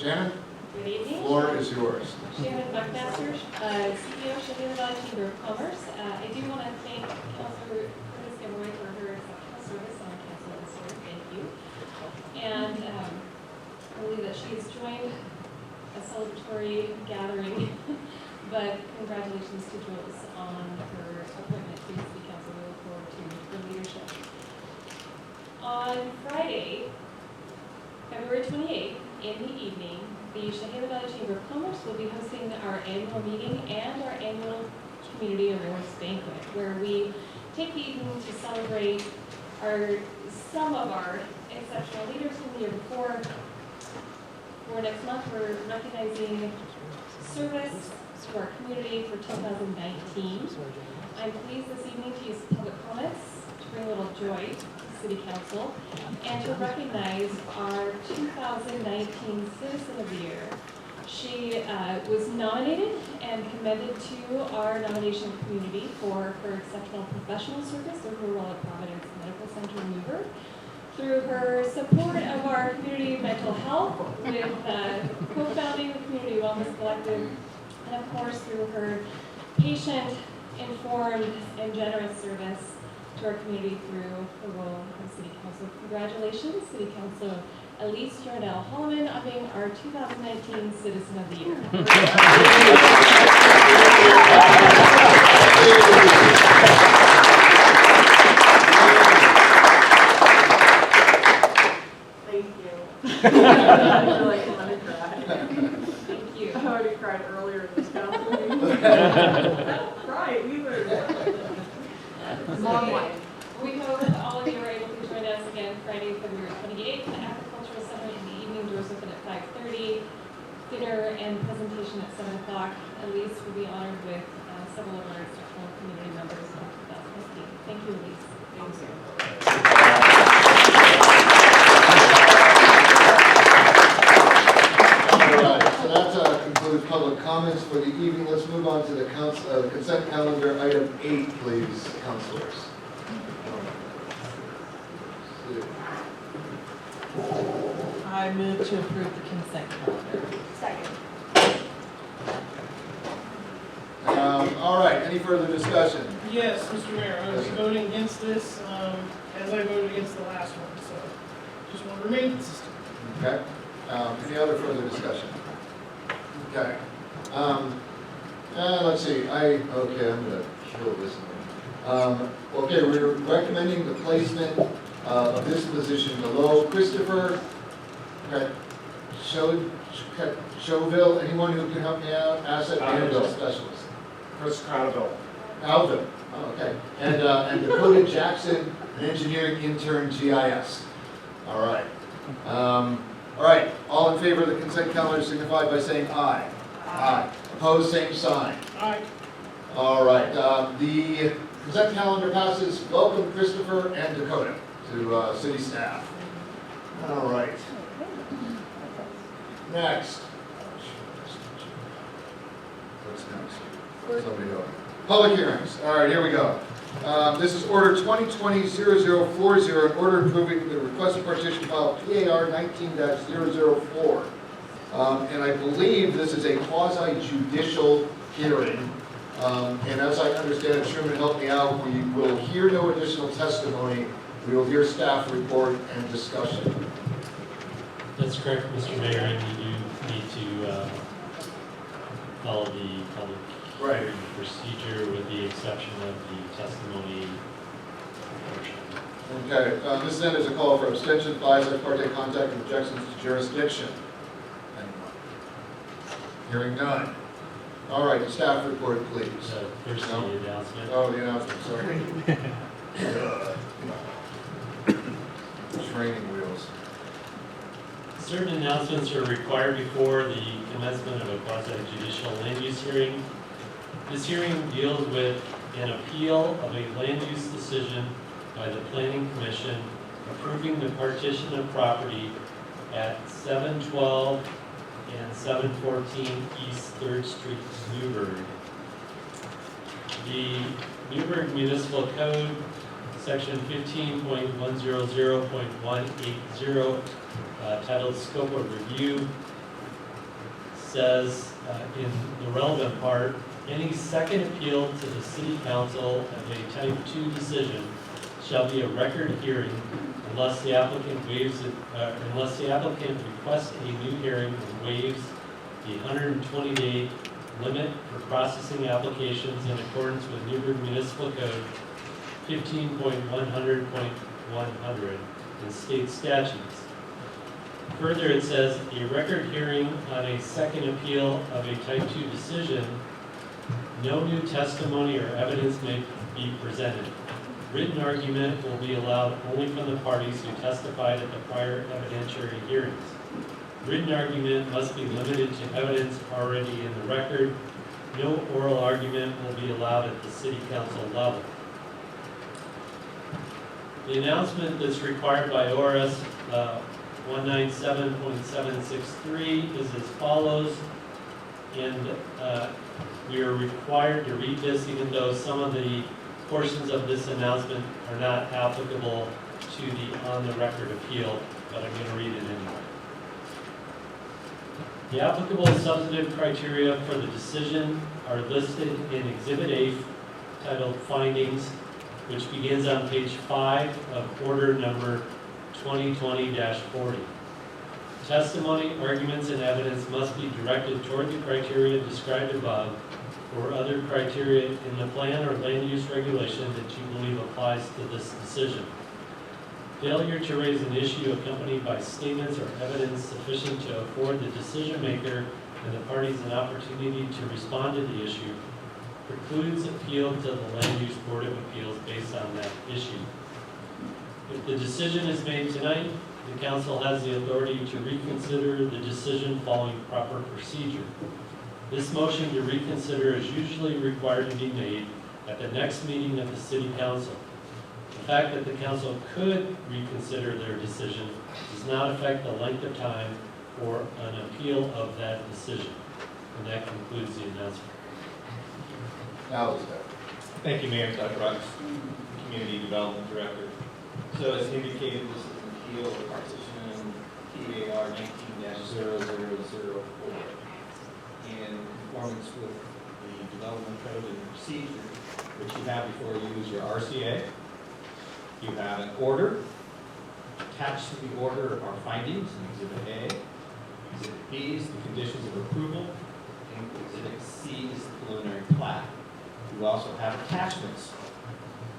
Shannon, Good the evening. floor is yours. Shannon Buckmaster, CEO, Chehalem Valley Chamber of Commerce. I do want to thank Councilor Curtis Gaboy for her exceptional service on council this year. Thank you. And I believe that she has joined a celebratory gathering, but congratulations to Jules on her appointment to the City Council. We look forward to her leadership. On Friday, February 28th, in the evening, the Chehalem Valley Chamber of Commerce will be hosting our annual meeting and our annual community awards banquet, where we take the evening to celebrate some of our exceptional leaders from the year before. For next month, we're recognizing service to our community for 2019. I'm pleased this evening to use public comments to bring a little joy to City Council and to recognize our 2019 Citizen of the Year. She was nominated and commended to our nomination community for her exceptional professional service through her role at Providence Medical Center in Newberg, through her support of our community mental health with co-founding the Community Wellness Collective, and of course through her patient, informed, and generous service to our community through her role as City Council. Congratulations, City Councilor Elise, Yarnell, Hollamon, on being our 2019 Citizen of the Year. Thank you. I feel like I'm gonna cry. Thank you. I already cried earlier in this council meeting. I don't cry either. Long life. We hope all of you are able to join us again Friday, February 28th, the Agricultural Center in the evening. Doors open at 5:30. Dinner and presentation at 7 o'clock. Elise will be honored with several of our exceptional community members in 2015. Thank you, Elise. Thank you. All right, so that concludes public comments for the evening. Let's move on to the consent calendar. Item 8, please, councilors. I move to approve the consent calendar. Second. All right, any further discussion? Yes, Mr. Mayor, I will be voting against this, as I voted against the last one, so just want to remain consistent. Okay. Any other further discussion? Okay. Let's see. I'm going to kill this one. Okay, we're recommending the placement of this position below Christopher Chauville. Anyone who can help me out? Asset management specialist. Chris Cronville. Alvin. Oh, okay. And Dakota Jackson, an engineering intern, GIS. All right. All right. All in favor of the consent calendar signify by saying aye. Aye. Opposed, same sign. Aye. All right. The consent calendar passes. Welcome, Christopher and Dakota, to city staff. All right. Next. What's next? Somebody go. Public hearings. All right, here we go. This is order 2020-0040, an order approving the request of partition file PAR 19-004. And I believe this is a quasi-judicial hearing. And as I understand it, Truman, help me out, we will hear no additional testimony. We will hear staff report and discussion. That's correct, Mr. Mayor, and you do need to follow the public hearing procedure with the exception of the testimony portion. Okay, this then is a call for abstention, quasi parte contact, and objections to jurisdiction. Anyone? Hearing none. All right, the staff report, please. First, the announcement. Oh, the announcement, sorry. Training wheels. Certain announcements are required before the commencement of a quasi-judicial land use hearing. This hearing deals with an appeal of a land use decision by the Planning Commission approving the partition of property at 712 and 714 East 3rd Street, Newberg. The Newberg Municipal Code, section 15.100.180, titled Scope of Review, says in the relevant part, any second appeal to the city council of a type 2 decision shall be a record hearing unless the applicant requests a new hearing and waives the 120-day limit for processing applications in accordance with Newberg Municipal Code 15.100.100 and state statutes. Further, it says a record hearing on a second appeal of a type 2 decision, no new testimony or evidence may be presented. Written argument will be allowed only from the parties who testified at the prior evidentiary hearings. Written argument must be limited to evidence already in the record. No oral argument will be allowed at the city council level. The announcement that's required by ORS 197.763 is as follows, and we are required to read this even though some of the portions of this announcement are not applicable to the on-the-record appeal, but I'm going to read it anyway. The applicable substantive criteria for the decision are listed in Exhibit A, titled Findings, which begins on page 5 of Order Number 2020-40. Testimony, arguments, and evidence must be directed toward the criteria described above or other criteria in the plan or land use regulation that you believe applies to this decision. Failure to raise an issue accompanied by statements or evidence sufficient to afford the decision maker and the parties an opportunity to respond to the issue precludes appeal to the Land Use Board of Appeals based on that issue. If the decision is made tonight, the council has the authority to reconsider the decision following proper procedure. This motion to reconsider is usually required to be made at the next meeting of the city council. The fact that the council could reconsider their decision does not affect the length of time for an appeal of that decision. And that concludes the announcement. Now let's go. Thank you, Mayor. Doug Rux, Community Development Director. So as indicated, this is an appeal of partition PAR 19-0004. In conformance with the Development Code and Procedure, which you have before you is your RCA. You have an order. Attached to the order are findings in Exhibit A. Exhibit B is the conditions of approval. And Exhibit C is the preliminary plat. You also have attachments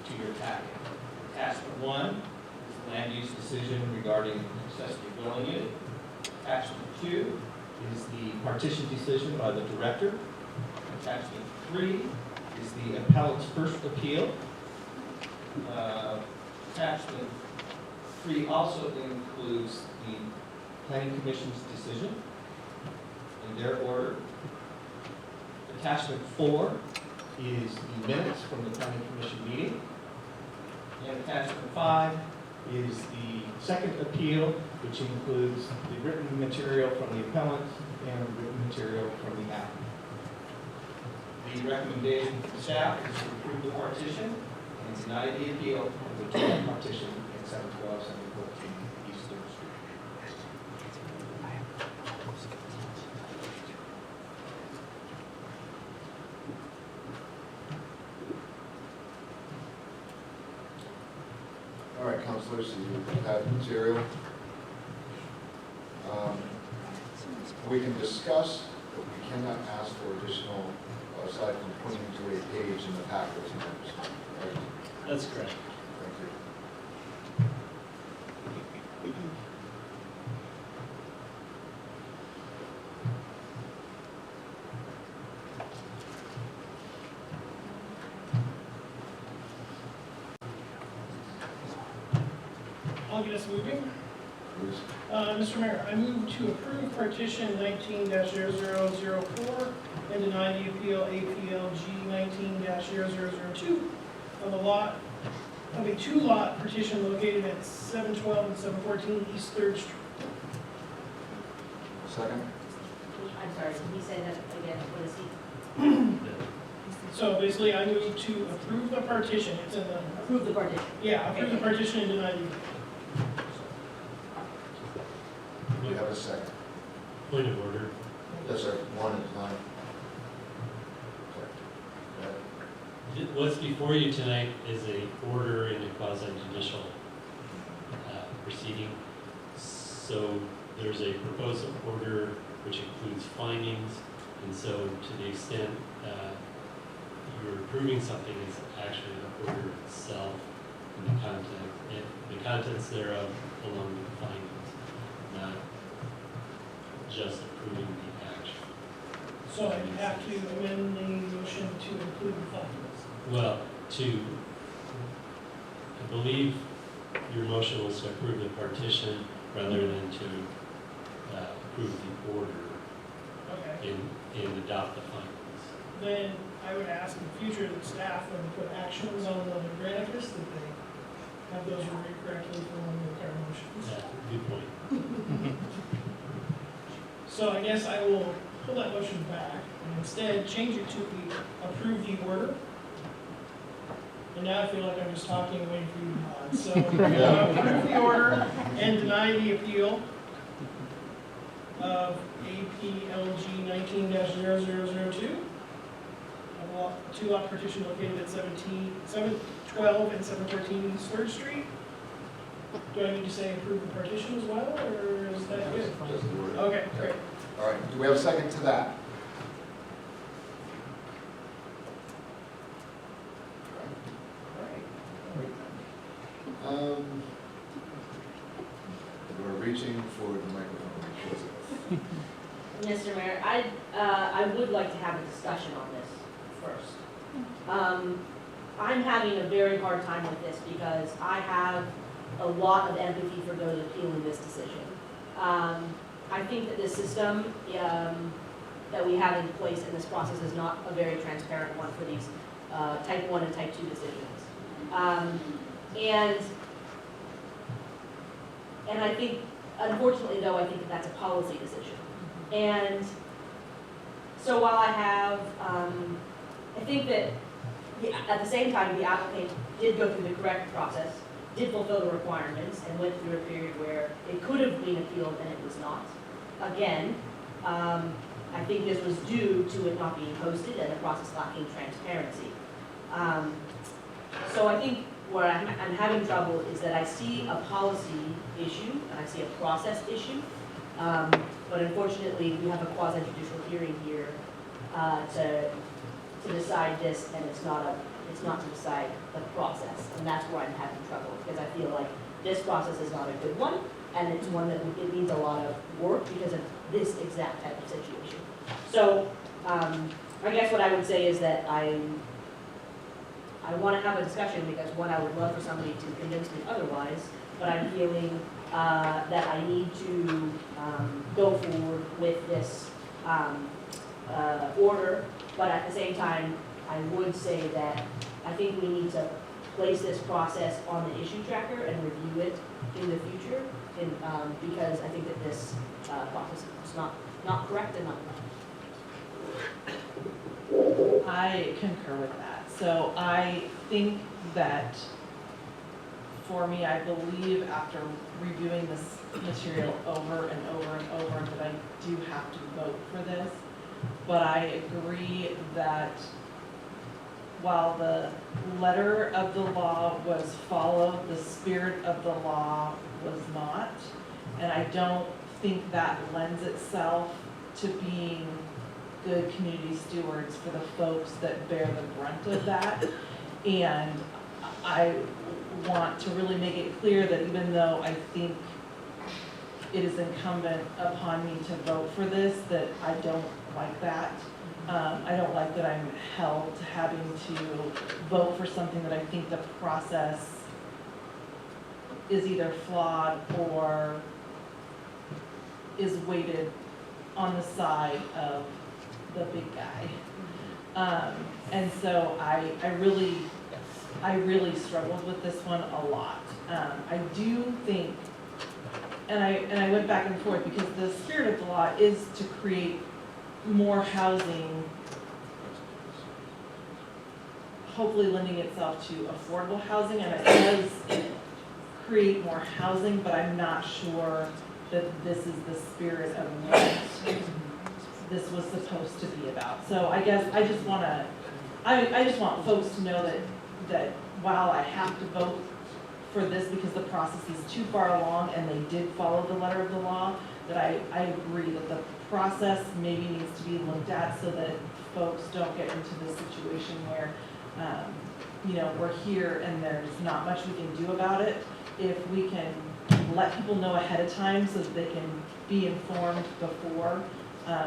to your packet. Attachment 1 is the land use decision regarding accessory dwelling unit. Attachment 2 is the partition decision by the director. Attachment 3 is the appellate's first appeal. Attachment 3 also includes the Planning Commission's decision in their order. Attachment 4 is the minutes from the Planning Commission meeting. And attachment 5 is the second appeal, which includes the written material from the appellant and written material from the applicant. The recommendation from staff is to approve the partition and deny the appeal of the joint partition at 712, 714 East 3rd Street. All right, councilors, so you have material. We can discuss, but we cannot ask for additional, aside from pointing to a page in the packet. Right? That's correct. Thank you. I'll get us moving. Please. Mr. Mayor, I move to approve partition 19-0004 and deny the appeal APLG 19-0002 of a lot, of a two-lot partition located at 712 and 714 East 3rd Street. Second. I'm sorry, can you say that again? What is he? So basically, I move to approve the partition. It's in the... Approve the partition. Yeah, approve the partition and deny the appeal. Do you have a second? Point of order. Yes, sir, one at a time. What's before you tonight is a order in a quasi-judicial proceeding. So there's a proposed order which includes findings, and so to the extent you're approving something is actually the order itself and the contents thereof along with the findings, not just approving the action. So I have to amend the motion to include the findings. Well, I believe your motion was to approve the partition rather than to approve the order Okay. and adopt the findings. Then I would ask in future that staff, when they put actions on the Granicus, that they have those worded correctly for one of the prior motions. Yeah, good point. So I guess I will pull that motion back and instead change it to approve the order. And now I feel like I'm just talking away from you, Todd. So approve the order and deny the appeal of APLG 19-0002. Two lot partition located at 712 and 714 East 3rd Street. Do I need to say approve the partition as well, or is that good? Okay, great. All right, do we have a second to that? We're reaching for the microphone. Mr. Mayor, I would like to have a discussion on this first. I'm having a very hard time with this because I have a lot of empathy for those appealing this decision. I think that the system that we have in place in this process is not a very transparent one for these type 1 and type 2 decisions. And I think, unfortunately though, I think that that's a policy decision. And so while I have, I think that at the same time, the applicant did go through the correct process, did fulfill the requirements, and went through a period where it could have been appealed and it was not. Again, I think this was due to it not being posted and the process lacking transparency. So I think where I'm having trouble is that I see a policy issue and I see a process issue. But unfortunately, we have a quasi-judicial hearing here to decide this, and it's not to decide the process, and that's where I'm having trouble because I feel like this process is not a good one, and it's one that it needs a lot of work because of this exact type of situation. So I guess what I would say is that I want to have a discussion because one, I would love for somebody to convince me otherwise, but I'm feeling that I need to go forward with this order, but at the same time, I would say that I think we need to place this process on the issue tracker and review it in the future, because I think that this process is not correct and not right. I concur with that. So I think that for me, I believe after reviewing this material over and over and over that I do have to vote for this. But I agree that while the letter of the law was followed, the spirit of the law was not. And I don't think that lends itself to being good community stewards for the folks that bear the brunt of that. And I want to really make it clear that even though I think it is incumbent upon me to vote for this, that I don't like that. I don't like that I'm held to having to vote for something that I think the process is either flawed or is weighted on the side of the big guy. And so I really struggled with this one a lot. I do think, and I went back and forth because the spirit of the law is to create more housing, hopefully lending itself to affordable housing, and it does create more housing, but I'm not sure that this is the spirit of what this was supposed to be about. So I guess I just wanna, I just want folks to know that while I have to vote for this because the process is too far along and they did follow the letter of the law, that I agree that the process maybe needs to be looked at so that folks don't get into this situation where, you know, we're here and there's not much we can do about it. If we can let people know ahead of time so that they can be informed before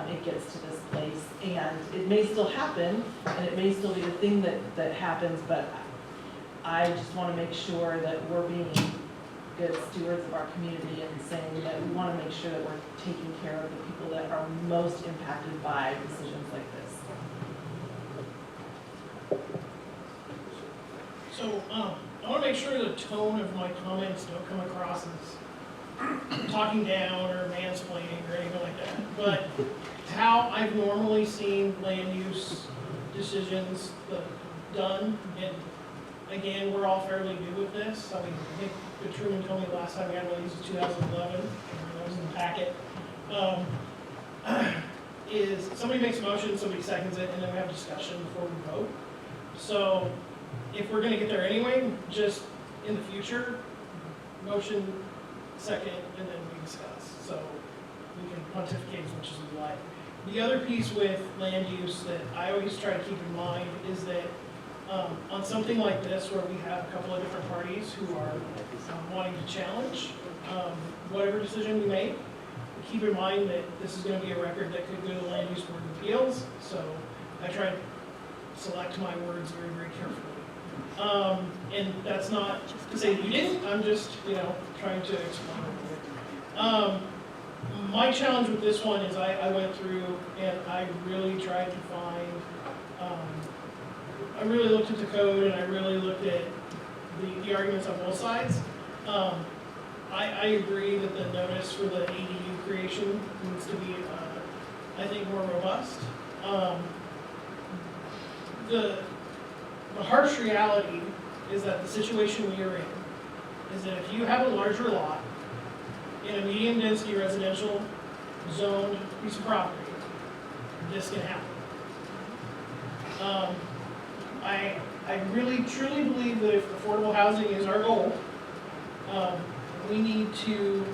it gets to this place. And it may still happen, and it may still be the thing that happens, but I just want to make sure that we're being good stewards of our community and saying that we want to make sure that we're taking care of the people that are most impacted by decisions like this. So, I want to make sure the tone of my comments don't come across as talking down or mansplaining or anything like that. But how I've normally seen land use decisions done, and again, we're all fairly new with this. I mean, I think Truman told me last time we had one of these was 2011, and that was in the packet. Is somebody makes a motion, somebody seconds it, and then we have discussion before we vote. So if we're going to get there anyway, just in the future, motion, second, and then we discuss. So we can pontificate as much as we like. The other piece with land use that I always try to keep in mind is that on something like this, where we have a couple of different parties who are wanting to challenge whatever decision we make, keep in mind that this is going to be a record that could go to the Land Use Board of Appeals. So I try to select my words very, very carefully. And that's not to say that you didn't. I'm just, trying to explain it. My challenge with this one is I went through and I really tried to find. I really looked at the code and I really looked at the arguments on both sides. I agree that the notice for the ADU creation needs to be, I think, more robust. The harsh reality is that the situation we are in is that if you have a larger lot in a medium density residential zoned piece of property, this can happen. I really truly believe that if affordable housing is our goal, we need to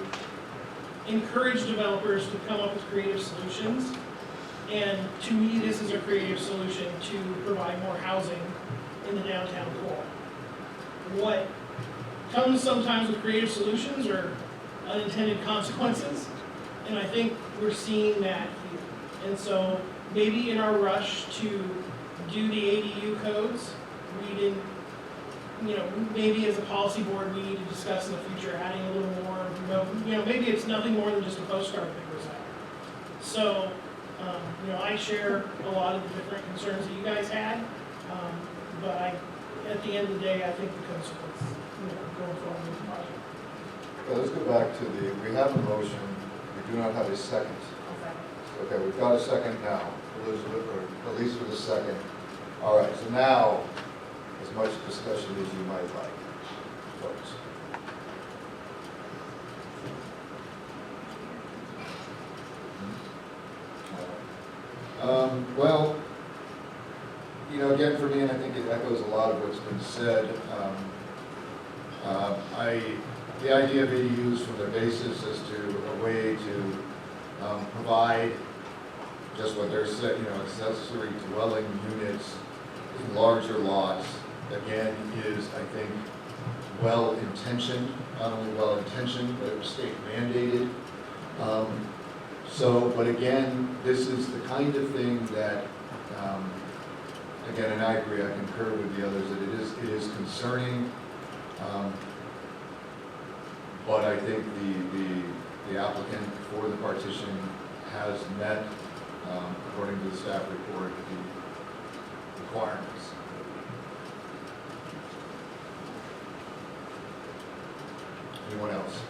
encourage developers to come up with creative solutions. And to me, this is a creative solution to provide more housing in the downtown core. What comes sometimes with creative solutions are unintended consequences, and I think we're seeing that here. And so maybe in our rush to do the ADU codes, we didn't, maybe as a policy board we need to discuss in the future adding a little more, maybe it's nothing more than just a postcard that goes out. So, I share a lot of the different concerns that you guys had, but at the end of the day, I think the code supports, going forward with the project. Okay, let's go back to we have a motion, we do not have a second. Okay, we've got a second now, Elizabeth, or Elise with a second. All right, so now, as much discussion as you might like, folks. Well, again, for me, and I think it echoes a lot of what's been said, the idea of ADUs from their basis as to a way to provide just what they're saying, accessory dwelling units in larger lots, again, is, I think, well-intentioned, not only well-intentioned, but it was state mandated. But again, this is the kind of thing that, again, and I agree, I concur with the others, that it is concerning, but I think the applicant for the partition has met, according to the staff report, the requirements. Anyone else?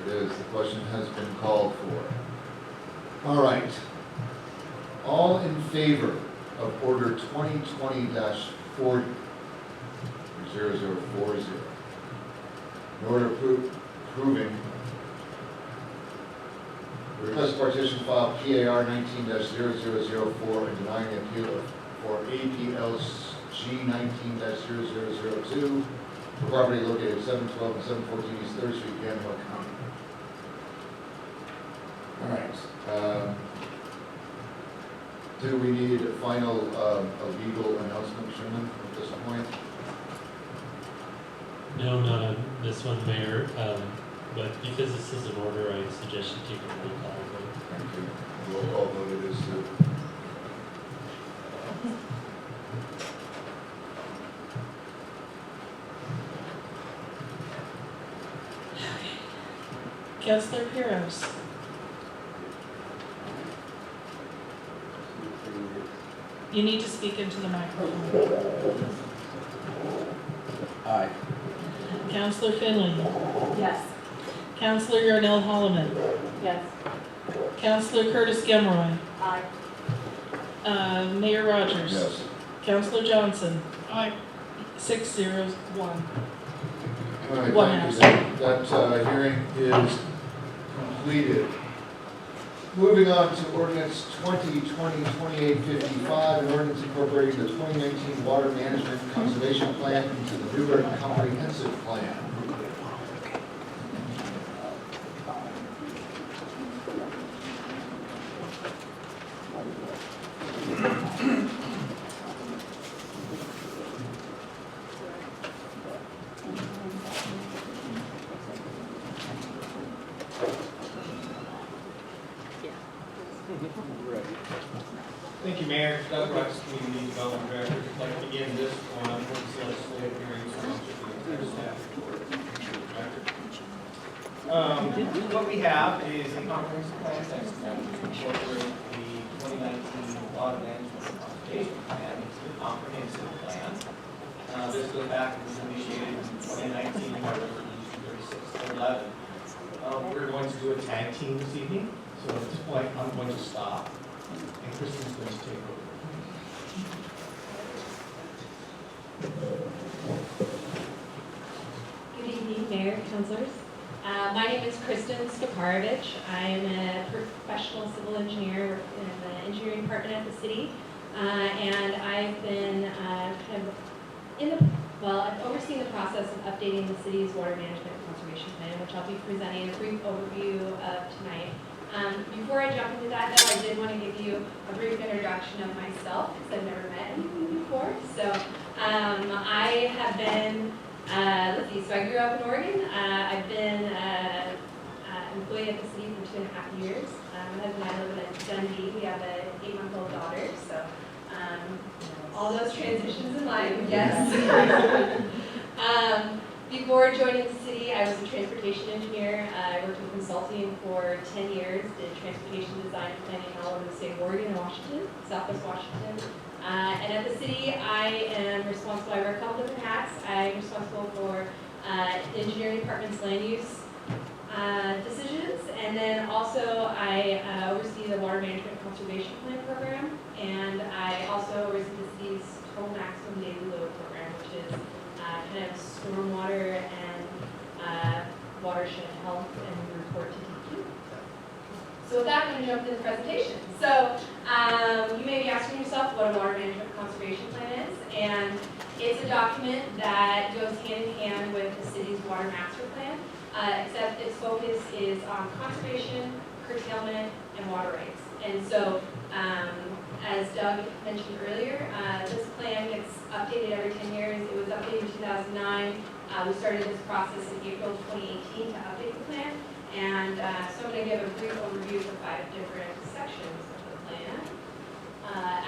It is. The question has been called for. All right. favor of order 2020-40, 0040, in order approving the request partition file PAR 19-0004 and denying the appeal for APLG 19-0002 for property located at 712 and 714 East 3rd Street, Yarnell County. All right. Do we need a final a legal announcement, Sherman, at this point? No, not on this one, Mayor. But because this is an order, I suggest you take a roll call vote. Thank you. Roll call vote it is too. Councilor Piros. You need to speak into the microphone. Aye. Councilor Finley. Yes. Councilor Yarnell Hollamon. Yes. Councilor Curtis Gemroy. Aye. Mayor Rogers. Yes. Councilor Johnson. Aye. 6-0-1. All right, One thank you. That hearing is completed. Moving on to ordinance 2020-2855, an ordinance incorporating the 2019 Water Management Conservation Plan into the Newberg Comprehensive Plan. Thank you, Mayor. Doug Rux, Community Development Director. I'd like to begin this one with this legislative hearing, so I'll just the entire staff report. What we have is a comprehensive plan text that incorporates the 2019 Water Management Conservation Plan into the comprehensive plan. This goes back and was initiated in 2019 by Resolution 3611. We're going to do a tag team this evening, so at this point I'm going to stop. And Kristen's going to take over. Good evening, Mayor, Councilors. My name is Kristen Skaparovich. I'm a professional civil engineer in the engineering department at the city. And I've been I've overseen the process of updating the city's water management and conservation plan, which I'll be presenting a brief overview of tonight. Before I jump into that, though, I did want to give you a brief introduction of myself, because I've never met anyone before. So I have been, so I grew up in Oregon. I've been an employee at the city for 2.5 years. My husband and I live in Dundee. We have an 8-month-old daughter, so all those transitions in life, yes. Before joining the city, I was a transportation engineer. I worked in consulting for 10 years, did transportation design and planning all over the state of Oregon and Washington, Southwest Washington. And at the city, I am responsible, I wear a couple different hats. I'm responsible for the engineering department's land use decisions, and then also I oversee the water management conservation plan program, and I also oversee the city's total maximum daily load program, which is kind of stormwater and watershed health, and we report to DQ. So with that, I'm going to jump into the presentation. So you may be asking yourself what a water management conservation plan is, and it's a document that goes hand in hand with the city's water master plan, except its focus is on conservation, curtailment, and water rights. And so as Doug mentioned earlier, this plan gets updated every 10 years. It was updated in 2009. We started this process in April 2018 to update the plan. And so I'm going to give a brief overview of the 5 different sections of the plan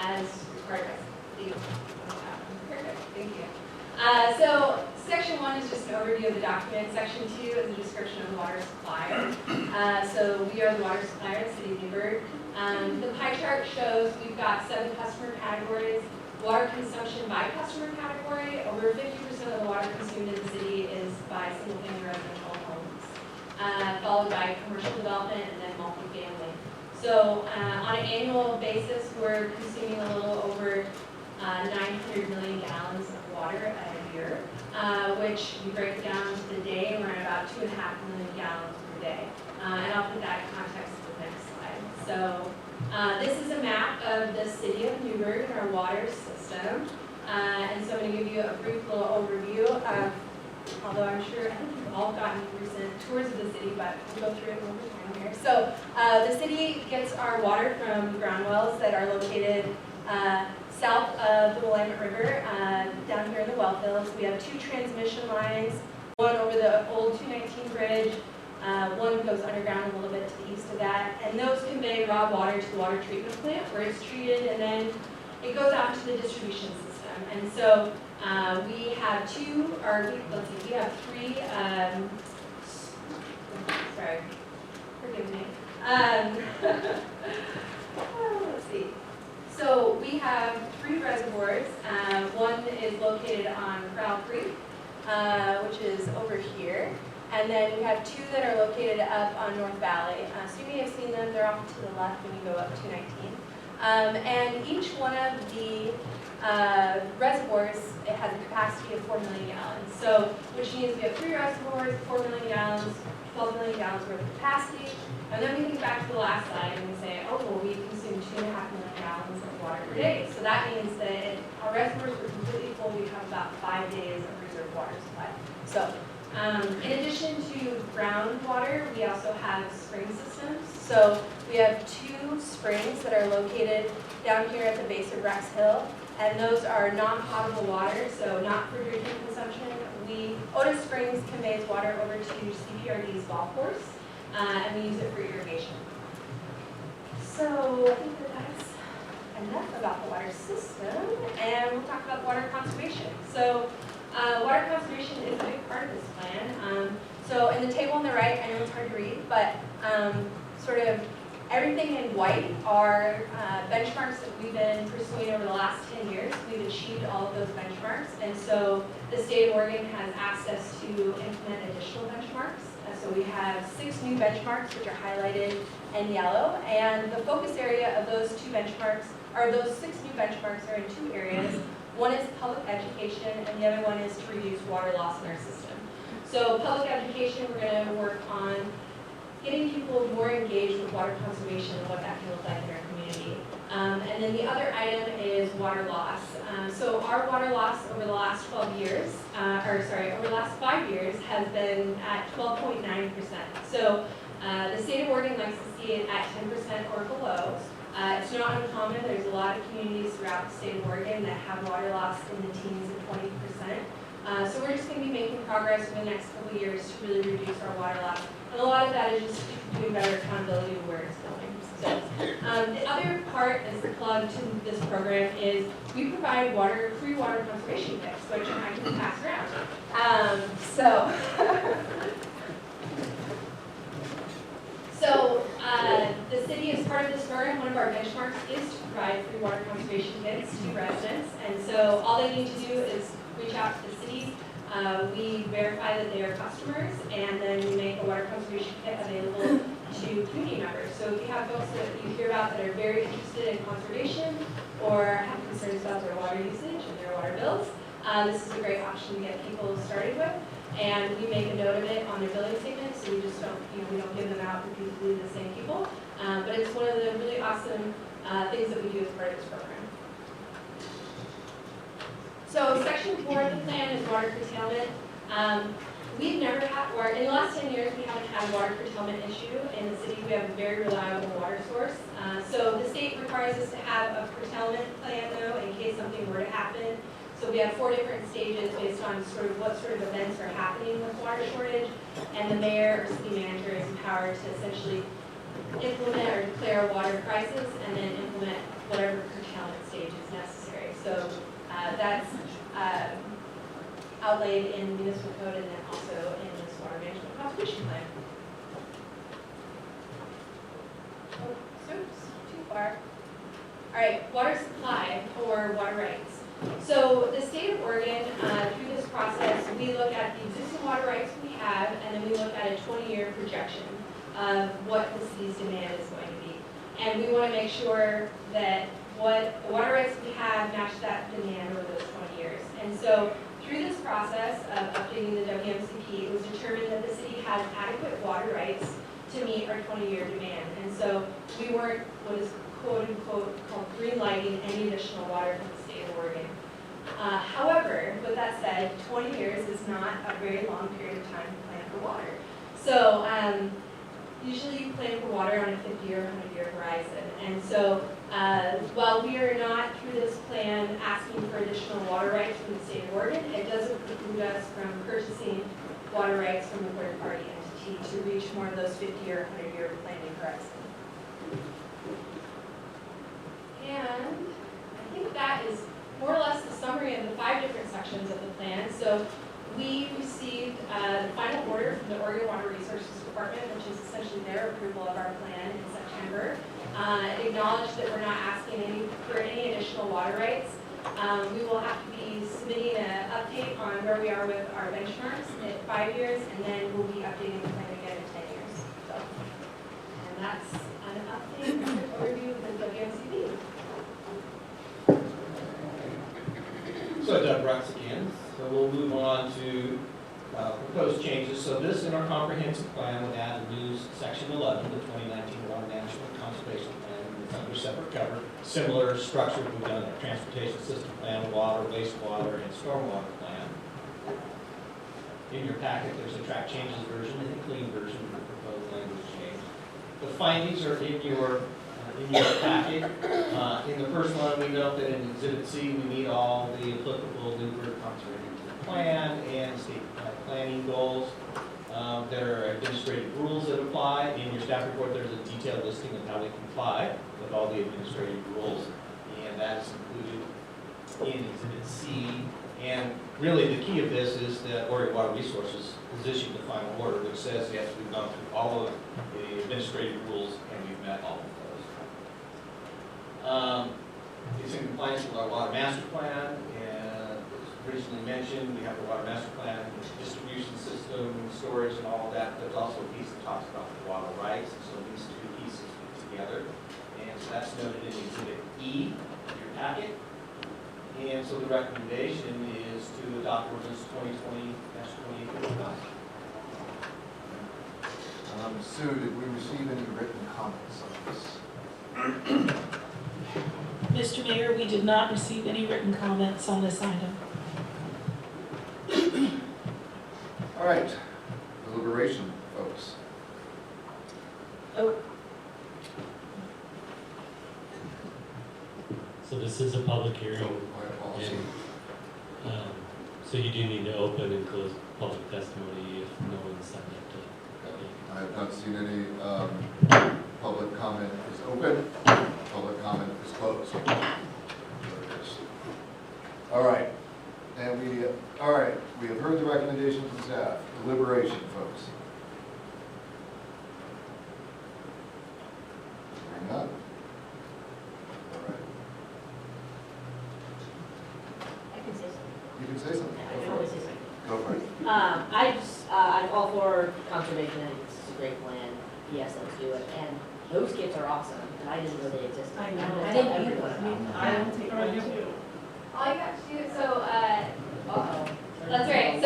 as required by the Perfect, thank you. So section 1 is just an overview of the document. Section 2 is a description of the water supplier. So we are the water supplier in the city of Newberg. The pie chart shows we've got 7 customer categories. Water consumption by customer category, over 50% of the water consumed in the city is by single-family residential homes, followed by commercial development and then multifamily. So So on an annual basis, we're consuming a little over 900 million gallons of water a year, which you break it down to the day, we're at about 2.5 million gallons per day. And I'll put that in context with the next slide. So this is a map of the city of Newberg and our water system. And so I'm going to give you a brief little overview of, although I'm sure I think you've all gotten recent tours of the city, but we'll go through it one more time here. So the city gets our water from ground wells that are located south of the Willamette River, down here in the well fields. We have 2 transmission lines, one over the old 219 bridge, one goes underground a little bit to the east of that, and those convey raw water to the water treatment plant where it's treated, and then it goes out to the distribution system. And so we have 3, sorry, forgive me. Let's see. So we have 3 reservoirs. One is located on Corral Creek, which is over here. And then we have 2 that are located up on North Valley. So you may have seen them. They're off to the left when you go up 219. And each one of the reservoirs, it has a capacity of 4 million gallons. So, which means we have 3 reservoirs, 4 million gallons, 12 million gallons worth of capacity. And then we think back to the last slide and we say, oh, well, we consume 2.5 million gallons of water per day. So that means that if our reservoirs were completely full, we'd have about 5 days of reserve water supply. So, in addition to groundwater, we also have spring systems. So we have 2 springs that are located down here at the base of Rex Hill, and those are non-potable water, so not for drinking consumption. Otis Springs conveys water over to CPRD's golf course, and we use it for irrigation. So I think that that's enough about the water system, and we'll talk about water conservation. So water conservation is a big part of this plan. So in the table on the right, I know it's hard to read, but sort of everything in white are benchmarks that we've been pursuing over the last 10 years. We've achieved all of those benchmarks, and so the state of Oregon has asked us to implement additional benchmarks. So we have 6 new benchmarks, which are highlighted in yellow, and the focus area of those 2 benchmarks, or those 6 new benchmarks, are in 2 areas. One is public education, and the other one is to reduce water loss in our system. So public education, we're going to work on getting people more engaged with water conservation and what that can look like in our community. And then the other item is water loss. So our water loss over the last 12 years, over the last 5 years, has been at 12.9%. So the state of Oregon likes to see it at 10% or below. It's not uncommon. There's a lot of communities throughout the state of Oregon that have water loss in the teens of 20%. So we're just going to be making progress over the next couple of years to really reduce our water loss. And a lot of that is just doing better accountability of where it's going. So the other part as the plug to this program is we provide free water conservation kits, which I can pass around. So the city, as part of this program, one of our benchmarks is to provide free water conservation kits to residents. And so all they need to do is reach out to the city. We verify that they are customers, and then we make a water conservation kit available to community members. So if you have folks that you hear about that are very interested in conservation or have concerns about their water usage and their water bills, this is a great option to get people started with. And we make a note of it on their billing statement, so we just don't, we don't give them out repeatedly to the same people. But it's one of the really awesome things that we do as part of this program. So section 4 of the plan is water curtailment. We've never had, or in the last 10 years, we haven't had a water curtailment issue in the city. We have a very reliable water source. So the state requires us to have a curtailment plan, though, in case something were to happen. So we have 4 different stages based on sort of what sort of events are happening with water shortage, and the mayor or city manager is empowered to essentially implement or declare water crisis and then implement whatever curtailment stage is necessary. So that's outlaid in municipal code and then also in this water management conservation plan. Oh, oops, too far. All right, water supply or water rights. So the state of Oregon, through this process, we look at the existing water rights we have, and then we look at a 20-year projection of what the city's demand is going to be. And we want to make sure that what the water rights we have match that demand over those 20 years. And so through this process of updating the WMCP, it was determined that the city has adequate water rights to meet our 20-year demand. And so we weren't what is quote unquote called green lighting any additional water from the state of Oregon. However, with that said, 20 years is not a very long period of time to plan for water. So usually you plan for water on a 50 or 100-year horizon. And so while we are not, through this plan, asking for additional water rights from the state of Oregon, it doesn't preclude us from purchasing water rights from a third-party entity to reach more of those 50 or 100-year planning horizon. And I think that is more or less the summary of the 5 different sections of the plan. So we received the final order from the Oregon Water Resources Department, which is essentially their approval of our plan in September. It acknowledged that we're not asking for any additional water rights. We will have to be submitting an update on where we are with our benchmarks at 5 years, and then we'll be updating the plan again in 10 years. So, and that's an update and overview of the WMCP. So Doug Brooks again. So we'll move on to proposed changes. So this in our comprehensive plan would add a new section 11, the 2019 Water Management Conservation Plan. It's under separate cover. Similar structure we've done in our transportation system plan, water, wastewater, and stormwater plan. In your packet, there's a track changes version and a clean version of the proposed language change. The findings are in your packet. In the first one, we note that in Exhibit C, we meet all the applicable Newberg Conservation Plan and state planning goals. There are administrative rules that apply. In your staff report, there's a detailed listing of how we comply with all the administrative rules, and that is included in Exhibit C. And really, the key of this is that Oregon Water Resources has issued the final order, which says, yes, we've gone through all of the administrative rules and we've met all of them. It's in compliance with our water master plan, and as originally mentioned, we have the water master plan, distribution system, storage, and all of that. There's also a piece that talks about the water rights, so these 2 pieces fit together. And so that's noted in Exhibit E of your packet. And so the recommendation is to adopt ordinance 2020-2855. Sue, did we receive any written comments on this? Mr. Mayor, we did not receive any written comments on this item. All right, deliberation, folks. Oh. So this is a public hearing, and, so you do need to open and close public testimony if no one's signed up to. I have not seen any public comment is open. Public comment is closed. There it is. All right, and we have heard the recommendation from staff. Deliberation, folks. Hearing none. All right. I can say something. You can say something. I can always say something. Go for it. I'm all for conservation. I think this is a great plan. Yes, let's do it. And those kits are awesome, and I didn't know they existed. I know. I'm gonna I tell didn't either. everyone about them. I will take one too. All you got to do, so, Uh-oh. that's right.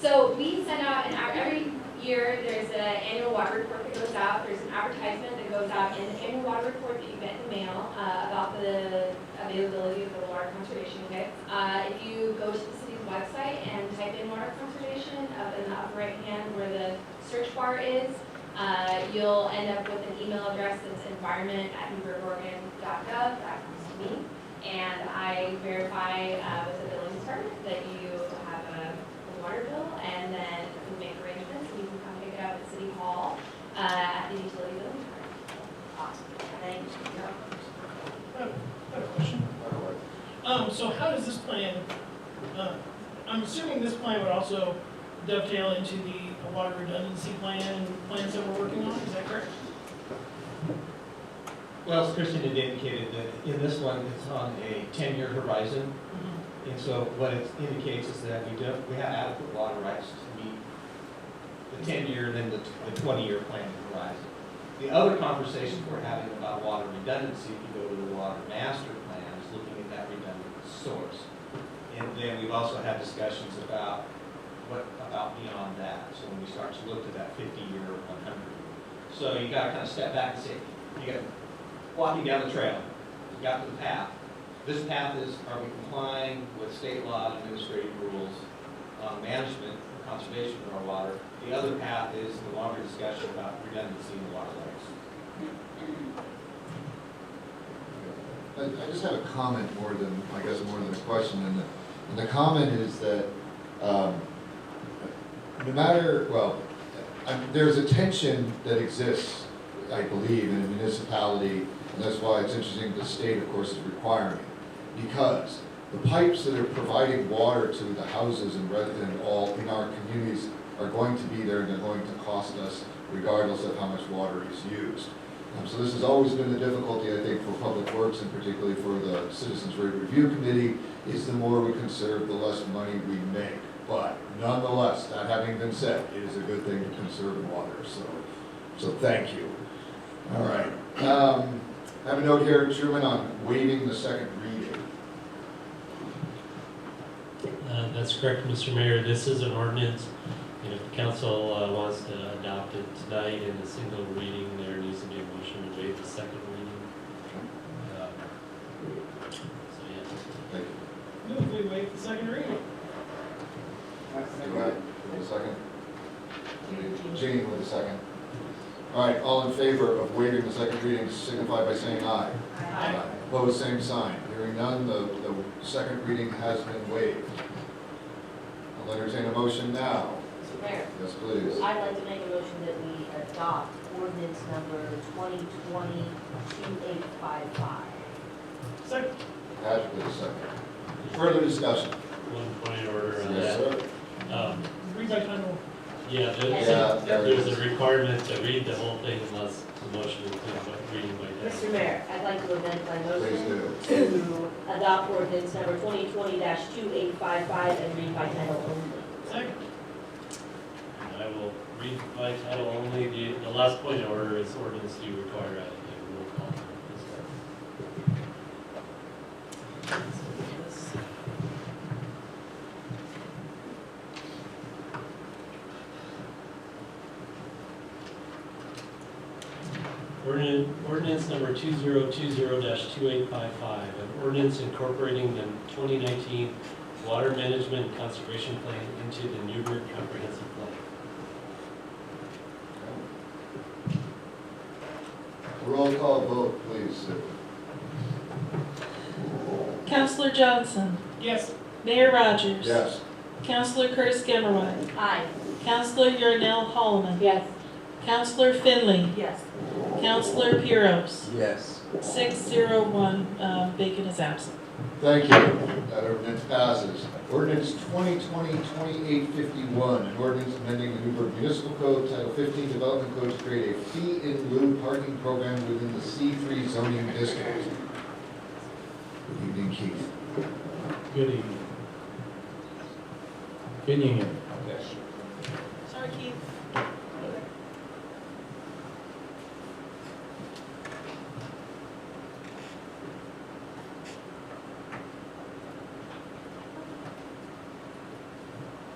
So we send out every year, there's an annual water report that goes out. There's an advertisement that goes out in the annual water report that you get in the mail about the availability of the water conservation kits. If you go to the city's website and type in water conservation up in the upper right hand where the search bar is, you'll end up with an email address that's environment@newbergoregon.gov. That comes to me. And I verify with the billing department that you have a water bill, and then we make arrangements, and you can come pick it up at City Hall at the utility billing department. Awesome. Thank you. I have a question. So how does this plan, I'm assuming this plan would also dovetail into the water redundancy plan plans that we're working on, is that correct? Well, as Kristen had indicated, that in this one, it's on a 10-year horizon. And so what it indicates is that we have adequate water rights to meet the 10-year and then the 20-year planning horizon. The other conversations we're having about water redundancy, if you go to the water master plan, is looking at that redundant source. And then we've also had discussions about what about beyond that. So when we start to look to that 50-year or 100. So you got to kind of step back and say, you got walking down the trail, you got to the path. This path is, are we complying with state law and administrative rules on management or conservation of our water? The other path is the longer discussion about redundancy in the waterways. I just have a comment more than a question, and the comment is that no matter, there's a tension that exists, I believe, in a municipality, and that's why it's interesting the state, of course, is requiring it, because the pipes that are providing water to the houses and all in our communities are going to be there, and they're going to cost us regardless of how much water is used. So this has always been the difficulty, I think, for Public Works, and particularly for the Citizens Rate Review Committee, is the more we conserve, the less money we make. But nonetheless, that having been said, it is a good thing to conserve water, so thank you. All right. I have a note here, Truman, on waiving the second reading. That's correct, Mr. Mayor. This is an ordinance. And if the council wants to adopt it tonight in a single reading, there needs to be a motion to waive the second reading. So, yeah. Thank you. Move we waive the second reading. Do I have a second? Jean with a second. All right, all in favor of waiving the second reading signify by saying aye. Aye. Opposed, same sign. Hearing none, the second reading has been waived. I'll entertain a motion now. Mr. Mayor. Yes, please. I'd like to make a motion that we adopt ordinance number 2020-2855. Second. Patrick with a second. Further discussion? One point of order on Yes, that. sir. Read by title. Yeah, there's a requirement to read the whole thing unless the motion includes reading by title. Mr. Mayor, I'd like to amend my Please motion do. to adopt ordinance number 2020-2855 and read by title only. Second. And I will read by title only. The last point of order is ordinance do require a roll call. Ordinance number 2020-2855, an ordinance incorporating the 2019 Water Management and Conservation Plan into the Newberg Comprehensive Plan. Roll call vote, please. Councilor Johnson. Yes. Mayor Rogers. Yes. Councilor Curtis Gemmerwine. Aye. Councilor Yarnell Hollamon. Yes. Councilor Finley. Yes. Councilor Piros. Yes. 6-0-1, Bacon is absent. Thank you. That ordinance passes. Ordinance 2020-2851, an ordinance amending the Newberg Municipal Code, Title 15 Development Code to create a fee in lieu parking program within the C3 zoning district. Good evening, Keith. Good evening. Can you hear me? Yes. Sorry, Keith.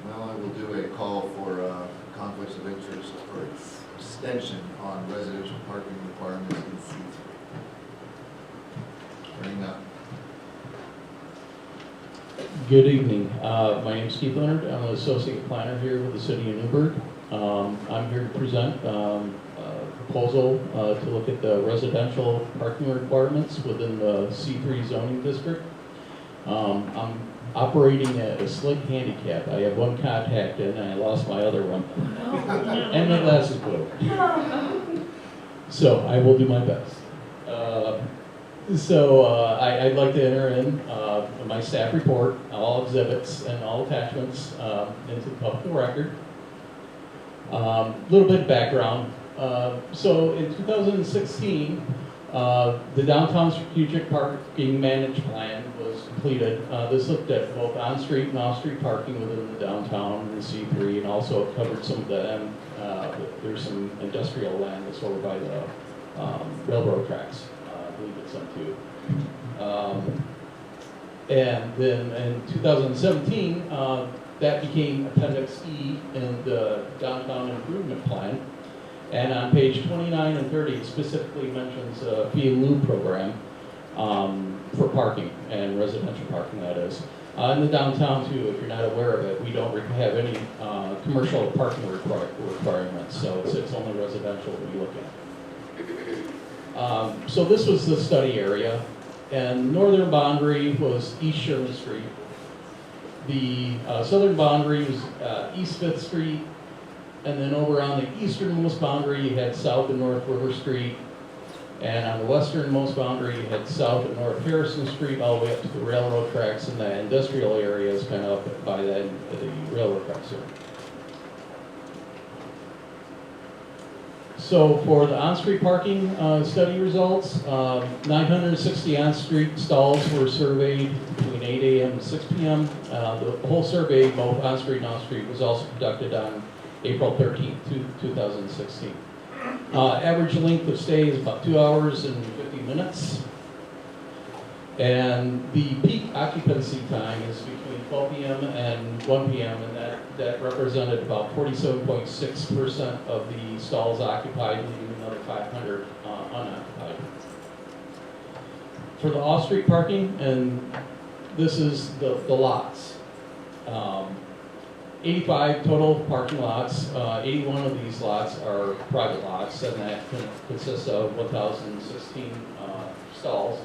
Well, I will do a call for conflicts of interest or extension on residential parking requirements in C3. Hearing none. Good evening. My name is Keith Leonard. I'm an associate planner here with the city of Newberg. I'm here to present a proposal to look at the residential parking requirements within the C3 zoning district. I'm operating at a slight handicap. I have one contact in and I lost my other one. And my glasses blew. So I will do my best. I'd like to enter in my staff report, all exhibits and all attachments into the public record. A little bit of background. So in 2016, The downtown strategic parking managed plan was completed. This looked at both on-street and off-street parking within the downtown and the C3, and also covered some of the there's some industrial land that's over by the railroad tracks. I believe it's M2. And then in 2017, that became Appendix E in the downtown improvement plan. And on page 29 and 30, it specifically mentions a fee and lieu program for parking, and residential parking, that is. In the downtown too, if you're not aware of it, we don't have any commercial parking requirements, so it's only residential we look at. So this was the study area, and northern boundary was East Sherman Street. The southern boundary was East 5th Street, and then over on the easternmost boundary you had South and North River Street, and on the westernmost boundary you had South and North Harrison Street all the way up to the railroad tracks, and the industrial area is kind of up by the railroad tracks here. So for the on-street parking study results, 960 on-street stalls were surveyed between 8 a.m. and 6 p.m. The whole survey, both on-street and off-street, was also conducted on April 13th, 2016. Average length of stay is about 2 hours and 50 minutes. And the peak occupancy time is between 12 p.m. and 1 p.m. and that represented about 47.6% of the stalls occupied, leaving another 500 unoccupied. For the off-street parking, and this is the lots. 85 total parking lots, 81 of these lots are private lots, and that consists of 1,016 stalls.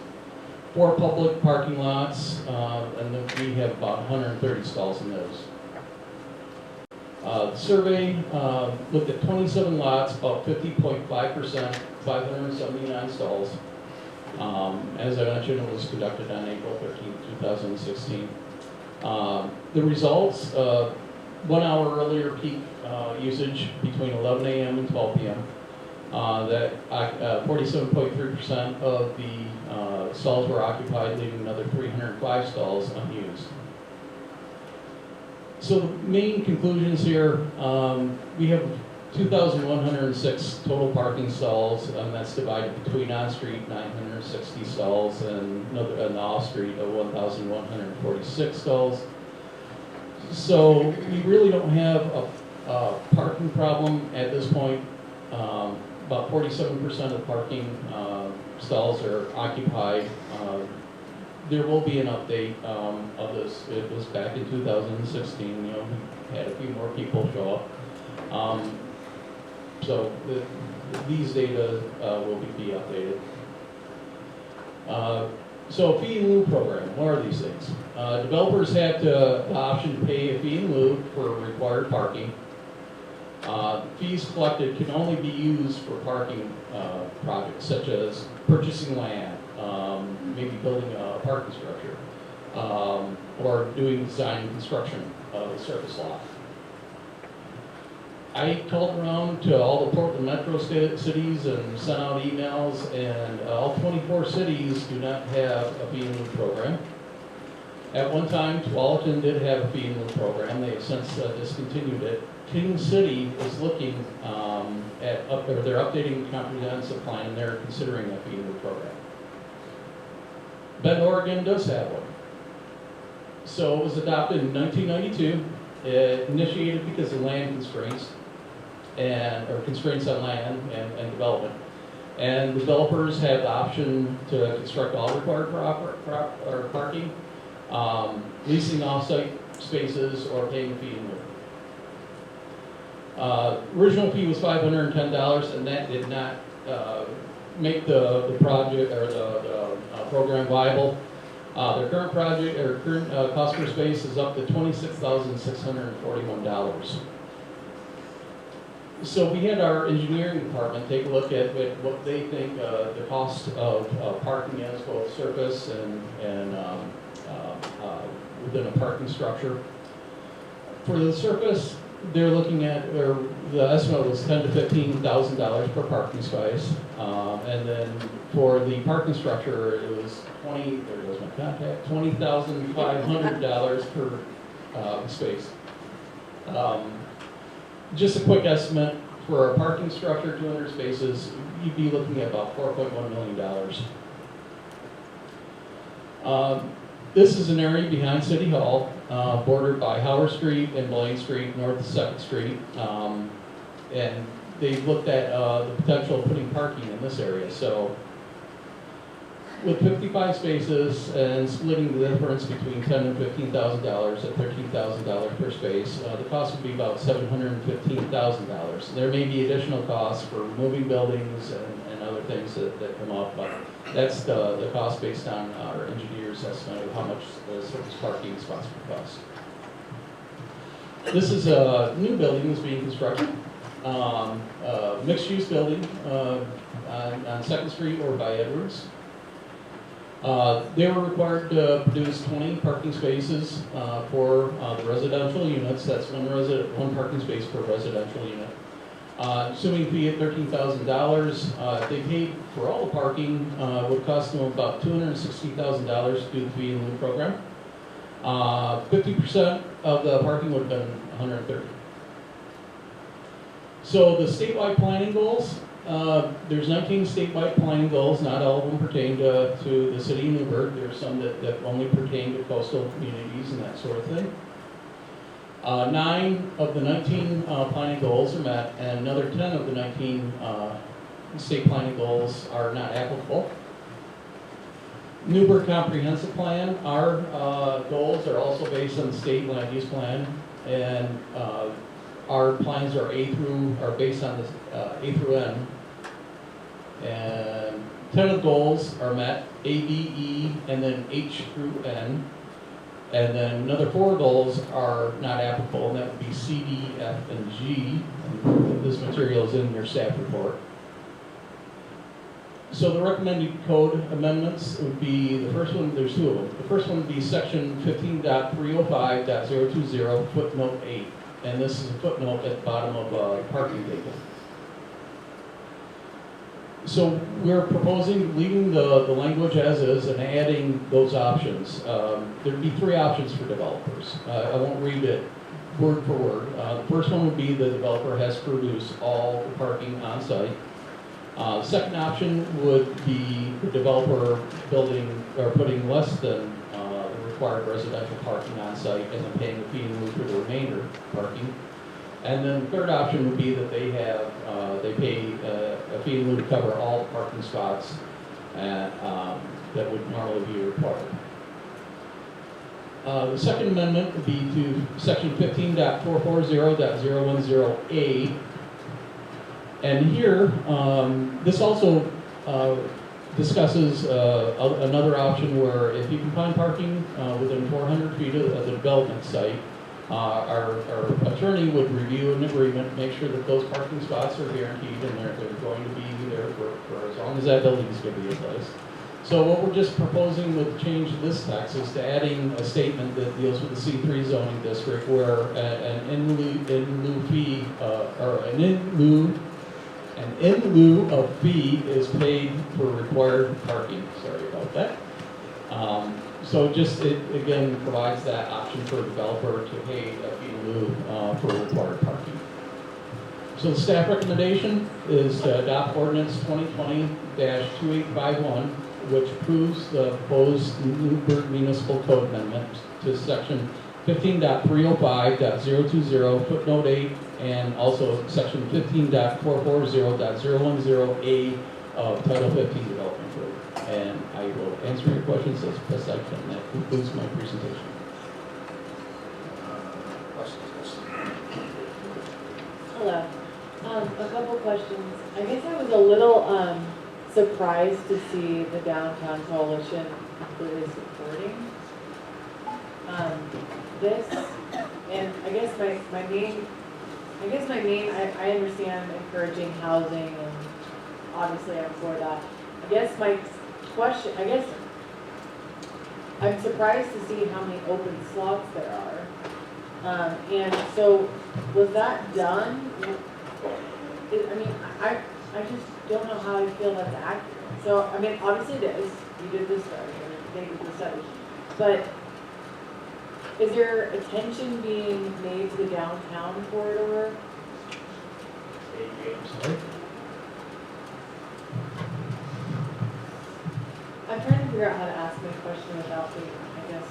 4 public parking lots, and then we have about 130 stalls in those. The survey looked at 27 lots, about 50.5%, 579 stalls. As I mentioned, it was conducted on April 13, 2016. The results, 1 hour earlier peak usage between 11 a.m. and 12 p.m. That 47.3% of the stalls were occupied, leaving another 305 stalls unused. So the main conclusions here, we have 2,106 total parking stalls, and that's divided between on-street 960 stalls and off-street 1,146 stalls. So we really don't have a parking problem at this point. About 47% of parking stalls are occupied. There will be an update of this. It was back in 2016. We had a few more people show up. So these data will be updated. So fee in lieu program, what are these things? Developers have the option to pay a fee in lieu for required parking. Fees collected can only be used for parking projects such as purchasing land, maybe building a parking structure, or doing design and construction of a surface lot. I called around to all the Portland metro cities and sent out emails, and all 24 cities do not have a fee in lieu program. At one time, Tualatin did have a fee in lieu program. They have since discontinued it. King City is looking they're updating the comprehensive plan, and they're considering a fee in lieu program. Bend, Oregon does have one. So it was adopted in 1992. It initiated because of land constraints, or constraints on land and development. And developers have the option to construct all required parking, leasing off-site spaces, or paying a fee in lieu. Original fee was $510, and that did not make the project or the program viable. Their current project or current cost per space is up to $26,641. So we had our engineering department take a look at what they think the cost of parking is, both surface and within a parking structure. For the surface, they're looking at, or the estimate was $10,000 to $15,000 per parking space. And then for the parking structure, it was $20,500 per space. Just a quick estimate for a parking structure, 200 spaces, you'd be looking at about $4.1 million. This is an area behind City Hall, bordered by Howard Street and Blaine Street, north of 2nd Street. And they've looked at the potential of putting parking in this area. So with 55 spaces and splitting the difference between $10,000 and $15,000 at $13,000 per space, the cost would be about $715,000. There may be additional costs for moving buildings and other things that come up, but that's the cost based on our engineer's estimate of how much the surface parking spots would cost. This is a new building that's being constructed, mixed-use building on 2nd Street or by Edwards. They were required to produce 20 parking spaces for the residential units. That's one parking space per residential unit. Assuming fee at $13,000, they paid for all the parking, would cost them about $260,000 to do the fee and lieu program. 50% of the parking would have been $130,000. So the statewide planning goals, there's 19 statewide planning goals. Not all of them pertain to the city of Newberg. There's some that only pertain to coastal communities and that sort of thing. 9 of the 19 planning goals are met, and another 10 of the 19 state planning goals are not applicable. Newberg Comprehensive Plan, our goals are also based on the state land use plan, and our plans are based on the A through N. And 10 of the goals are met, A, B, E, and then H through N. And then another 4 goals are not applicable, and that would be C, D, F, and G. And this material is in your staff report. So the recommended code amendments would be, the first one, there's 2 of them. The first one would be section 15.305.020, footnote 8. And this is a footnote at the bottom of the parking table. So we're proposing leaving the language as is and adding those options. There'd be 3 options for developers. I won't read it word for word. The first one would be the developer has to produce all the parking on site. The second option would be the developer building or putting less than the required residential parking on site and then paying a fee in lieu for the remainder parking. And then the third option would be that they pay a fee in lieu to cover all the parking spots that would normally be required. The second amendment would be to section 15.440.010A. And here, this also discusses another option where if you can find parking within 400 feet of the development site, our attorney would review an agreement, make sure that those parking spots are guaranteed and they're going to be there for as long as that building is going to be in place. So what we're just proposing with the change of this text is to adding a statement that deals with the C3 zoning district where an in lieu of fee is paid for required parking. Sorry about that. So it again provides that option for a developer to pay a fee in lieu for required parking. So the staff recommendation is to adopt ordinance 2020-2851, which approves the proposed Newberg Municipal Code amendment to section 15.305.020, footnote 8, and also section 15.440.010A of Title 15 Development Code. And I will answer your questions as best I can. That concludes my presentation. Hello. A couple questions. I guess I was a little surprised to see the Downtown Coalition completely supporting this. And I guess my main, I understand encouraging housing, and obviously I'm for that. I guess my question, I'm surprised to see how many open slots there are. And so, was that done? I mean, I just don't know how I feel that's accurate. So, I mean, obviously it is. You did this study, and they did the study. But is there attention being made to the downtown corridor? Sorry? I'm trying to figure out how to ask my question without being, I guess.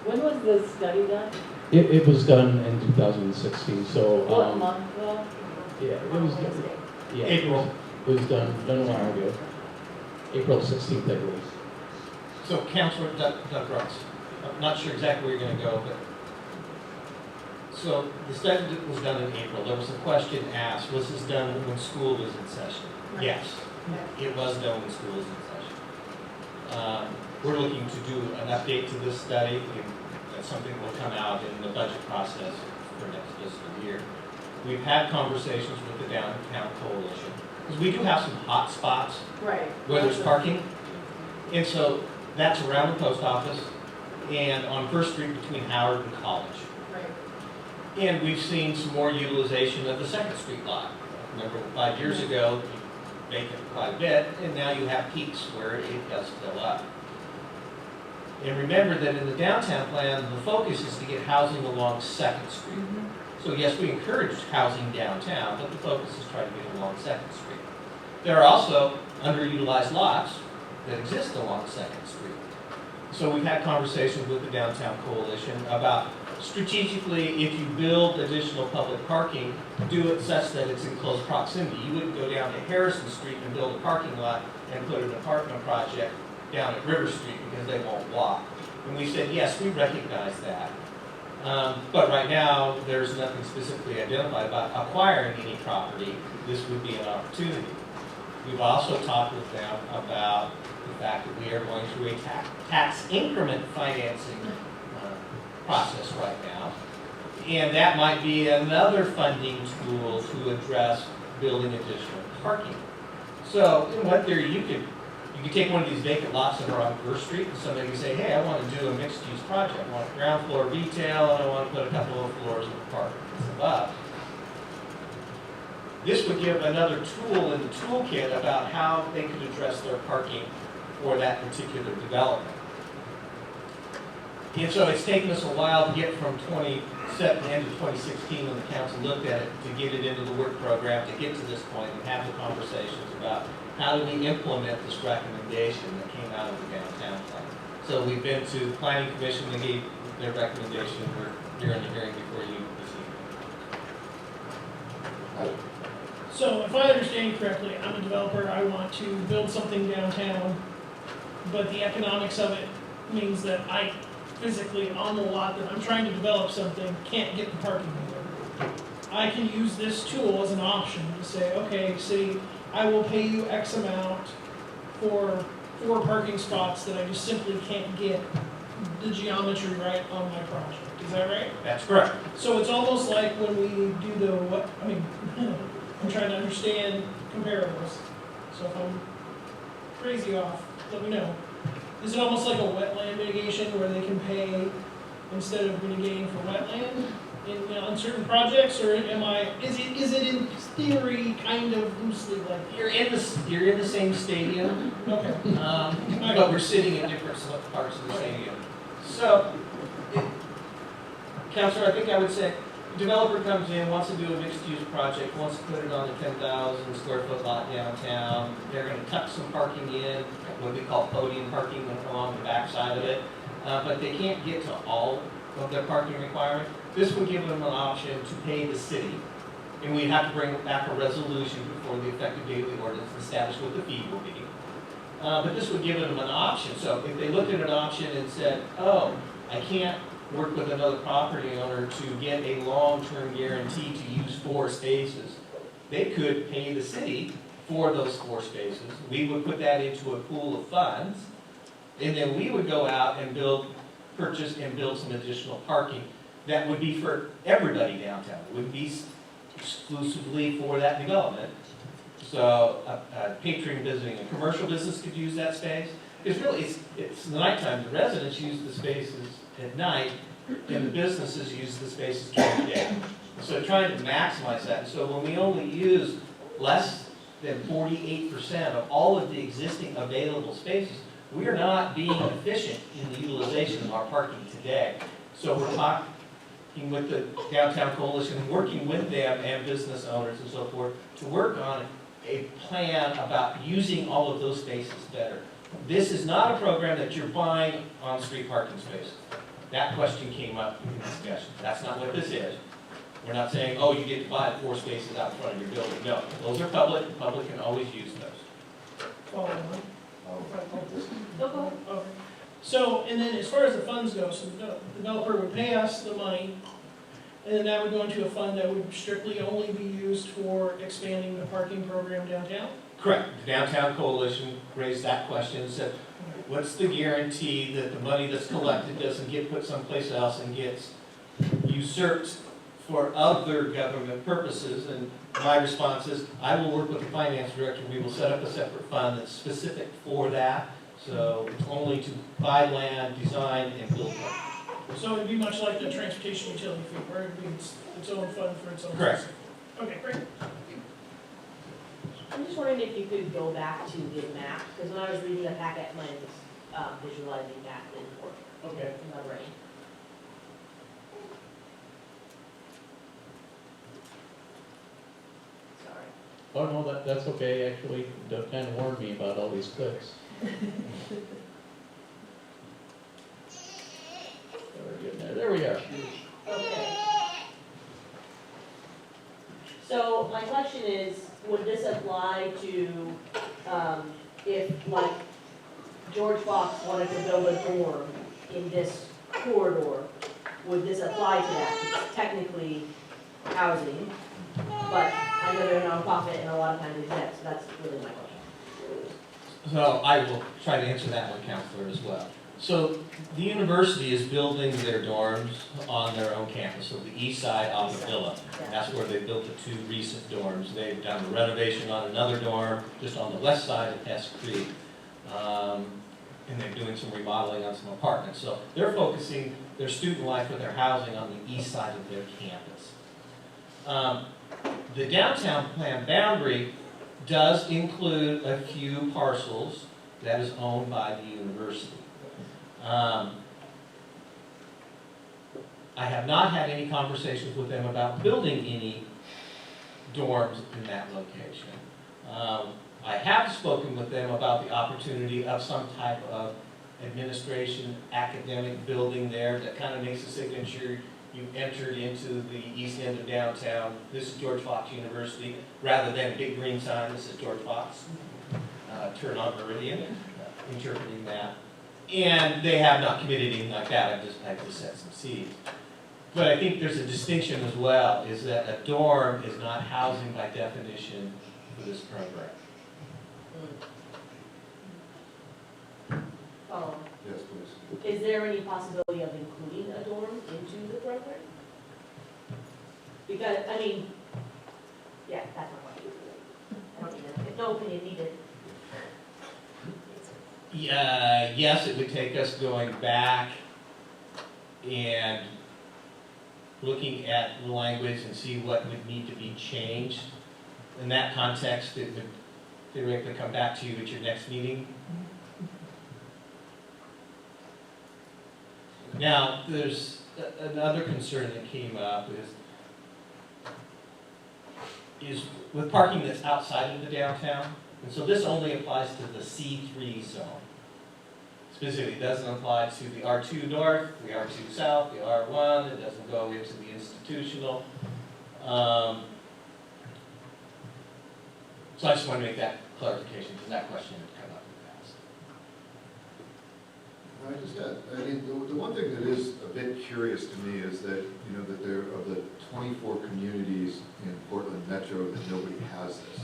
When was this study done? It was done in 2016, so. What month, though? Yeah, it was, yeah. April. It was done a while ago. April 16th, I believe. So Councilor Doug Russ, I'm not sure exactly where you're going to go, but so the study was done in April. There was a question asked, was this done when school was in session? Right. Yes, it was done when school was in session. We're looking to do an update to this study, and that's something that will come out in the budget process for next fiscal year. We've had conversations with the Downtown Coalition, because we do have some hot spots Right. where there's parking. And so that's around the post office and on First Street between Howard and College. Right. And we've seen some more utilization of the Second Street lot. Remember 5 years ago, you make it quite a bit, and now you have peaks where it does fill up. And remember that in the downtown plan, the focus is to get housing along Second Street. So yes, we encourage housing downtown, but the focus is trying to get along Second Street. There are also underutilized lots that exist along Second Street. So we've had conversations with the Downtown Coalition about strategically, if you build additional public parking, do it such that it's in close proximity. You wouldn't go down to Harrison Street and build a parking lot and put an apartment project down at River Street because they won't walk. And we said, yes, we recognize that. But right now, there's nothing specifically identified about acquiring any property. This would be an opportunity. We've also talked with them about the fact that we are going through a tax increment financing process right now. And that might be another funding tool to address building additional parking. So in one theory, you could take one of these vacant lots that are on First Street and somebody can say, hey, I want to do a mixed-use project. I want ground floor retail and I want to put a couple of floors of apartments above. This would give another tool in the toolkit about how they could address their parking for that particular development. And so it's taken us a while to get from the end of 2016 when the council looked at it to get it into the work program, to get to this point and have the conversations about how do we implement this recommendation that came out of the downtown plan. So we've been to the Planning Commission, they gave their recommendation, we're here in the hearing before you this evening. So if I understand correctly, I'm a developer, I want to build something downtown, but the economics of it means that I physically, on the lot that I'm trying to develop something, can't get the parking anywhere. I can use this tool as an option to say, okay, city, I will pay you X amount for 4 parking spots that I just simply can't get the geometry right on my project. Is that right? That's correct. So it's almost like when we do I'm trying to understand comparables. So if I'm crazy off, let me know. Is it almost like a wetland mitigation where they can pay instead of mitigating for wetland on certain projects, or is it in theory kind of loosely like that? You're in the same stadium, Okay. but we're sitting in different parts of the stadium. So, Councilor, I think I would say, developer comes in, wants to do a mixed-use project, wants to put it on a 10,000 square foot lot downtown. They're going to tuck some parking in, what we call podium parking along the back side of it, but they can't get to all of their parking requirements. This would give them an option to pay the city, and we'd have to bring back a resolution before the effective date of the ordinance to establish what the fee will be. But this would give them an option. So if they looked at an option and said, oh, I can't work with another property owner to get a long-term guarantee to use 4 spaces, they could pay the city for those 4 spaces. We would put that into a pool of funds, and then we would go out and purchase and build some additional parking that would be for everybody downtown. It wouldn't be exclusively for that development. So a patron visiting a commercial business could use that space. Because really, it's nighttime, the residents use the spaces at night, and the businesses use the spaces during the day. So trying to maximize that, so when we only use less than 48% of all of the existing available spaces, we are not being efficient in the utilization of our parking today. So we're talking with the Downtown Coalition, working with them and business owners and so forth, to work on a plan about using all of those spaces better. This is not a program that you're buying on-street parking spaces. That question came up in the discussion. That's not what this is. We're not saying, oh, you get to buy 4 spaces out in front of your building. No, those are public. The public can always use those. Okay. So, and then as far as the funds go, so the developer would pay us the money, and then that would go into a fund that would strictly only be used for expanding the parking program downtown? Correct. The Downtown Coalition raised that question and said, what's the guarantee that the money that's collected doesn't get put someplace else and gets usurped for other government purposes? And my response is, I will work with the finance director. We will set up a separate fund that's specific for that. So it's only to buy land, design, and build it. So it'd be much like the transportation utility fee, where it'd be its own fund for its own. Correct. Okay, great. I'm just wondering if you could go back to the map, because when I was reading the packet, mine was visualizing that didn't work. Okay. In my brain. Sorry. Oh, no, that's okay, actually, Doug kind of warned me about all these clicks. There we are. Okay. So my question is, would this apply to, if like George Fox wanted to build a dorm in this corridor, would this apply to that? It's technically housing, but I know they're a nonprofit and a lot of times exempt, so that's really my question. So I will try to answer that one, Counselor, as well. So the university is building their dorms on their own campus, so the east side off of Villa. That's where they built the 2 recent dorms. They've done a renovation on another dorm just on the west side of Hess Creek. And they're doing some remodeling on some apartments. So they're focusing their student life with their housing on the east side of their campus. The downtown plan boundary does include a few parcels that is owned by the university. I have not had any conversations with them about building any dorms in that location. I have spoken with them about the opportunity of some type of administration, academic building there that kind of makes a signature. You've entered into the east end of downtown. This is George Fox University, rather than a big green sign, this is George Fox. Turn on Meridian, interpreting that. And they have not committed anything like that. I've just set some seeds. But I think there's a distinction as well, is that a dorm is not housing by definition for this program. Follow. Yes, please. Is there any possibility of including a dorm into the program? Because, I mean, yeah, that's my question. I don't need no opinion needed. Yes, it would take us going back and looking at the language and see what would need to be changed. In that context, it would theoretically come back to you at your next meeting. Now, there's another concern that came up is with parking that's outside of the downtown. And so this only applies to the C3 zone. Specifically, it doesn't apply to the R2 North, the R2 South, the R1. It doesn't go into the institutional. So I just want to make that clarification because that question had come up in the past. I just had, I mean, the one thing that is a bit curious to me is that, you know, that there of the 24 communities in Portland Metro that nobody has this.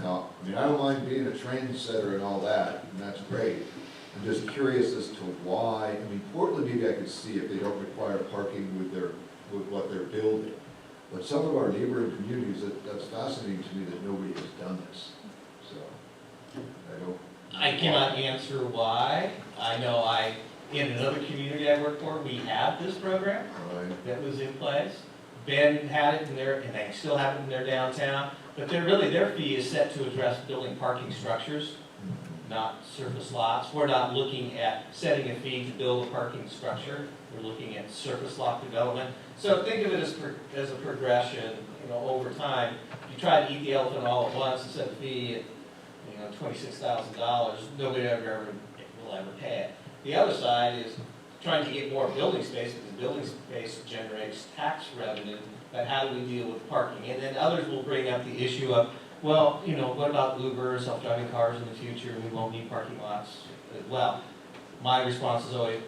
Now, I mean, I don't mind being a trendsetter and all that, and that's great. I'm just curious as to why. I mean, Portland, maybe I could see if they don't require parking with what they're building. But some of our neighboring communities, that's fascinating to me that nobody has done this. So, I don't. I cannot answer why. I know in another community I work for, we have this program that was in place. Ben had it in there, and they still have it in their downtown, but their fee is set to address building parking structures, not surface lots. We're not looking at setting a fee to build a parking structure. We're looking at surface lot development. So think of it as a progression, over time. If you try to eat the elephant all at once and set a fee at, $26,000, nobody will ever pay it. The other side is trying to get more building space, because building space generates tax revenue, but how do we deal with parking? And then others will bring up the issue of, well, what about Uber, self-driving cars in the future? We won't need parking lots as well. My response is always,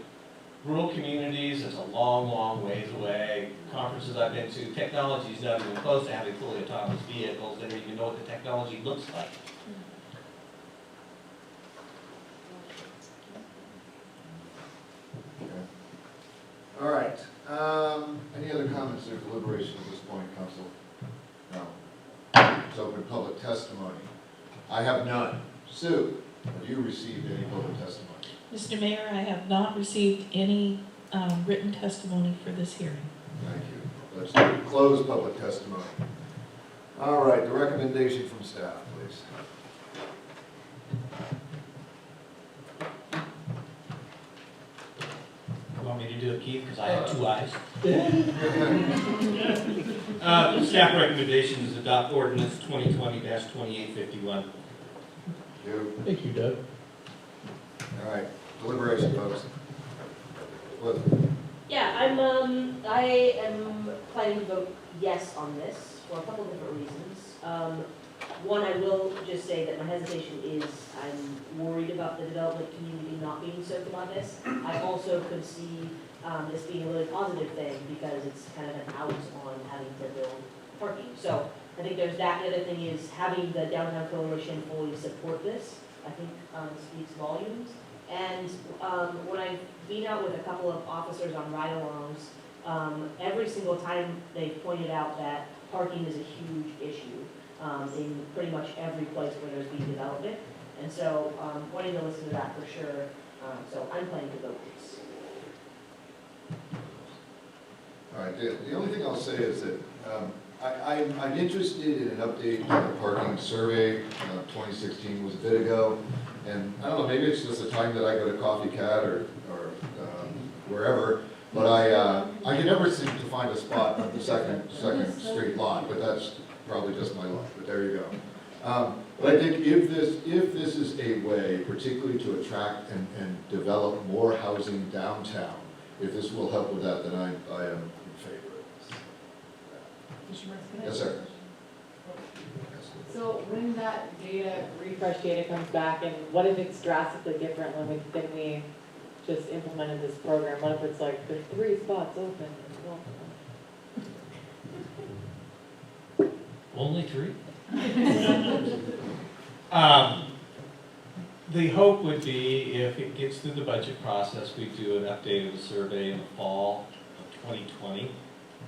rural communities, it's a long, long ways away. Conferences I've been to, technology is not even close to having fully autonomous vehicles. They don't even know what the technology looks like. All right. Any other comments or deliberation at this point, Council? No. It's open public testimony. I have none. Sue, have you received any public testimony? Mr. Mayor, I have not received any written testimony for this hearing. Thank you. Let's close public testimony. All right, the recommendation from staff, please. You want me to do it, Keith, because I have two eyes? Staff recommendation is adopt ordinance 2020-2851. Thank you, Doug. All right, deliberation, folks. Liz. Yeah, I am planning to vote yes on this for a couple of different reasons. One, I will just say that my hesitation is I'm worried about the development community not being stoked about this. I also could see this being a really positive thing because it's kind of an out on having to build parking. So I think there's that. The other thing is having the Downtown Coalition fully support this, I think speaks volumes. And when I've been out with a couple of officers on ride-alongs, every single time they've pointed out that parking is a huge issue in pretty much every place where there's been development. And so wanting to listen to that for sure. So I'm planning to vote yes. All right, the only thing I'll say is that I'm interested in an update to the parking survey. 2016 was a bit ago. And I don't know, maybe it's just the time that I go to Coffee Cat or wherever, but I can never seem to find a spot on the second street lot, but that's probably just my luck, but there you go. But I think if this is a way, particularly to attract and develop more housing downtown, if this will help with that, then I am in favor of this. Yes, sir. So when that refresh data comes back, and what if it's drastically different than we just implemented this program? What if it's like, there's 3 spots open? Only 3? The hope would be if it gets through the budget process, we do an update of the survey in the fall of 2020.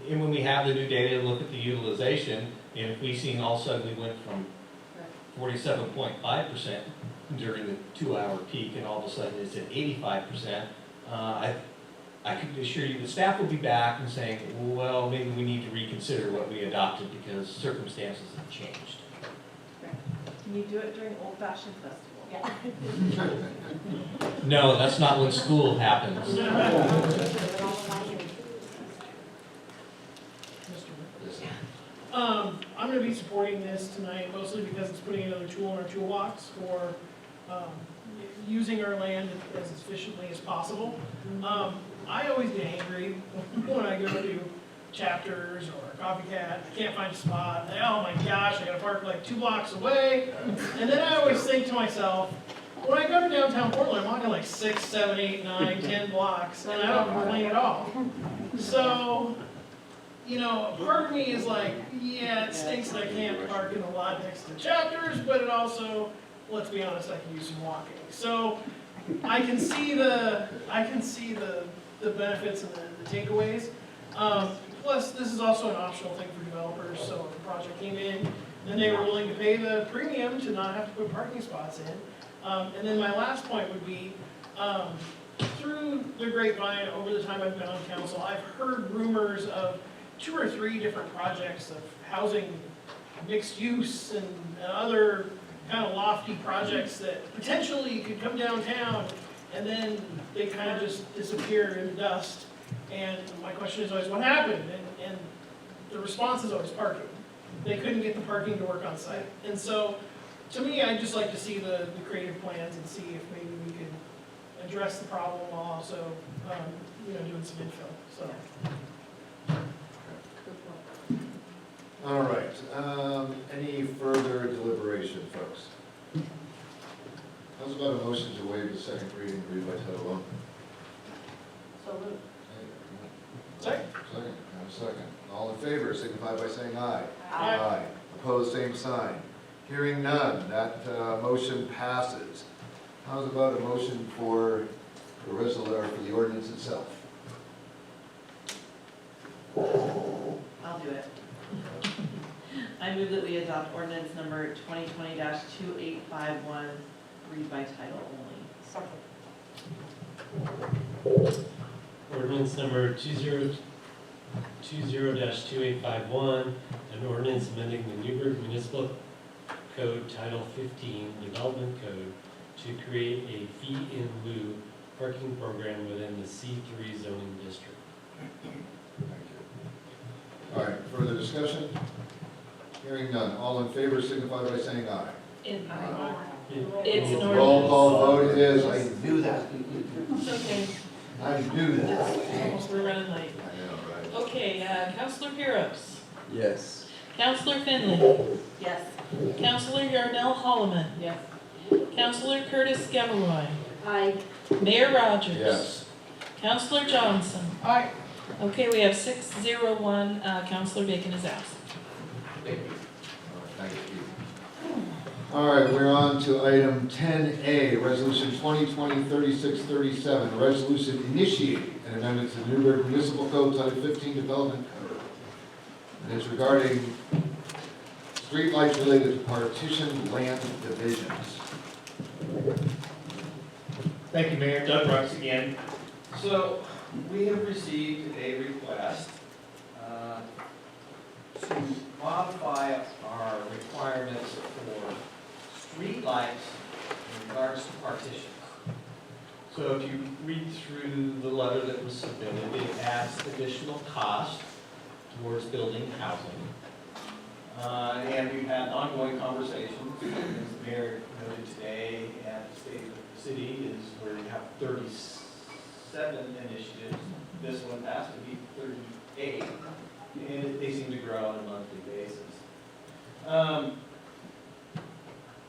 And when we have the new data, look at the utilization, and if we see all of a sudden we went from 47.5% during the 2-hour peak, and all of a sudden it's at 85%, I can assure you the staff will be back and saying, well, maybe we need to reconsider what we adopted because circumstances have changed. Can you do it during Old Fashioned Festival? Yeah. No, that's not when school happens. I'm going to be supporting this tonight mostly because it's putting another tool in our toolbox for using our land as efficiently as possible. I always get angry when I go to chapters or Coffee Cat. I can't find a spot. Oh my gosh, I got to park like 2 blocks away. And then I always think to myself, when I go to downtown Portland, I'm walking like 6, 7, 8, 9, 10 blocks, and I don't complain at all. So, part of me is like, yeah, it stinks that I can't park in the lot next to chapters, but it also, let's be honest, I can use some walking. So I can see the benefits and the takeaways. Plus, this is also an optional thing for developers. So if the project came in, then they were willing to pay the premium to not have to put parking spots in. And then my last point would be, through the grapevine, over the time I've been on council, I've heard rumors of 2 or 3 different projects of housing mixed use and other kind of lofty projects that potentially could come downtown, and then they kind of just disappear in the dust. And my question is always, what happened? And the response is always parking. They couldn't get the parking to work on site. And so, to me, I'd just like to see the creative plans and see if maybe we could address the problem while also, doing some infill, so. All right, any further deliberation, folks? How's about a motion to waive the second reading, read by title only? So moved. Second. Second, have a second. All in favor, signify by saying aye. Aye. Opposed, same sign. Hearing none, that motion passes. How's about a motion for the resolution for the ordinance itself? I'll do it. I move that we adopt ordinance number 2020-2851, read by title only. Ordinance number 2020-2851, an ordinance amending the Newberg Municipal Code Title 15 Development Code to create a fee in lieu parking program within the C3 zoning district. Thank you. All right, further discussion? Hearing none. All in favor signify by saying aye. It's an Roll call ordinance. vote it is. I knew that. It's okay. I knew that. We're running late. I know, right? Okay, Councilor Piros. Yes. Councilor Finley. Yes. Councilor Yarnell Hollamon. Yes. Councilor Curtis Gemeroy. Aye. Mayor Rogers. Yes. Councilor Johnson. Aye. Okay, we have 601. Councilor Bacon is absent. Thank you. Thank you. All right, we're on to item 10A, Resolution 2020-3637, a resolution initiating an amendment to the Newberg Municipal Code Title 15 Development Code. And it's regarding streetlights related to partition land divisions. Thank you, Mayor. Doug Rux again. So, we have received a request to modify our requirements for streetlights in regards to partitions. So if you read through the letter that was submitted, it adds additional cost towards building housing. And we've had ongoing conversations, as the mayor noted today, at the state of the city is where you have 37 initiatives. This one has to be 38, and they seem to grow on a monthly basis.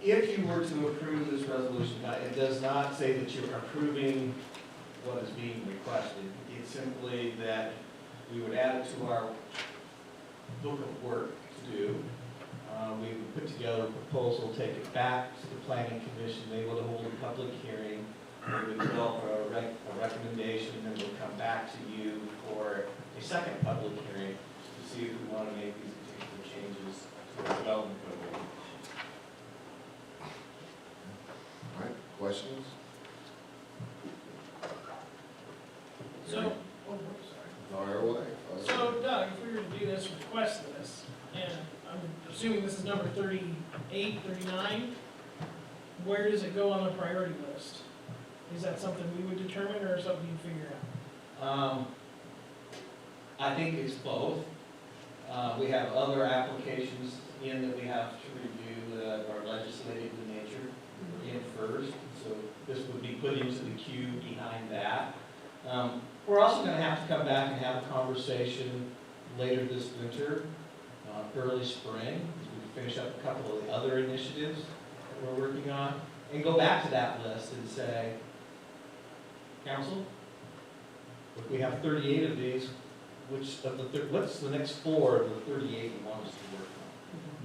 If you were to approve this resolution, now, it does not say that you're approving what is being requested. It's simply that we would add it to our book of work to do. We would put together a proposal, take it back to the planning commission. They would hold a public hearing. We would develop a recommendation, and then we'll come back to you for a second public hearing to see if we want to make these particular changes to the development code. All right, questions? So, Fire away. So Doug, if we were to do this, request this, and I'm assuming this is number 38, 39, where does it go on the priority list? Is that something we would determine or something you figure out? I think it's both. We have other applications in that we have to review that are legislative in nature in first. So this would be put into the queue behind that. We're also going to have to come back and have a conversation later this winter, early spring, as we finish up a couple of the other initiatives that we're working on, and go back to that list and say, Council, if we have 38 of these, which of the what's the next 4 of the 38 you want us to work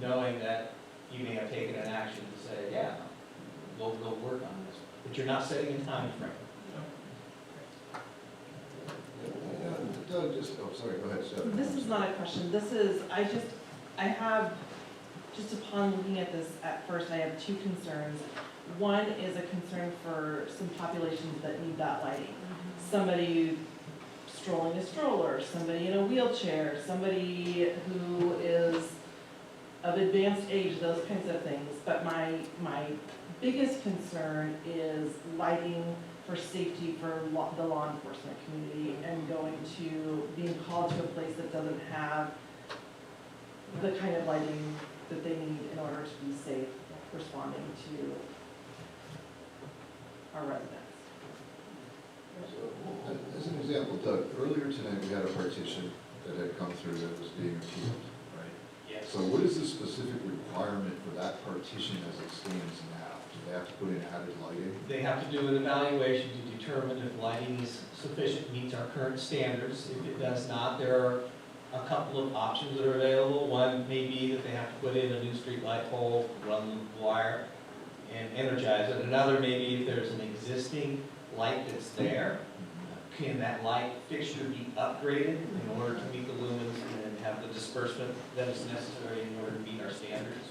on? Knowing that you may have taken an action to say, yeah, we'll work on this, but you're not setting a time frame. Doug, just, oh, sorry, go ahead, Steph. This is not a question, this is, I have just upon looking at this at first, I have two concerns. One is a concern for some populations that need that lighting. Somebody strolling a stroller, somebody in a wheelchair, somebody who is of advanced age, those kinds of things. But my biggest concern is lighting for safety for the law enforcement community and being called to a place that doesn't have the kind of lighting that they need in order to be safe responding to our residents. As an example, Doug, earlier tonight we had a partition that had come through that was being appealed, right? Yes. So what is the specific requirement for that partition as it stands now? Do they have to put in added lighting? They have to do an evaluation to determine if lighting is sufficient, meets our current standards. If it does not, there are a couple of options that are available. One may be that they have to put in a new street light pole, run the wire, and energize it. Another may be if there's an existing light that's there, can that light fixture be upgraded in order to meet the lumens and have the disbursement that is necessary in order to meet our standards?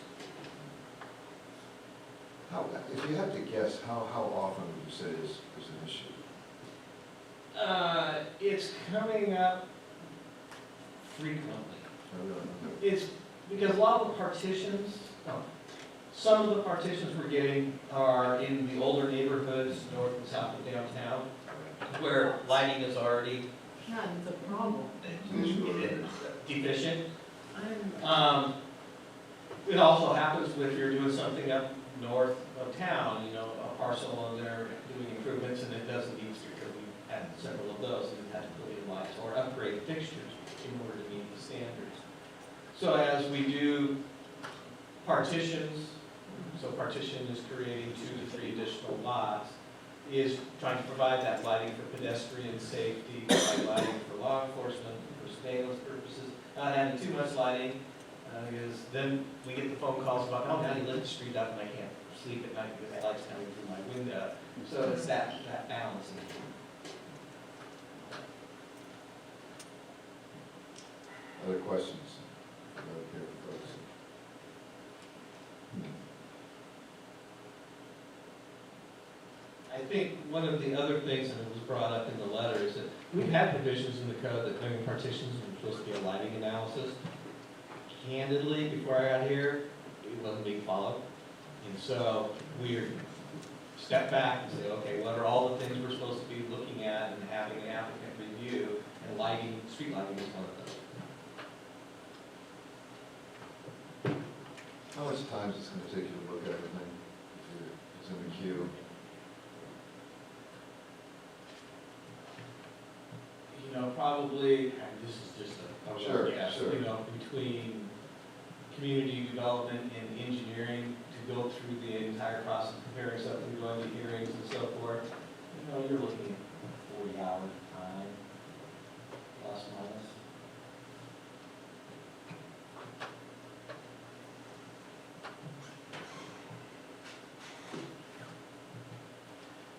If you had to guess, how often would you say is an issue? It's coming up frequently. It's because a lot of the partitions, some of the partitions we're getting are in the older neighborhoods, north and south of downtown, where lighting is already It's a problem. deficient. It also happens if you're doing something up north of town, a parcel and they're doing improvements and it doesn't need to, because we've had several of those and we've had to put in lights or upgrade fixtures in order to meet the standards. So as we do partitions, so partition is creating 2 to 3 additional lots, is trying to provide that lighting for pedestrian safety, provide lighting for law enforcement, for surveillance purposes, not having too much lighting, because then we get the phone calls about, oh, now you lit the street up and I can't sleep at night because the light's coming through my window. So it's that balancing. Other questions? Okay, folks. I think one of the other things that was brought up in the letter is that we've had provisions in the code that during partitions were supposed to be a lighting analysis. Candidly, before I got here, it wasn't being followed. And so we step back and say, okay, what are all the things we're supposed to be looking at and having an applicant review, and lighting, street lighting is one of those. How much time is it going to take you to look at everything? If it's in the queue? Probably, and this is just a Sure, guess, sure. Between community development and engineering to go through the entire process, comparing something, going to hearings and so forth, you're looking at 40 hours of time, plus minus.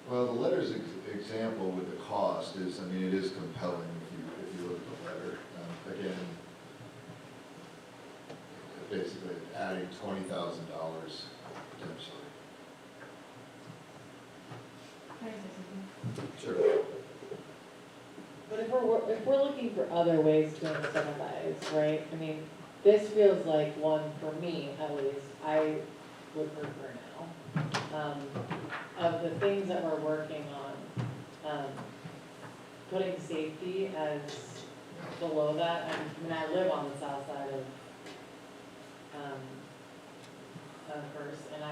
Well, the letter's example with the cost is, it is compelling if you look at the letter. Again, basically adding $20,000 potentially. Sure. But if we're looking for other ways to incentivize, right? This feels like one for me, at least, I would prefer now. Of the things that we're working on, putting safety as below that. I live on the south side of First, and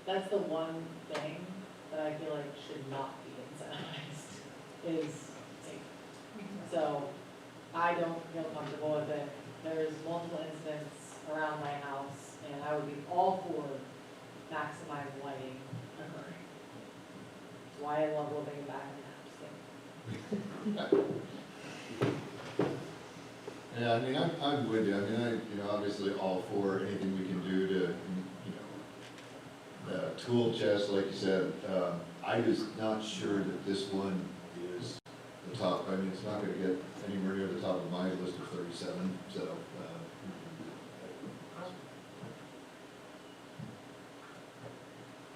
that's the one thing that I feel like should not be incentivized is safety. So I don't feel comfortable with it. There's multiple incidents around my house, and I would be all for maximized lighting occurring. That's why I love living back in Napston. Yeah, I'm with you. Obviously all for anything we can do to, tool chest, like you said. I was not sure that this one is the top. It's not going to get anywhere near the top of my list of 37. So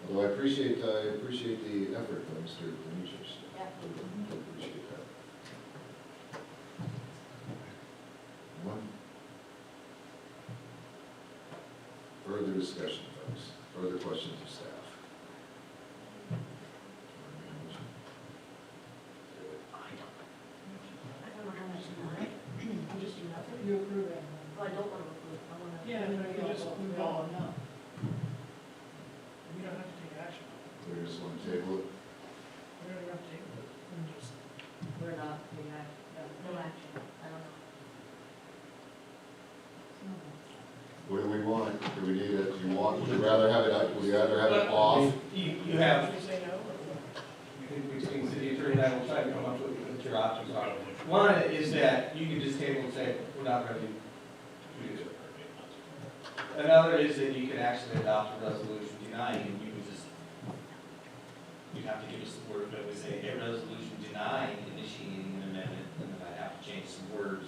Although I appreciate the effort by Mr. Demetrius. Yeah. I appreciate that. One further discussion, folks. Further questions of staff. I don't know how much more. I'm just doing nothing. You approve it. Well, I don't want to approve, I want to. Yeah, but you just move on. We don't have to take action. We just want to table it. We don't even have to take it. We just. We're not, we have, no action, I don't know. What do we want? Do we need it? Do you want, would you rather have it off? You have, If we say no, you can, between city attorney and I will try to come up with what your options are. One is that you can just table and say, we're not going to do it. Another is that you can actually adopt a resolution denying, and you would just, you'd have to give us the word that would say, a resolution denying initiating an amendment, and then I have to change some words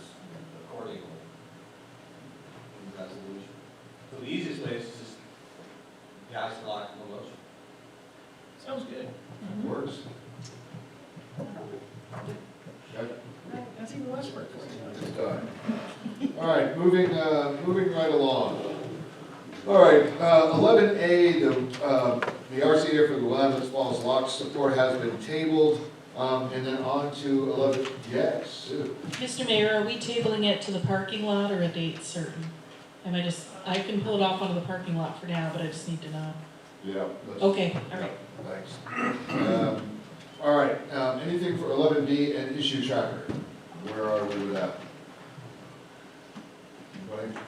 accordingly in the resolution. So the easiest way is just, guys, block the motion. sounds good. Works? Okay. That's even less work. It's done. All right, moving right along. All right, 11A, the RCA for the Willamette Falls Lock support has been tabled, and then on to 11, yes, Sue. Mr. Mayor, are we tabling it to the parking lot or a date certain? I can pull it off onto the parking lot for now, but I just need to know. Yeah. Okay, all right. Thanks. All right, anything for 11B and issue tracker? Where are we with that? Anybody?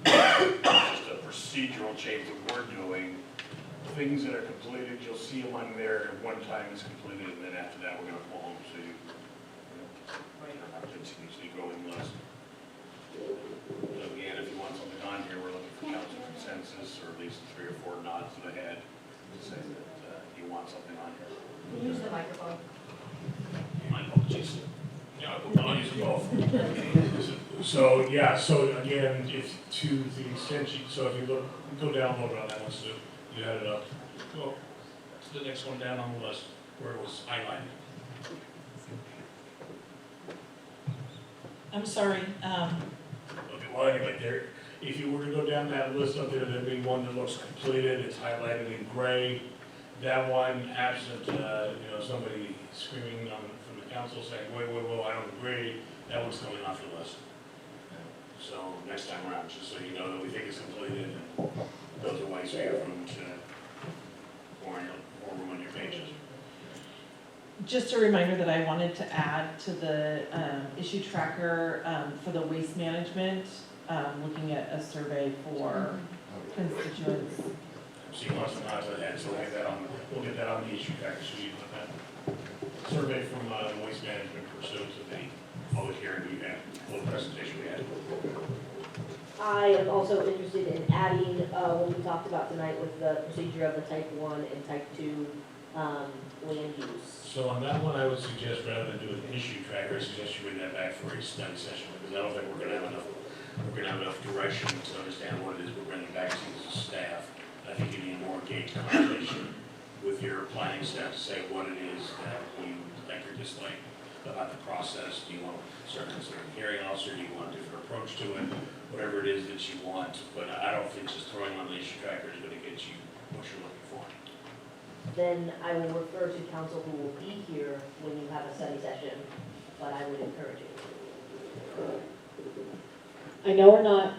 Just a procedural change that we're doing. Things that are completed, you'll see them on there at one time it's completed, and then after that, we're gonna pull them, so you don't have to continuously go in list. So again, if you want something on here, we're looking for council consensus, or at least 3 or 4 nods to the head to say that you want something on here. Use the microphone. My apologies. Yeah, I'll use both. So, yeah, so again, if to the extent so if you go down a little bit on that one, so you had it up. Go to the next one down on the list where it was highlighted. I'm sorry. Okay, well, anyway, there, if you were to go down that list up there, there'd be one that looks completed, it's highlighted in gray. That one, absent, somebody screaming from the council saying, wait, I don't agree, that one's coming off the list. So next time around, just so you know that we think it's completed, and those are ways we have room to more room on your pages. Just a reminder that I wanted to add to the issue tracker for the waste management, looking at a survey for constituents. So you want some odds of that, so we'll get that on the issue tracker, so you put that survey from waste management pursuant to the public hearing we had, little presentation we had. I am also interested in adding what we talked about tonight with the procedure of the type 1 and type 2 land use. So on that one, I would suggest rather than do an issue tracker, I suggest you bring that back for a study session, because I don't think we're gonna have enough direction to understand what it is we're bringing back to you as a staff. I think you need a more engaged conversation with your planning staff to say what it is that you like or dislike about the process. Do you want to start considering hearing officer? Do you want a different approach to it? Whatever it is that you want, but I don't think just throwing on the issue tracker is going to get you what you're looking for. Then I will refer to council who will be here when you have a study session, but I would encourage it. I know we're not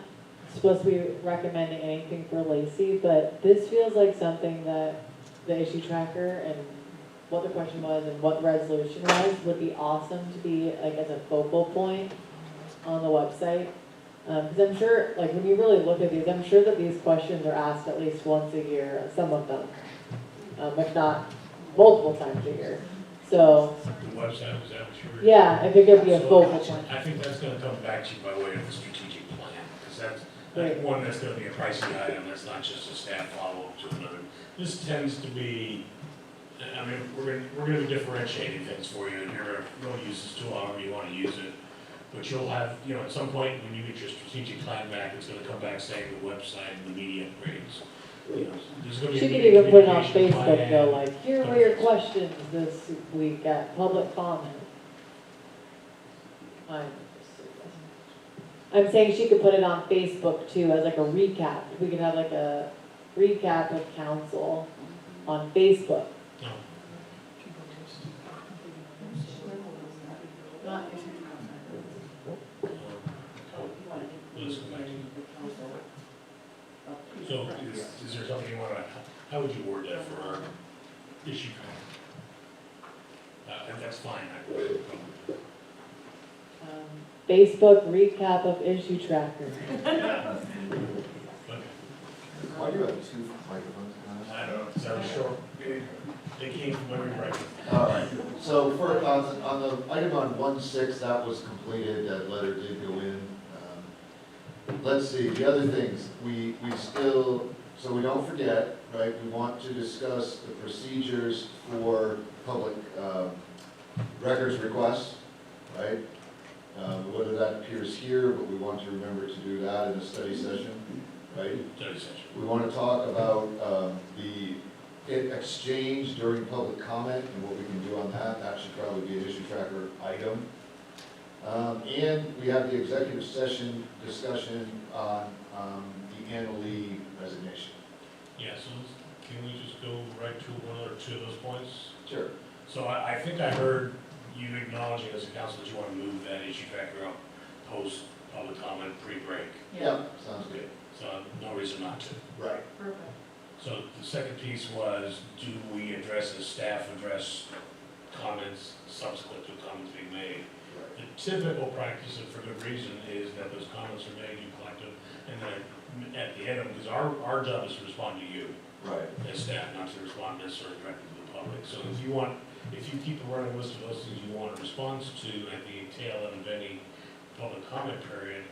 supposed to be recommending anything for Lacey, but this feels like something that the issue tracker and what the question was and what the resolution was would be awesome to be like as a focal point on the website. Because I'm sure, like when you really look at these, I'm sure that these questions are asked at least once a year, some of them, if not multiple times a year. So. The website, is that what you were? Yeah, if it could be a focal point. I think that's going to come back to you by way of the strategic plan, because that's one that's going to be a pricey item. That's not just a staff follow-up to another. This tends to be, I mean, we're going to be differentiating things for you, and you're going to use this tool however you want to use it. But you'll have, at some point when you get your strategic plan back, it's going to come back saying the website and the media upgrades. you know, there's gonna be. She a could meeting even put it on communication Facebook plan. though, like, here were your questions this week at public comment. I'm saying she could put it on Facebook too as like a recap. We could have like a recap of council on Facebook. No. Let's go back to you. So is there something you want to, how would you word that for our issue? And that's fine. Facebook recap of issue tracker. Why do you have two microphones? I don't know, because I was sure, they came from every direction. All right, so for, on the item on 1.6, that was completed, that letter did go in. Let's see, the other things, we still, so we don't forget, right, we want to discuss the procedures for public records requests, right? Whether that appears here, but we want to remember to do that in a study session, right? Study session. We want to talk about the exchange during public comment and what we can do on that. That should probably be an issue tracker item. And we have the executive session discussion on the Annalee resignation. Yeah, so can we just go right to one or two of those points? Sure. So I think I heard you acknowledging as a council that you want to move that issue tracker up post public comment pre-break. Yeah, sounds good. So no reason not to. Right. Perfect. So the second piece was, do we address as staff address comments subsequent to comments being made? The typical practice, and for good reason, is that those comments are made, you collect them, and then at the end of them, because our job is to respond to you. Right. As staff, not to respond necessarily directly to the public. So if you keep a running list of those things you want a response to at the tail end of any public comment period,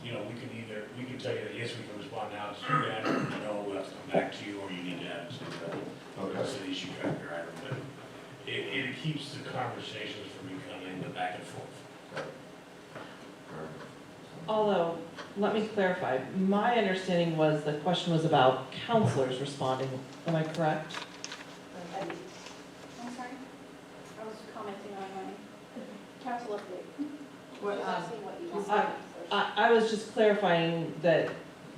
you know, we can tell you that, yes, we can respond now to that, or no, we'll have to come back to you, or you need to add it to the city issue tracker item. But it keeps the conversations from becoming the back and forth. Although, let me clarify, my understanding was the question was about counselors responding, am I correct? I'm sorry? I was commenting on my council update. What, Just asking what you want. I was just clarifying that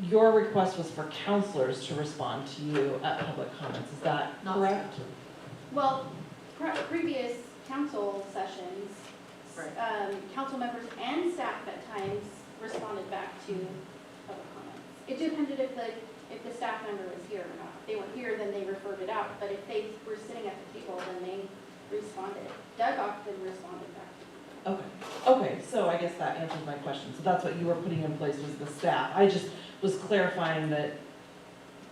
your request was for counselors to respond to you at public comments, is that correct? Well, previous council sessions, council members and staff at times responded back to public comments. It depended if the staff member was here or not. If they weren't here, then they referred it out, but if they were sitting at the table, then they responded. Doug often responded back. Okay, so I guess that answers my question. So that's what you were putting in place was the staff. I just was clarifying that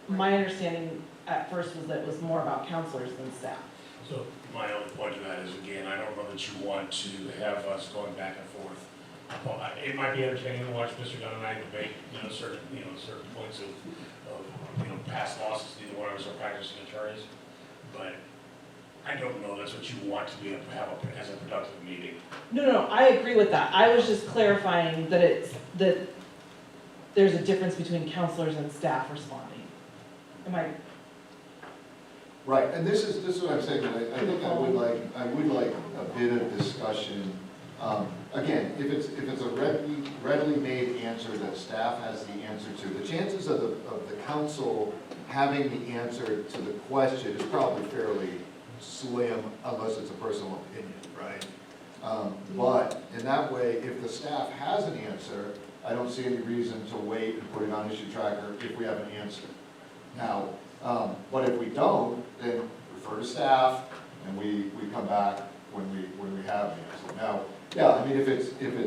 my understanding at first was that it was more about counselors than staff. So my only point to that is, again, I don't know that you want to have us going back and forth. Well, it might be entertaining to watch Mr. Gunn and I debate, certain points of past losses. Neither one of us are practicing attorneys, but I don't know that's what you want to be have as a productive meeting. No, I agree with that. I was just clarifying that there's a difference between counselors and staff responding. Am I? Right, and this is what I'm saying, I think I would like a bit of discussion. Again, if it's a readily made answer that staff has the answer to, the chances of the council having the answer to the question is probably fairly slim, unless it's a personal opinion, right? But in that way, if the staff has an answer, I don't see any reason to wait and put it on issue tracker if we have an answer. Now, but if we don't, then refer to staff, and we come back when we have an answer. Now, yeah, I mean, if it's an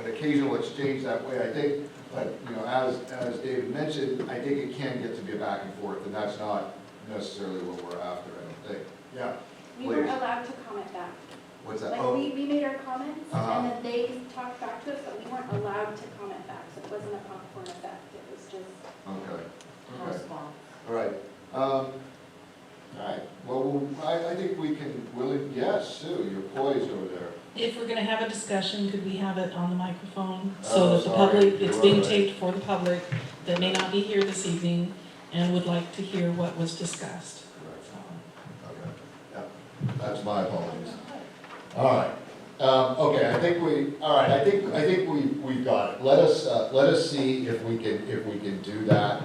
occasional exchange that way, I think, but as David mentioned, I think it can get to be a back and forth, and that's not necessarily what we're after, I don't think. Yeah. We weren't allowed to comment back. What's that? Like, we made our comments, and then they talked back to us, but we weren't allowed to comment back, so it wasn't a popcorn effect, it was just Okay. a response. All right. All right. Well, I think we can, yes, Sue, you're poised over there. If we're gonna have a discussion, could we have it on the microphone Oh, so that the sorry. public, it's being You're right. taped for the public, that may not be here this evening and would like to hear what was discussed. Okay, yeah, that's my apologies. All right, okay, I think we've got it. Let us see if we can do that.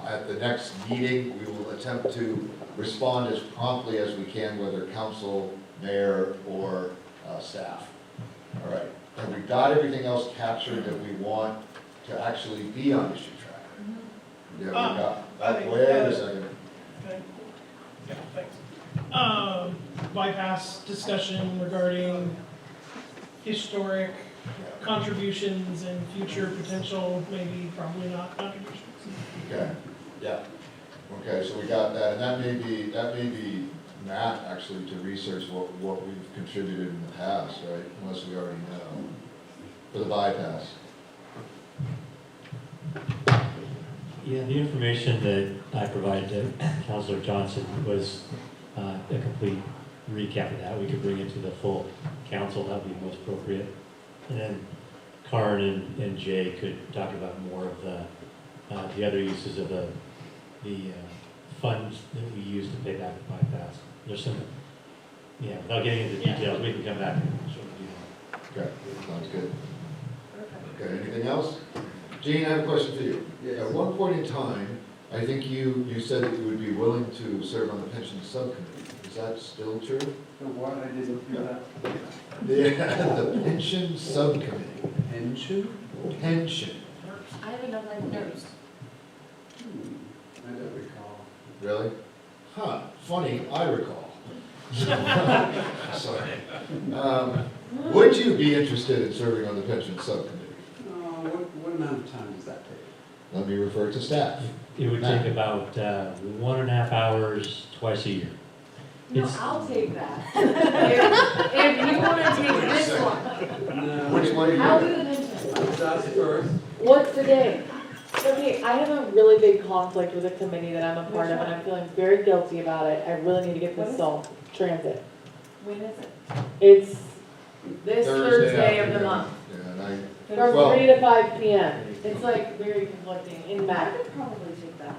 At the next meeting, we will attempt to respond as promptly as we can, whether council, mayor, or staff. All right, have we got everything else captured that we want to actually be on issue track? Yeah, we got, wait a second. Okay. Yeah, thanks. Bypass discussion regarding historic contributions and future potential, maybe probably not contributions. Okay, yeah. Okay, so we got that, and that may be Matt actually to research what we've contributed in the past, right? Unless we already know. For the bypass. Yeah, the information that I provided to Councilor Johnson was a complete recap of that. We could bring it to the full council, that would be most appropriate. And then Karen and Jay could talk about more of the other uses of the funds that we use to pay back the bypass. There's some, yeah, without getting into the details, we can come back and sort of do that. Okay, sounds good. Okay, anything else? Gene, I have a question for you. Yes. At one point in time, I think you said that you would be willing to serve on the pension subcommittee. Is that still true? The what? I didn't hear that. The pension subcommittee. Pension? Pension. I have another note. I don't recall. Really? Huh, funny, I recall. Sorry. Would you be interested in serving on the pension subcommittee? What amount of time does that take? Let me refer to staff. It would take about 1.5 hours twice a year. No, It's- I'll take that. If you wanna take this one, No. Which one are you? I'll do the pension. That's first. What's the day? Okay, I have a really big conflict with a committee that I'm a part of, and I'm feeling very guilty about it. I really need to get this solved. Transit. When is it? It's This Thursday Thursday of the afternoon. month. Yeah, and I, from Well- 3 to 5 p.m. It's like very conflicting in I Mac. could probably take that.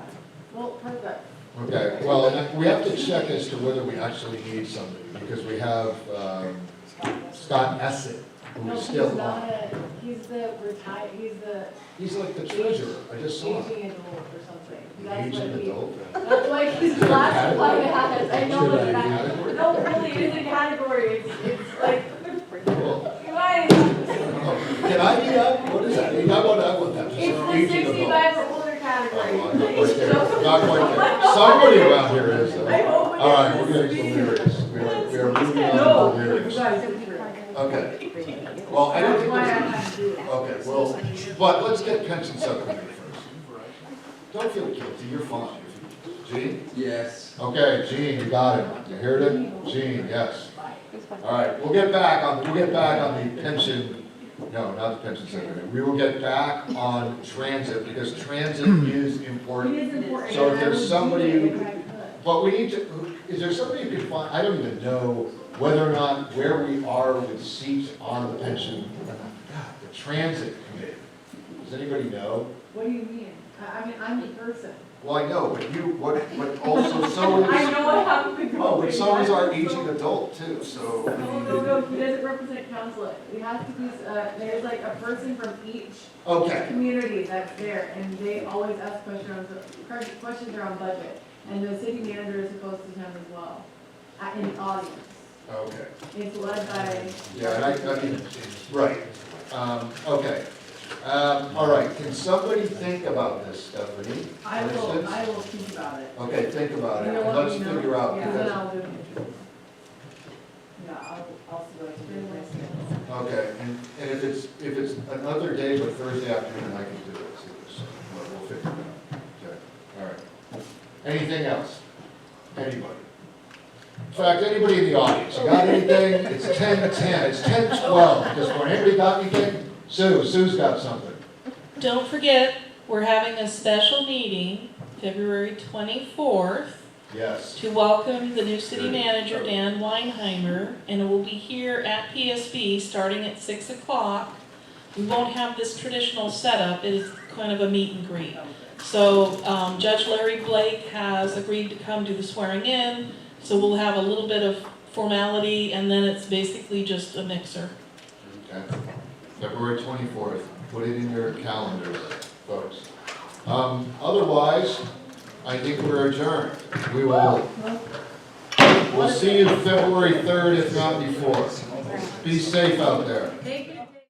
Well, perfect. okay, well, and we have to check as to whether we actually need somebody, because we have Scott Essett, who No, is he's still not on. he's the retired, He's like the treasurer, I just saw him. aging adult or something. That's Aging what he- adult. That's like his classified as, I know Should that, I category? no, really, it's a category, it's like, Cool. guys, Can I be up? What is that? I want that. it's Aging the adult. 65 or older category. Oh, I'm not quite there. Not quite there. Somebody around here is though. I hope it All right, is. we're getting some lyrics. We are moving on No, to the you lyrics. guys are true. Okay. Well, I don't That's think why I there's. have to do it. Okay, well, but let's get pension subcommittee first. Don't feel guilty, you're fine. Gene? Yes. Okay, Gene, you got it. You heard it? Gene, yes. All right, we'll get back on the pension, no, not the pension subcommittee. We will get back on transit, because transit is important. It is important. So if and I there's would somebody do it who- if I could. But we need to, is there somebody who can find, I don't even know whether or not where we are with seats on the pension, the transit committee. Does anybody know? What do you mean? I mean, I'm the person. Well, I know, but but also so I is, know I have to go. oh, but so is our aging adult too, so. I mean- No, he doesn't represent council. It has to be, there's like a person from each Okay, community that's there, and they always ask questions around budget. And the city manager is supposed to attend as well, in the audience. okay. It's led by, Yeah, and I mean, right, okay. All right, can somebody think about this, Stephanie? I For will instance? think about it. Okay, think about it, You know and what, let's you know? figure out, Yeah, then because, I'll do it. Yeah, I'll see what I can do. okay, and if it's another day but Thursday afternoon, I can do it too, so we'll figure it out. Okay, all right. Anything else? Anybody? In fact, anybody in the audience, you got anything? It's 10:10, it's 10:12 at this point. Anybody got anything? Sue's got something. Don't forget, we're having a special meeting, February 24th, Yes. to welcome the new city manager, Dan Weinheimer, and it will be here at PSB starting at 6 o'clock. We won't have this traditional setup, it is kind of a meet and greet. So Judge Larry Blake has agreed to come do the swearing in, so we'll have a little bit of formality, and then it's basically just a mixer. Okay. February 24th, put it in your calendars, folks. Otherwise, I think we're adjourned. We'll see you February 3rd, if not before. Be safe out there.